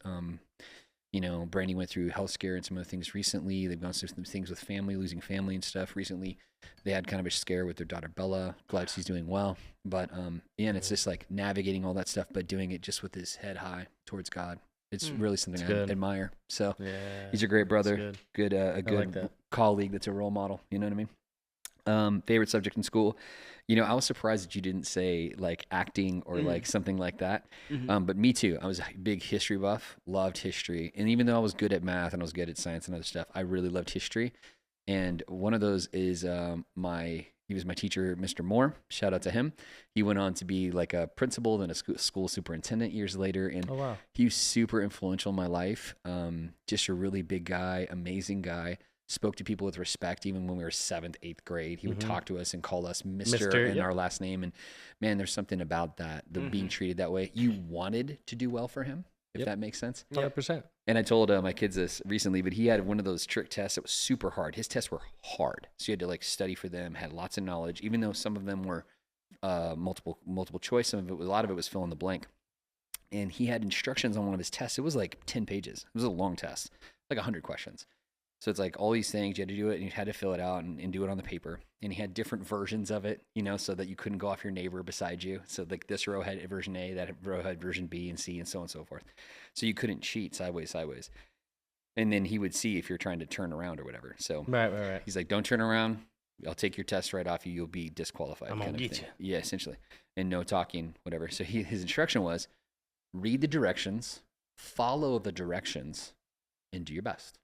You know, Brandy went through health scare and some other things recently. They've gone through some things with family, losing family and stuff recently. They had kind of a scare with their daughter, Bella. Glad she's doing well. But, yeah, and it's just like navigating all that stuff, but doing it just with his head high towards God. It's really something I admire. So he's a great brother, good like colleague that's a role model. You know what I mean? Favorite subject in school. You know, I was surprised that you didn't say like acting or like something like that. But me too. I was a big history buff, loved history. And even though I was good at math and I was good at science and other stuff, I really loved history. And one of those is he was my teacher, Mr. Moore. Shout out to him. He went on to be like a principal, then a school superintendent years later. And he was super influential in my life. Just a really big guy, amazing guy. spoke to people with respect. Even when we were 7th, 8th grade, he would talk to us and call us Mr. in our last name. And man, there's something about that, the being treated that way. You wanted to do well for him, if that makes sense. 100%. And I told my kids this recently, but he had one of those trick tests that was super hard. His tests were hard. So you had to like study for them, had lots of knowledge, even though some of them were multiple choice. Some of it, a lot of it was fill in the blank. And he had instructions on one of his tests. It was like 10 pages. It was a long test, like 100 questions. So it's like all these things, you had to do it, and you had to fill it out and do it on the paper. And he had different versions of it, you know, so that you couldn't go off your neighbor beside you. So like this row had version A, that row had version B and C, and so on and so forth. So you couldn't cheat sideways. And then he would see if you're trying to turn around or whatever. So Right. he's like, don't turn around. I'll take your test right off you. You'll be disqualified. I'm going to get you. Yeah, essentially. And no talking, whatever. So his instruction was read the directions, follow the directions, and do your best.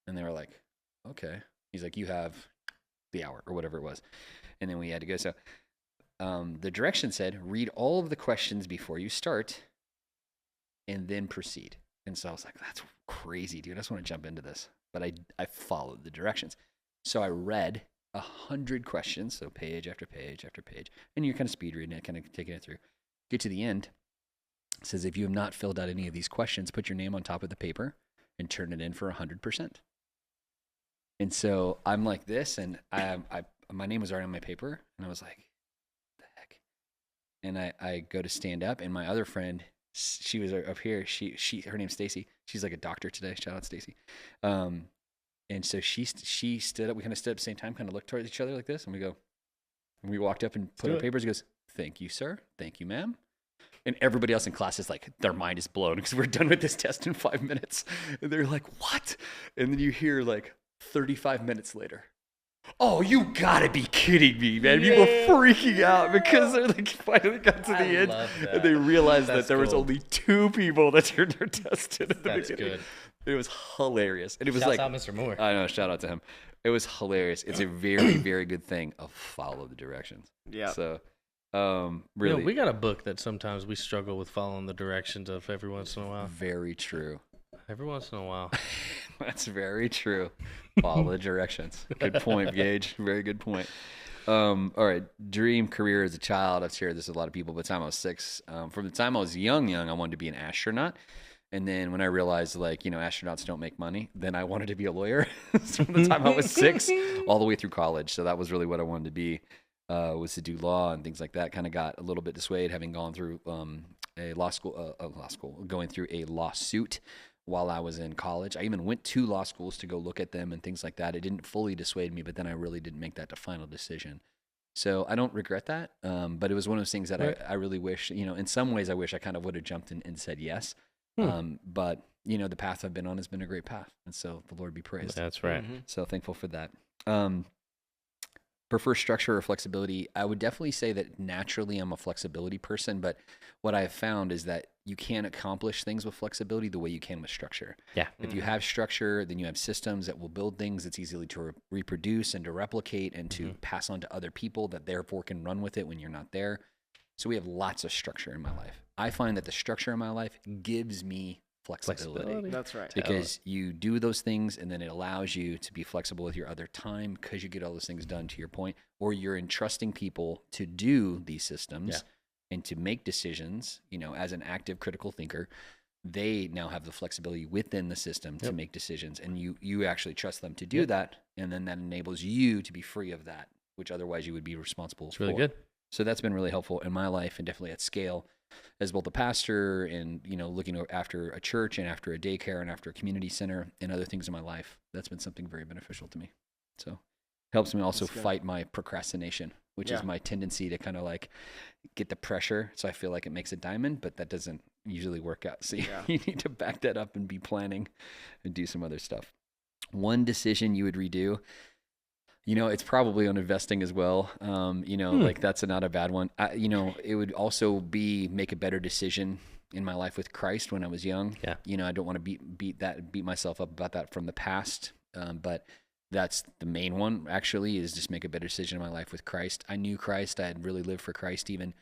And they were like, okay. He's like, you have the hour or whatever it was. And then we had to go. So the direction said, read all of the questions before you start and then proceed. And so I was like, that's crazy, dude. I just want to jump into this. But I followed the directions. So I read 100 questions, so page after page after page. And you're kind of speed reading it, kind of taking it through. Get to the end. It says, if you have not filled out any of these questions, put your name on top of the paper and turn it in for 100%. And so I'm like this, and my name was already on my paper, and I was like, what the heck? And I go to stand up, and my other friend, she was up here. Her name's Stacy. She's like a doctor today. Shout out Stacy. And so she stood up. We kind of stood up at the same time, kind of looked towards each other like this, and we walked up and put our papers. He goes, thank you, sir. Thank you, ma'am. And everybody else in class is like, their mind is blown because we're done with this test in 5 minutes. And they're like, what? And then you hear like 35 minutes later, oh, you gotta be kidding me, man. People freaking out because they're like finally got to the end. And they realized that there was only 2 people that turned their test in at the beginning. Good. It was hilarious. And it was Shouts out Mr. Moore. I know, shout out to him. It was hilarious. It's a very, very good thing of follow the directions. Yeah. So really, we got a book that sometimes we struggle with following the directions of every once in a while. Very true. Every once in a while. That's very true. Follow the directions. Good point, Gage. Very good point. All right. Dream career as a child. I've shared this with a lot of people, but the time I was 6, from the time I was young, I wanted to be an astronaut. And then when I realized, like, you know, astronauts don't make money, then I wanted to be a lawyer. So from the time I was 6 all the way through college. So that was really what I wanted to be, was to do law and things like that. Kind of got a little bit dissuaded, having gone through going through a lawsuit while I was in college. I even went to law schools to go look at them and things like that. It didn't fully dissuade me, but then I really didn't make that the final decision. So I don't regret that. But it was one of those things that I really wish, you know, in some ways I wish I kind of would have jumped in and said yes. But, you know, the path I've been on has been a great path. And so the Lord be praised. That's right. So thankful for that. Prefer structure or flexibility? I would definitely say that naturally I'm a flexibility person, but what I have found is that you can't accomplish things with flexibility the way you can with structure. Yeah. If you have structure, then you have systems that will build things that's easily to reproduce and to replicate and to pass on to other people that therefore can run with it when you're not there. So we have lots of structure in my life. I find that the structure in my life gives me flexibility. That's right. Because you do those things and then it allows you to be flexible with your other time because you get all those things done, to your point, or you're entrusting people to do these systems and to make decisions, you know, as an active critical thinker. They now have the flexibility within the system to make decisions, and you actually trust them to do that, and then that enables you to be free of that, which otherwise you would be responsible for. It's really good. So that's been really helpful in my life, and definitely at scale as both a pastor and, you know, looking after a church and after a daycare and after a community center and other things in my life. That's been something very beneficial to me. So helps me also fight my procrastination, which is my tendency to kind of like get the pressure. So I feel like it makes a diamond, but that doesn't usually work out. So you need to back that up and be planning and do some other stuff. One decision you would redo. You know, it's probably on investing as well. You know, like that's not a bad one. You know, it would also be make a better decision in my life with Christ when I was young. Yeah. You know, I don't want to beat myself up about that from the past. But that's the main one actually, is just make a better decision in my life with Christ. I knew Christ. I had really lived for Christ even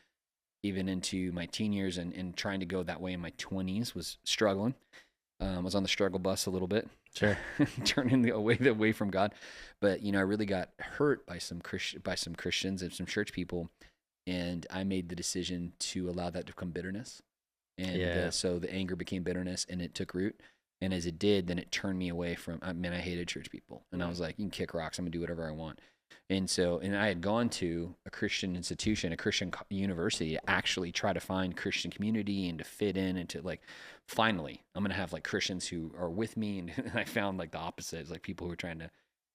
into my teen years, and trying to go that way in my 20s was struggling. I was on the struggle bus a little bit, Sure. turning away from God. But I really got hurt by some Christians and some church people, and I made the decision to allow that to become bitterness. And so the anger became bitterness, and it took root. And as it did, then it turned me away from. I hated church people, and I was like, "You can kick rocks. I'm gonna do whatever I want." And I had gone to a Christian institution, a Christian university, to actually try to find Christian community and to fit in, and to finally, I'm gonna have Christians who are with me. And I found the opposite. It's people who are trying to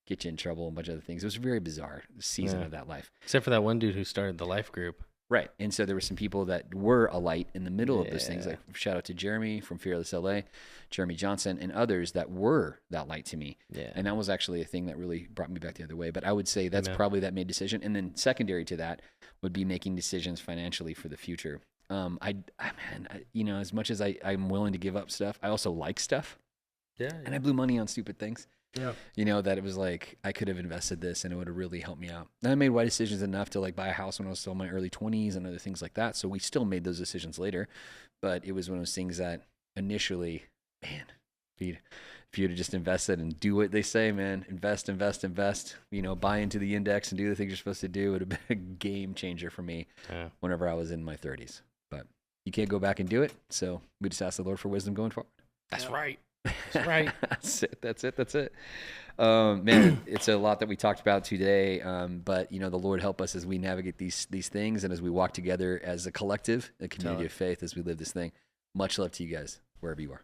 get you in trouble and a bunch of other things. It was a very bizarre season of that life. Except for that one dude who started the life group. Right. And so there were some people that were a light in the middle of those things. Shout out to Jeremy from Fearless LA, Jeremy Johnson, and others that were that light to me. Yeah. And that was actually a thing that really brought me back the other way. But I would say that's probably that made decision. And then secondary to that would be making decisions financially for the future. As much as I'm willing to give up stuff, I also like stuff. Yeah. And I blew money on stupid things. Yeah. That it was I could have invested this and it would have really helped me out. And I made wise decisions enough to buy a house when I was still in my early 20s and other things like that. So we still made those decisions later. But it was one of those things that initially, man, if you'd have just invested and do what they say, man, invest, buy into the index and do the things you're supposed to do, it would have been a game changer for me whenever I was in my 30s. But you can't go back and do it. So we just ask the Lord for wisdom going forward. That's right. That's right. That's it. Man, it's a lot that we talked about today. But the Lord help us as we navigate these things and as we walk together as a collective, a community of faith, as we live this thing. Much love to you guys, wherever you are.